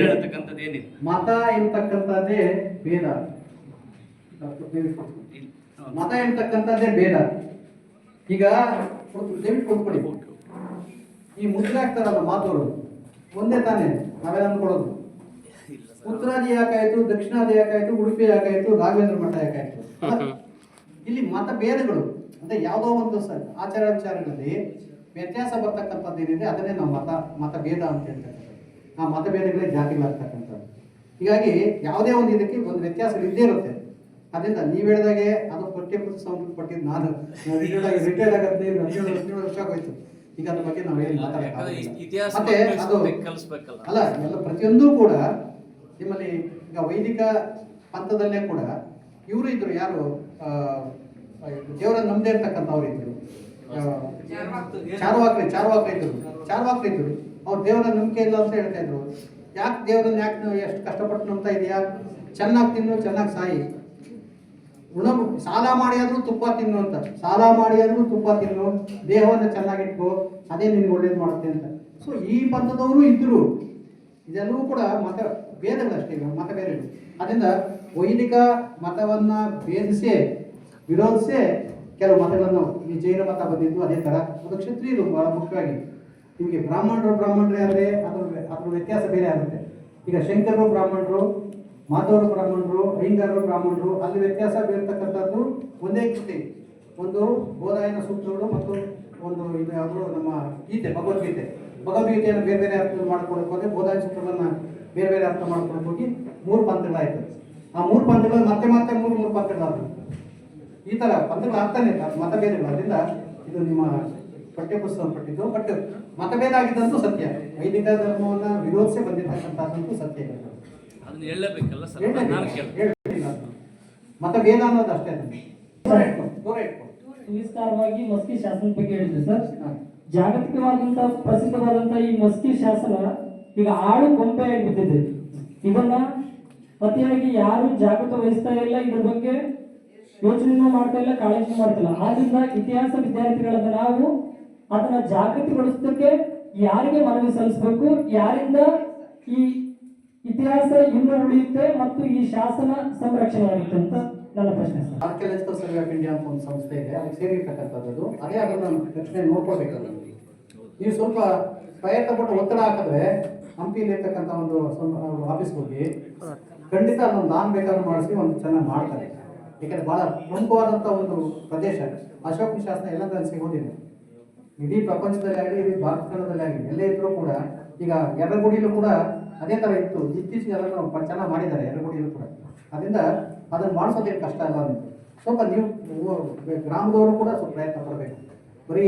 ಹೇಳ್ತಕ್ಕಂಥದ್ದು ಏನಿಲ್ಲ. ಮತ ಎಂತಕ್ಕಂಥದ್ದೇ ಭೇದ, ಮತ ಎಂತಕ್ಕಂಥದ್ದೇ ಭೇದ. ಈಗ ದಯವಿಟ್ಟು ಕೊಟ್ಕೊಡಿ, ಈ ಮುದ್ರೆ ಆಗ್ತಾರಲ್ಲ ಮಾತವರು ಒಂದೇ ತಾನೇ ನಾವೆಲ್ಲ ಅನ್ಕೊಳ್ಳೋದು. ಉತ್ತರಾದಿ ಯಾಕಾಯ್ತು, ದಕ್ಷಿಣಾದಿ ಯಾಕಾಯ್ತು, ಉಡುಪಿ ಯಾಕಾಯ್ತು, ರಾಘವೇಂದ್ರ ಮಠ ಯಾಕಾಯ್ತು. ಇಲ್ಲಿ ಮತ ಭೇದಗಳು ಅಂದ್ರೆ ಯಾವುದೋ ಒಂದು ಆಚಾರ ವಿಚಾರಗಳಲ್ಲಿ ವ್ಯತ್ಯಾಸ ಬರ್ತಕ್ಕಂಥದ್ದು ಏನಿದೆ ಅದನ್ನೇ ನಾವು ಮತಭೇದ ಅಂತ ಹೇಳ್ತಕ್ಕಂಥದ್ದು. ಆ ಮತಭೇದಗಳೇ ಜಾತಿಗಳಾಗ್ತಕ್ಕಂಥದ್ದು. ಹೀಗಾಗಿ ಯಾವುದೇ ಒಂದು ಇದಕ್ಕೆ ಒಂದು ವ್ಯತ್ಯಾಸ ಇದ್ದೇ ಇರುತ್ತೆ. ಅದರಿಂದ ನೀವು ಹೇಳಿದಾಗೆ ಅದು ಪಠ್ಯಪುಸ್ತಕ ಸಂಬಂಧಪಟ್ಟಿದ್ದು ನಾನು ರಿಟೈರ್ಡ್ ಆಗತ್ತೆ 17 ವರ್ಷ ಆಗೋಯ್ತು. ಈಗ ಅದ್ರ ಬಗ್ಗೆ ನಾವು ಹೇಳಿ ಮತ್ತೆ ಅದು ಅಲ್ಲ, ಎಲ್ಲ ಪ್ರತಿಯೊಂದು ಕೂಡ ನಿಮ್ಮಲ್ಲಿ ಈಗ ವೈದಿಕ ಪಂಥದಲ್ಲೇ ಕೂಡ ಇವರು ಇದ್ರು, ಯಾರು ದೇವರನ್ನು ನಂಬದೇ ಇರ್ತಕ್ಕಂಥವ್ರು ಇದ್ರು, ಚಾರ್ವಾಕ್ರು ಇದ್ರು. ಅವ್ರು ದೇವರ ನಂಬಿಕೆ ಇಲ್ಲ ಅಂತ ಹೇಳ್ತಾ ಇದ್ರು. ಯಾಕೆ ದೇವರನ್ನ ಎಷ್ಟು ಕಷ್ಟಪಟ್ಟು ನಂಬ್ತಾ ಇದೆಯಾ, ಚೆನ್ನಾಗಿ ತಿನ್ನು, ಚೆನ್ನಾಗಿ ಸಾಯಿ, ಸಾಲ ಮಾಡಿ ಆದ್ರೂ ತುಪ್ಪ ತಿನ್ನು ಅಂತ, ಸಾಲ ಮಾಡಿ ಆದ್ರೂ ತುಪ್ಪ ತಿನ್ನು, ದೇಹವನ್ನು ಚೆನ್ನಾಗಿಟ್ಕೋ, ಅದೇ ನಿನ್ಗೆ ಒಳ್ಳೇದು ಮಾಡುತ್ತೆ ಅಂತ. ಸೊ ಈ ಪಂಥದವರು ಇದ್ರು. ಇದೆಲ್ಲವೂ ಕೂಡ ಮತ ಭೇದಗಳಷ್ಟೇ, ಮತಭೇದಗಳು. ಅದರಿಂದ ವೈದಿಕ ಮತವನ್ನ ಭೇದಿಸಿ ವಿರೋಧಿಸಿ ಕೆಲವು ಮತಗಳನ್ನು, ಈ ಜೈನ ಮತ ಬಂದಿದ್ದು ಅದೇ ಥರ. ಅದು ಕ್ಷತ್ರಿಯರು ಬಹಳ ಮುಖ್ಯವಾಗಿ. ನಿಮಗೆ ಬ್ರಾಹ್ಮಣರೇ ಆದರೆ ಅದ್ರ ವ್ಯತ್ಯಾಸ ಬೇರೆ ಆಗುತ್ತೆ. ಈಗ ಶಂಕರರು ಬ್ರಾಹ್ಮಣರು, ಮಾಧವರು ಬ್ರಾಹ್ಮಣರು, ಅಯ್ಯಂಗಾರರು ಬ್ರಾಹ್ಮಣರು, ಅಲ್ಲಿ ವ್ಯತ್ಯಾಸ ಬೀರ್ತಕ್ಕಂಥದ್ದು ಒಂದೇ ಕೃತಿ. ಒಂದು ಬೋಧಾಯನ ಸೂತ್ರಗಳು ಮತ್ತು ಒಂದು ಇದು ಯಾವುದು ನಮ್ಮ ಗೀತೆ, ಭಗವದ್ಗೀತೆಯನ್ನು ಬೇರೆ ಬೇರೆ ಅರ್ಥ ಮಾಡ್ಕೊಳಕ್ಕೆ ಹೋಗಿ ಬೋಧಾಯನ ಸೂತ್ರಗಳನ್ನು ಬೇರೆ ಬೇರೆ ಅರ್ಥ ಮಾಡ್ಕೊಳಕ್ಕೆ ಹೋಗಿ 3 ಪಂಥಗಳಾಯ್ತು. ಆ 3 ಪಂಥಗಳು ಮತ್ತೆ 3 ಪಂಥಗಳಾದ್ರು. ಈ ತರ ಪಂಥಗಳು ಆಗ್ತಾನೆ ಇರ್ತಾರೆ, ಮತಭೇದಗಳು. ಅದರಿಂದ ಇದು ನಿಮ್ಮ ಪಠ್ಯಪುಸ್ತಕ ಪಟ್ಟಿದ್ದು. ಬಟ್ ಮತಭೇದ ಆಗಿದ್ದಂತೂ ಸತ್ಯ, ವೈದಿಕ ಧರ್ಮವನ್ನ ವಿರೋಧಿಸಿ ಬಂದಿರ್ತಕ್ಕಂಥದ್ದಂತೂ ಸತ್ಯ ಇದೆ. ಅದನ್ನ ಹೇಳಬೇಕಲ್ಲ ಸರ್, ನಾನು ಕೇಳ್ತೀನಿ. ಹೇಳ್ತೀನಿ ನಾನು. ಮತಭೇದ ಅನ್ನೋದು ಅಷ್ಟೇ. ದೂರ ಇಟ್ಕೊ. ವಿಸ್ತಾರವಾಗಿ ಮಸ್ಕಿ ಶಾಸನ ಬಗ್ಗೆ ಹೇಳಿದ್ರು ಸರ್. ಜಾಗತಿಕವಾದಂತ ಪ್ರಸಿದ್ಧವಾದಂತ ಈ ಮಸ್ಕಿ ಶಾಸನ ಈಗ ಆಳು ಗೊಂಬೆ ಆಗಿಬಿಟ್ಟಿದೆ. ಇದನ್ನ ಅತಿಯಾಗಿ ಯಾರು ಜಾಗೃತ ವಹಿಸ್ತಾ ಇಲ್ಲ, ಇದ್ರ ಬಗ್ಗೆ ಯೋಚನೆನೂ ಮಾಡ್ತಾ ಇಲ್ಲ, ಕಾಳಜಿ ಮಾಡ್ತಿಲ್ಲ. ಆದ್ರಿಂದ ಇತಿಹಾಸ ವಿದ್ಯಾರ್ಥಿಗಳಾದ ನಾವು ಅದನ್ನ ಜಾಗೃತಿಗೊಳಿಸೋದಕ್ಕೆ ಯಾರಿಗೆ ಮನವಿ ಸಲ್ಲಿಸಬೇಕು, ಯಾರಿಂದ ಈ ಇತಿಹಾಸ ಇನ್ನೂ ಉಳಿಯುತ್ತೆ ಮತ್ತು ಈ ಶಾಸನ ಸಂರಕ್ಷಣೆ ಆಗುತ್ತೆ ಅಂತ ನನ್ನ ಪ್ರಶ್ನೆ sir. Archaeological survey of India ಅಂತ ಒಂದು ಸಂಸ್ಥೆ ಇದೆ, ಅದಕ್ಕೆ ಸೇರಿರ್ತಕ್ಕಂಥದ್ದು. ಅದೇ ಅದನ್ನು ರಕ್ಷಣೆ ನೋಡ್ಕೋಬೇಕಲ್ಲ. ನೀವು ಸ್ವಲ್ಪ ಪ್ರಯತ್ನ ಪಟ್ಟು ಒತ್ತಡ ಹಾಕಿದ್ರೆ ಹಂಪಿಲಿರ್ತಕ್ಕಂಥ ಒಂದು ಆಫೀಸ್ಗೆ ಹೋಗಿ ಖಂಡಿತ ಅದೊಂದು ದಾನ್ ಬೇಕಾದ್ರೂ ಮಾಡಿಸಿ ಒಂದು ಚೆನ್ನಾಗಿ ಮಾಡ್ತಾರೆ. ಯಾಕಂದ್ರೆ ಬಹಳ ಪ್ರಮುಖವಾದಂಥ ಒಂದು ಪ್ರದೇಶ. ಅಶೋಕನ ಶಾಸನ ಎಲ್ಲಂದ್ರಲ್ಲಿ ಸಿಗೋದಿಲ್ಲ. ಇಡೀ ಪ್ರಪಂಚದಲ್ಲಿ ಆಗಲಿ, ಇಡೀ ಭಾರತ ಖಂಡದಲ್ಲಿ ಆಗಲಿ, ಎಲ್ಲೇ ಇದ್ರೂ ಕೂಡ. ಈಗ ಯರ್ರಗುಡಿಲೂ ಕೂಡ ಅದೇ ಥರ ಇತ್ತು. ಇತ್ತೀಚೆಗೆ ಅದನ್ನು ಚೆನ್ನಾಗಿ ಮಾಡಿದ್ದಾರೆ ಯರ್ರಗುಡಿಲೂ ಕೂಡ. ಅದರಿಂದ ಅದನ್ನು ಮಾಡಿಸೋದೇನು ಕಷ್ಟ ಅಲ್ಲ. ನಿಮಗೆ ಸ್ವಲ್ಪ ನೀವು ಗ್ರಾಮದವರು ಕೂಡ ಸ್ವಲ್ಪ ಪ್ರಯತ್ನ ಪಡಬೇಕು. ಬರೀ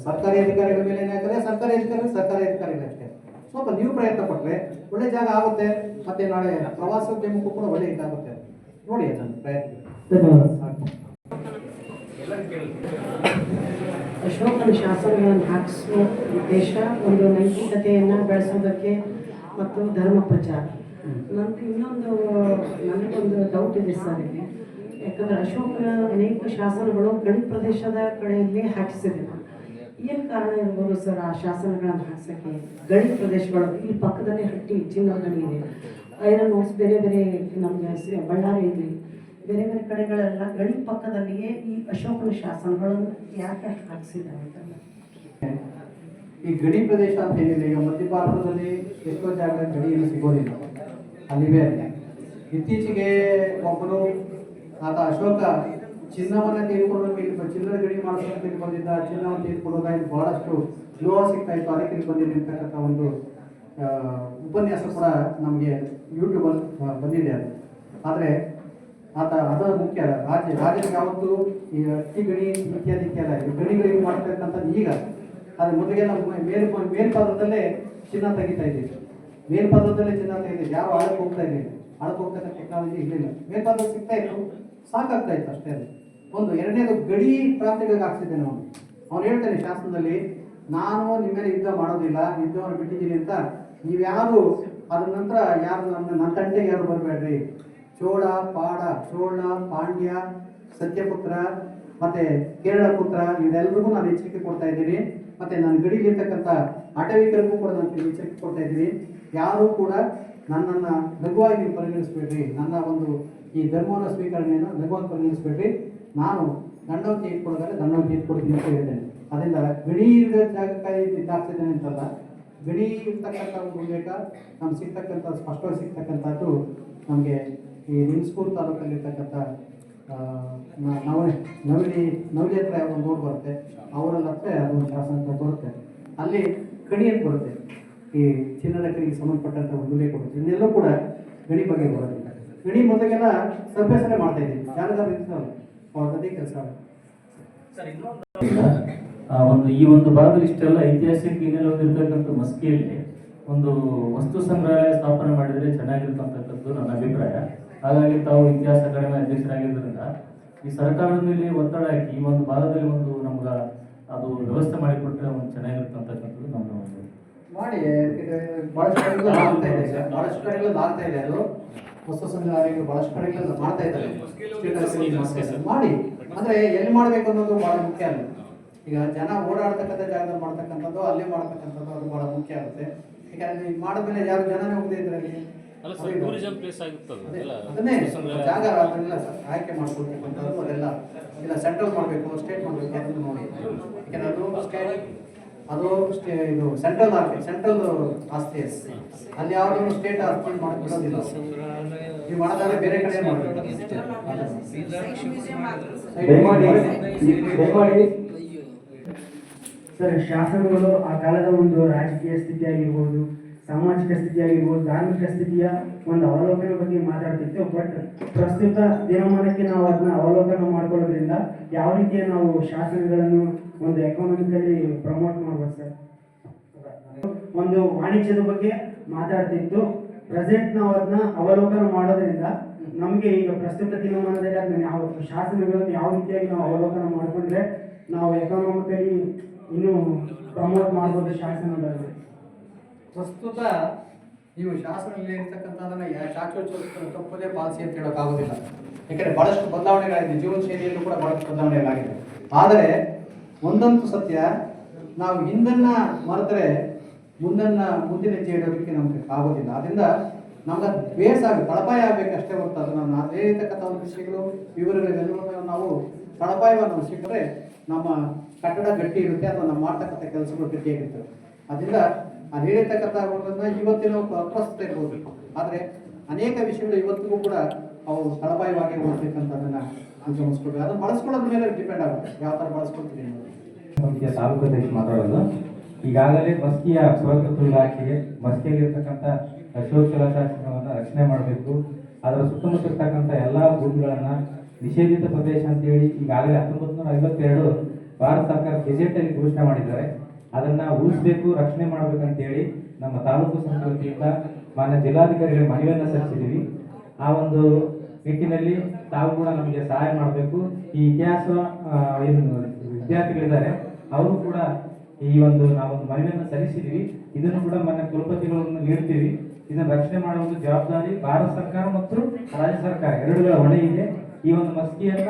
ಸರ್ಕಾರಿ ಅಧಿಕಾರಿಗಳ ಮೇಲೆ ಏನಾಗ್ತದೆ, ಸರ್ಕಾರಿ ಅಧಿಕಾರಿಗಳು ಅಷ್ಟೇ. ಸ್ವಲ್ಪ ನೀವು ಪ್ರಯತ್ನ ಪಟ್ಟರೆ ಒಳ್ಳೆ ಜಾಗ ಆಗುತ್ತೆ. ಮತ್ತೆ ನಾಳೆ ಪ್ರವಾಸೋದ್ಯಮಕ್ಕೂ ಕೂಡ ಒಳ್ಳೆ ಇದಾಗುತ್ತೆ. ನೋಡಿ ಅದನ್ನು ಪ್ರಯತ್ನ. ಅಶೋಕನ ಶಾಸನಗಳನ್ನು ಹಾಕಿಸುವ ಉದ್ದೇಶ ಒಂದು ನೈತಿಕತೆಯನ್ನು ಬೆಳೆಸೋದಕ್ಕೆ ಮತ್ತು ಧರ್ಮ ಪ್ರಚಾರ. ನನಗೊಂದು ಡೌಟ್ ಇದೆ ಸರ್ ಇಲ್ಲಿ. ಯಾಕಂದರೆ ಅಶೋಕನ ಅನೇಕ ಶಾಸನಗಳು ಗಣಿ ಪ್ರದೇಶದ ಕಡೆಯಲ್ಲಿ ಹಾಕಿಸಿದೆ. ಏನು ಕಾರಣ ಇರ್ಬೋದು ಸರ್ ಆ ಶಾಸನಗಳನ್ನು ಹಾಕ್ಸೋಕ್ಕೆ? ಗಣಿ ಪ್ರದೇಶಗಳು ಇಲ್ಲಿ ಪಕ್ಕದಲ್ಲಿ ಹಟ್ಟಿ ಚಿನ್ನದ ಗಣಿ ಇದೆ, ಐರನ್ ಓರ್ಸ್ ಬೇರೆ ಬೇರೆ ನಮಗೆ ಬಳ್ಳಾರಿ ಇರಲಿ, ಬೇರೆ ಬೇರೆ ಕಡೆಗಳೆಲ್ಲ ಗಣಿ ಪಕ್ಕದಲ್ಲಿಯೇ ಈ ಅಶೋಕನ ಶಾಸನಗಳನ್ನು ಯಾಕೆ ಹಾಕಿಸಿದ್ದಾರೆ ಅಂತ. ಈ ಗಡಿ ಪ್ರದೇಶ ಅಂತ ಏನಿಲ್ಲ, ಈಗ ಮಧ್ಯ ಭಾರತದಲ್ಲಿ ಎಷ್ಟೋ ಜಾಗ ಗಡಿಯನ್ನು ಸಿಗೋದಿಲ್ಲ, ಅಲ್ಲಿವೆ. ಇತ್ತೀಚೆಗೆ ಒಬ್ಬರು ಆತ ಅಶೋಕ ಚಿನ್ನವನ್ನು ತೆಗೆದುಕೊಂಡು ಚಿನ್ನದ ಗಡಿ ಮಾಡೋದಕ್ಕೆ ಇಲ್ಲಿ ಬಂದಿದ್ದ, ಚಿನ್ನವನ್ನು ತೆಗೆದುಕೊಳ್ಳೋದಾಗ ಬಹಳಷ್ಟು ಲೋಹ ಸಿಗ್ತಾ ಇತ್ತು, ಅದಕ್ಕೆ ಇಲ್ಲಿ ಬಂದಿದೆ ಅಂತಕ್ಕಂಥ ಒಂದು ಉಪನ್ಯಾಸ ಕೂಡ ನಮಗೆ ಯೂಟ್ಯೂಬಲ್ಲಿ ಬಂದಿದೆ. ಅದು ಆದರೆ ಅದು ಮುಖ್ಯ ಅಲ್ಲ. ರಾಜ್ಯಕ್ಕೆ ಯಾವತ್ತು ಈ ಅಕ್ಕಿ ಗಣಿ ಇತ್ಯಾದಿ ಗಣಿಗಳಿಗೆ ಮಾಡ್ತಕ್ಕಂಥದ್ದು ಈಗ. ಅದು ಮೊದಲಿಗೆ ನಾವು ಮೇಲ್ಪಾದದಲ್ಲೇ ಚಿನ್ನ ತೆಗಿತಾ ಇದ್ದೀವಿ, ಮೇಲ್ಪಾದದಲ್ಲೇ ಚಿನ್ನ ತೆಗಿತೀವಿ. ಯಾವ ಆಳಕ್ಕೆ ಹೋಗ್ತಾ ಇರಲಿಲ್ಲ, ಆಳಕ್ಕೆ ಹೋಗ್ತಕ್ಕಂಥ ಟೆಕ್ನಾಲಜಿ ಇರಲಿಲ್ಲ. ಮೇಲ್ಪಾದ ಸಿಗ್ತಾ ಇತ್ತು, ಸಾಕಾಗ್ತಾ ಇತ್ತು ಅಷ್ಟೇ. ಅದು ಒಂದು. ಎರಡನೇದು ಗಡಿ ಪ್ರಾಂತ್ಯಗಳಿಗೆ ಹಾಕ್ಸಿದ್ದೇನೆ ಅವನು. ಅವ್ನು ಹೇಳ್ತಾನೆ ಶಾಸನದಲ್ಲಿ, ನಾನು ನಿಮ್ಮ ಮೇಲೆ ಯುದ್ಧ ಮಾಡೋದಿಲ್ಲ, ಯುದ್ಧವನ್ನು ಬಿಟ್ಟಿದ್ದೀನಿ ಅಂತ ನೀವ್ಯಾರು ಅದ್ರ ನಂತರ ಯಾರು ನನ್ನ ತಂಟೆಗೆ ಯಾರು ಬರಬೇಡ್ರಿ. ಚೋಳ, ಪಾಂಡ್ಯ, ಸತ್ಯಪುತ್ರ ಮತ್ತೆ ಕೇರಳ ಪುತ್ರ ಇವರೆಲ್ಲರಿಗೂ ನಾನು ಎಚ್ಚರಿಕೆ ಕೊಡ್ತಾ ಇದ್ದೀನಿ. ಮತ್ತೆ ನಾನು ಗಡಿಲಿರ್ತಕ್ಕಂಥ ಆಟವಿಕರಿಗೂ ಕೂಡ ನಾನು ಎಚ್ಚರಿಕೆ ಕೊಡ್ತಾ ಇದ್ದೀನಿ. ಯಾರೂ ಕೂಡ ನನ್ನನ್ನು ಲಘುವಾಗಿ ನೀವು ಪರಿಗಣಿಸ್ಬೇಡ್ರಿ, ನನ್ನ ಒಂದು ಈ ಧರ್ಮವನ್ನು ಸ್ವೀಕರಣೆಯನ್ನು ಲಘುವಾಗಿ ಪರಿಗಣಿಸ್ಬೇಡ್ರಿ. ನಾನು ದಂಡವನ್ನು ತೆಗೆದುಕೊಳ್ಳೋದಾದ್ರೆ ದಂಡವನ್ನು ತೆಗೆದುಕೊಡ್ತೀನಿ ಅಂತ ಹೇಳಿದ್ದೇನೆ. ಅದರಿಂದ ಗಡಿ ಜಾಗಕ್ಕಾಗಿ ಇದಾಗ್ತಿದ್ದೇನೆ ಅಂತಲ್ಲ, ಗಡಿ ಇರ್ತಕ್ಕಂಥ ಒಂದು ಉಲ್ಲೇಖ ನಮ್ಗೆ ಸಿಗ್ತಕ್ಕಂಥ ಸ್ಪಷ್ಟವಾಗಿ ಸಿಗ್ತಕ್ಕಂಥದ್ದು ನಮಗೆ ಈ ನಿಮ್ಸ್ಕೂರು ತಾಲೂಕಲ್ಲಿರ್ತಕ್ಕಂಥ ನವಲಿ ಹತ್ರ ಒಂದು ರೋಡ್ ಬರುತ್ತೆ, ಅವರಲ್ಲಿ ಹತ್ರ ಅದೊಂದು ಶಾಸನ ಬರುತ್ತೆ. ಅಲ್ಲಿ ಗಣಿ ಅಂತ ಬರುತ್ತೆ, ಈ ಚಿನ್ನದ ಕಡೆಗೆ ಸಂಬಂಧಪಟ್ಟಂಥ ಒಂದು ಉಲ್ಲೇಖ ಬರುತ್ತೆ. ಇದನ್ನೆಲ್ಲ ಕೂಡ ಗಣಿ ಬಗ್ಗೆ ಬರೋದಿಲ್ಲ. ಗಣಿ ಮೊದಲಿಗೆಲ್ಲ ಸರ್ವೇಸನೆ ಮಾಡ್ತಾ ಇದ್ದೀವಿ, ಜಾಗದಾರ ಇರ್ತಲ್ಲ ಅದೇ ಕೆಲಸ. ಒಂದು ಈ ಒಂದು ಭಾಗದಲ್ಲಿ ಇಷ್ಟೆಲ್ಲ ಐತಿಹಾಸಿಕ ಹಿನ್ನೆಲೆ ಹೊಂದಿರತಕ್ಕಂಥ ಮಸ್ಕಿಯಲ್ಲಿ ಒಂದು ವಸ್ತು ಸಂಗ್ರಹಾಲಯ ಸ್ಥಾಪನೆ ಮಾಡಿದರೆ ಚೆನ್ನಾಗಿರ್ತಕ್ಕಂಥದ್ದು ನನ್ನ ಅಭಿಪ್ರಾಯ. ಹಾಗಾಗಿ ತಾವು ಇತಿಹಾಸ ಅಕಾಡೆಮಿ ಅಧ್ಯಕ್ಷರಾಗಿದ್ದರಿಂದ ಈ ಸರ್ಕಾರದ ಮೇಲೆ ಒತ್ತಡ ಹಾಕಿ ಈ ಒಂದು ಭಾಗದಲ್ಲಿ ಒಂದು ನಮ್ಗೆ ಅದು ವ್ಯವಸ್ಥೆ ಮಾಡಿಕೊಟ್ರೆ ಒಂದು ಚೆನ್ನಾಗಿರ್ತಕ್ಕಂಥದ್ದು ನಮ್ಮ ಒಂದು ಮಾಡಿ. ಬಹಳಷ್ಟು ಕಡೆಗಳು ಆಗ್ತಾ ಇದೆ ಅದು ವಸ್ತು ಸಂಗ್ರಹಾಲಯಗಳು ಬಹಳಷ್ಟು ಕಡೆಗಳು ಮಾಡ್ತಾ ಇದ್ದಾರೆ ಮಾಡಿ. ಅಂದ್ರೆ ಎಲ್ಲಿ ಮಾಡ್ಬೇಕು ಅನ್ನೋದು ಬಹಳ ಮುಖ್ಯ ಅಲ್ಲ. ಈಗ ಜನ ಓಡಾಡ್ತಕ್ಕಂಥ ಜಾಗದಲ್ಲಿ ಮಾಡ್ತಕ್ಕಂಥದ್ದು, ಅಲ್ಲೇ ಮಾಡ್ತಕ್ಕಂಥದ್ದು ಅದು ಬಹಳ ಮುಖ್ಯ ಆಗುತ್ತೆ. ಯಾಕಂದ್ರೆ ಮಾಡಿದ್ಮೇಲೆ ಯಾರು ಜನನೇ ಹೋಗದೆ ಇದ್ರೆ ಅದನ್ನೇ ಜಾಗ ಅದನ್ನೆಲ್ಲ ಆಯ್ಕೆ ಮಾಡ್ಕೊಳ್ತಕ್ಕಂಥದ್ದು ಅದೆಲ್ಲ ಇಲ್ಲ ಸೆಂಟ್ರಲ್ ಮಾಡಬೇಕು, ಸ್ಟೇಟ್ ಮಾಡಬೇಕು ಅದನ್ನು ನೋಡಿ. ಯಾಕಂದ್ರೆ ಅದು ಸ್ಟೇಟ್ ಇದು ಸೆಂಟ್ರಲ್ ಆಸ್ತಿ, ಅಲ್ಲಿ ಯಾವ್ದು ಸ್ಟೇಟ್ ಆಸ್ತಿ ಮಾಡಕ್ ಬಿಡೋದಿಲ್ಲ. ನೀವು ಮಾಡೋದಾದ್ರೆ ಬೇರೆ ಕಡೆ ಮಾಡಬೇಕು. ಸರ್, ಶಾಸನಗಳು ಆ ಕಾಲದ ಒಂದು ರಾಜಕೀಯ ಸ್ಥಿತಿ ಆಗಿರ್ಬೋದು, ಸಾಮಾಜಿಕ ಸ್ಥಿತಿ ಆಗಿರ್ಬೋದು, ಧಾರ್ಮಿಕ ಸ್ಥಿತಿಯ ಒಂದು ಅವಲೋಕನ ಬಗ್ಗೆ ಮಾತಾಡ್ತಿತ್ತು. ಬಟ್ ಪ್ರಸ್ತುತ ದಿನಮಾನಕ್ಕೆ ನಾವು ಅದನ್ನ ಅವಲೋಕನ ಮಾಡ್ಕೊಳ್ಳೋದ್ರಿಂದ ಯಾವ ರೀತಿಯ ನಾವು ಶಾಸನಗಳನ್ನು ಒಂದು ಎಕಾನಮಿಕಲಿ ಪ್ರಮೋಟ್ ಮಾಡ್ಬೋದು ಸರ್. ಒಂದು ವಾಣಿಜ್ಯದ ಬಗ್ಗೆ ಮಾತಾಡ್ತಿತ್ತು. ಪ್ರೆಸೆಂಟ್ ನಾವು ಅದನ್ನ ಅವಲೋಕನ ಮಾಡೋದ್ರಿಂದ ನಮಗೆ ಈಗ ಪ್ರಸ್ತುತ ದಿನಮಾನದಲ್ಲಿ ಅದನ್ನ ಯಾವ ಶಾಸನಗಳನ್ನು ಯಾವ ರೀತಿಯಾಗಿ ನಾವು ಅವಲೋಕನ ಮಾಡಿಕೊಂಡ್ರೆ ನಾವು ಎಕಾನಮಿಕಲಿ ಇನ್ನೂ ಪ್ರಮೋಟ್ ಮಾಡ್ಬೋದು ಶಾಸನಗಳಲ್ಲಿ. ಪ್ರಸ್ತುತ ನೀವು ಶಾಸನದಲ್ಲಿ ಇರ್ತಕ್ಕಂಥದ್ದನ್ನು ತಪ್ಪದೇ ಪಾಲಿಸಿ ಅಂತ ಹೇಳೋಕ್ಕಾಗೋದಿಲ್ಲ. ಯಾಕಂದರೆ ಭಾಳಷ್ಟು ಬದಲಾವಣೆಗಳಾಗಿದೆ, ಜೀವನ ಶೈಲಿಯಲ್ಲೂ ಕೂಡ ಭಾಳಷ್ಟು ಬದಲಾವಣೆಗಳಾಗಿದೆ. ಆದರೆ ಒಂದಂತೂ ಸತ್ಯ, ನಾವು ಹಿಂದನ್ನು ಮರೆತರೆ ಮುಂದಿನ ಹೆಜ್ಜೆ ಇಡೋದಕ್ಕೆ ನಮಗೆ ಆಗೋದಿಲ್ಲ. ಅದರಿಂದ ನಮ್ಗೆ ಅದು ಬೇಸಾಗಿ ತಳಪಾಯ ಆಗಬೇಕು ಅಷ್ಟೇ ಹೊರತು ಅದು ನಾವು ಹೇಳಿರ್ತಕ್ಕಂಥ ಒಂದು ವಿಷಯಗಳು ವಿವರಗಳೆಲ್ಲವೂ ನಾವು ತಳಪಾಯವನ್ನು ನಾವು ಸಿಕ್ಕರೆ ನಮ್ಮ ಕಟ್ಟಡ ಗಟ್ಟಿ ಇರುತ್ತೆ, ಅಥವಾ ನಾವು ಮಾಡ್ತಕ್ಕಂಥ ಕೆಲಸಗಳು ಗಟ್ಟಿಯಾಗಿರ್ತವೆ. ಅದರಿಂದ ಅದು ಹೇಳಿರ್ತಕ್ಕಂಥವುಗಳನ್ನ ಇವತ್ತಿನ ಪ್ರಸ್ತುತ ಇರ್ಬೋದು, ಆದರೆ ಅನೇಕ ವಿಷಯಗಳು ಇವತ್ತಿಗೂ ಕೂಡ ಅವು ತಳಪಾಯವಾಗಿ ಹೋಗ್ಬೇಕಂತ ಅದನ್ನು ಅಂಚೆ ಅದನ್ನು ಬಳಸ್ಕೊಳ್ಳೋದ್ರ ಮೇಲೆ ಡಿಪೆಂಡ್ ಆಗುತ್ತೆ, ಯಾವ ಥರ ಬಳಸ್ಕೊಳ್ತೀವಿ ಅನ್ನೋದು. ತಾಲೂಕು ಅಧ್ಯಕ್ಷ ಮಾತಾಡೋದು. ಈಗಾಗಲೇ ಮಸ್ಕಿಯ ಪುರಾತತ್ವ ಇಲಾಖೆಗೆ ಮಸ್ಕಿಯಲ್ಲಿರ್ತಕ್ಕಂಥ ಅಶೋಕ ಶಿಲಾಶಾಸನವನ್ನು ರಕ್ಷಣೆ ಮಾಡಬೇಕು, ಅದರ ಸುತ್ತಮುತ್ತ ಇರ್ತಕ್ಕಂಥ ಎಲ್ಲ ಭೂಮಿಗಳನ್ನು ನಿಷೇಧಿತ ಪ್ರದೇಶ ಅಂತೇಳಿ ಈಗಾಗಲೇ 1952 ಭಾರತ ಸರ್ಕಾರ ಗೆಜೆಟಲ್ಲಿ ಘೋಷಣೆ ಮಾಡಿದ್ದಾರೆ. ಅದನ್ನು ಉಳಿಸಬೇಕು, ರಕ್ಷಣೆ ಮಾಡಬೇಕಂತೇಳಿ ನಮ್ಮ ತಾಲೂಕು ಸಮಿತಿ ವತಿಯಿಂದ ಮಾನ್ಯ ಜಿಲ್ಲಾಧಿಕಾರಿಗಳ ಮನವಿಯನ್ನು ಸಲ್ಲಿಸಿದ್ದೀವಿ. ಆ ಒಂದು ನಿಟ್ಟಿನಲ್ಲಿ ತಾವು ಕೂಡ ನಮಗೆ ಸಹಾಯ ಮಾಡಬೇಕು. ಈ ಇತಿಹಾಸ ಏನು ವಿದ್ಯಾರ್ಥಿಗಳಿದ್ದಾರೆ ಅವರು ಕೂಡ ಈ ಒಂದು ನಾವೊಂದು ಮನವಿಯನ್ನು ಸಲ್ಲಿಸಿದ್ದೀವಿ. ಇದನ್ನು ಕೂಡ ಮಾನ್ಯ ಕುಲಪತಿಗಳನ್ನು ನೀಡ್ತೀವಿ. ಇದನ್ನು ರಕ್ಷಣೆ ಮಾಡುವ ಒಂದು ಜವಾಬ್ದಾರಿ ಭಾರತ ಸರ್ಕಾರ ಮತ್ತು ರಾಜ್ಯ ಸರ್ಕಾರ ಎರಡುಗಳ ಹೊಣೆ ಇದೆ. ಈ ಒಂದು ಮಸ್ಕಿಯನ್ನ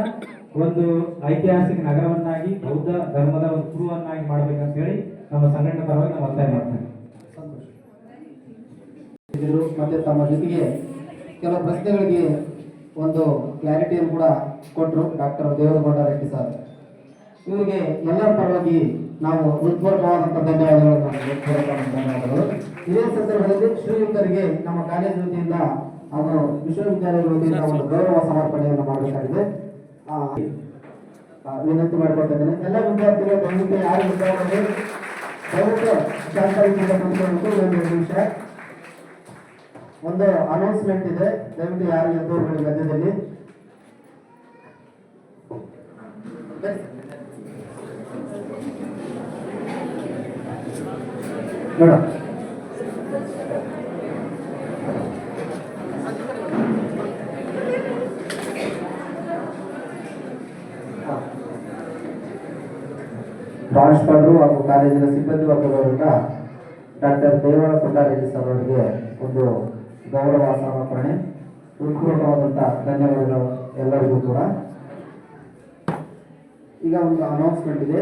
ಒಂದು ಐತಿಹಾಸಿಕ ನಗರವನ್ನಾಗಿ ಬೌದ್ಧ ಧರ್ಮದ ಒಂದು ಕುರುವನ್ನಾಗಿ ಮಾಡಬೇಕಂತ ಹೇಳಿ ನಮ್ಮ ಸಂಘಟನೆ ಪರವಾಗಿ ನಾವು ಒತ್ತಾಯ ಮಾಡ್ತೇವೆ. ಮತ್ತೆ ತಮ್ಮ ಜೊತೆಗೆ ಕೆಲವು ಪ್ರಶ್ನೆಗಳಿಗೆ ಒಂದು ಕ್ಲಾರಿಟಿಯನ್ನು ಕೂಡ ಕೊಟ್ಟರು ಡಾಕ್ಟರ್ ದೇವರಗೌಡ ರೆಡ್ಡಿ ಸರ್. ಇವರಿಗೆ ಎಲ್ಲರ ಪರವಾಗಿ ನಾವು ಹೃತ್ಪೂರ್ವಕವಾದಂಥ ಧನ್ಯವಾದಗಳು. ಇದೇ ಸಂದರ್ಭದಲ್ಲಿ ಶ್ರೀಯುತರಿಗೆ ನಮ್ಮ ಕಾಲೇಜು ವತಿಯಿಂದ ಅವರು ವಿಶ್ವವಿದ್ಯಾಲಯದ ವತಿಯಿಂದ ಒಂದು ಗೌರವ ಸಮರ್ಪಣೆಯನ್ನು ಮಾಡಬೇಕಾಗಿದೆ ವಿನಂತಿ ಮಾಡ್ಕೊಳ್ತಾ ಇದ್ದೇನೆ. ಎಲ್ಲ ವಿದ್ಯಾರ್ಥಿಗಳು ದಯವಿಟ್ಟು ಯಾರು ವಿದ್ಯಾರ್ಥಿಗಳು ದಯವಿಟ್ಟು ಶಾಂತರಿಯಿಂದ ಕುಳಿತುಕೊಂಡು 2 ನಿಮಿಷ ಒಂದು ಅನೌನ್ಸ್ಮೆಂಟ್ ಇದೆ. ದಯವಿಟ್ಟು ಯಾರು ಎದ್ದೋರ್ಬೇಡಿ ಮಧ್ಯದಲ್ಲಿ. ಮೇಡಮ್ ಪ್ರಾಂಶುಪಾಲರು ಹಾಗೂ ಕಾಲೇಜಿನ ಸಿಬ್ಬಂದಿ ವರ್ಗದವರಿಂದ ಡಾಕ್ಟರ್ ದೇವರಗೌಡ ರೆಡ್ಡಿ ಸರ್ ಅವರಿಗೆ ಒಂದು ಗೌರವ ಸಮರ್ಪಣೆ. ಹೃತ್ಪೂರ್ವಕವಾದಂಥ ಧನ್ಯವಾದಗಳು ಎಲ್ಲರಿಗೂ ಕೂಡ. ಈಗ ಒಂದು ಅನೌನ್ಸ್ಮೆಂಟ್ ಇದೆ.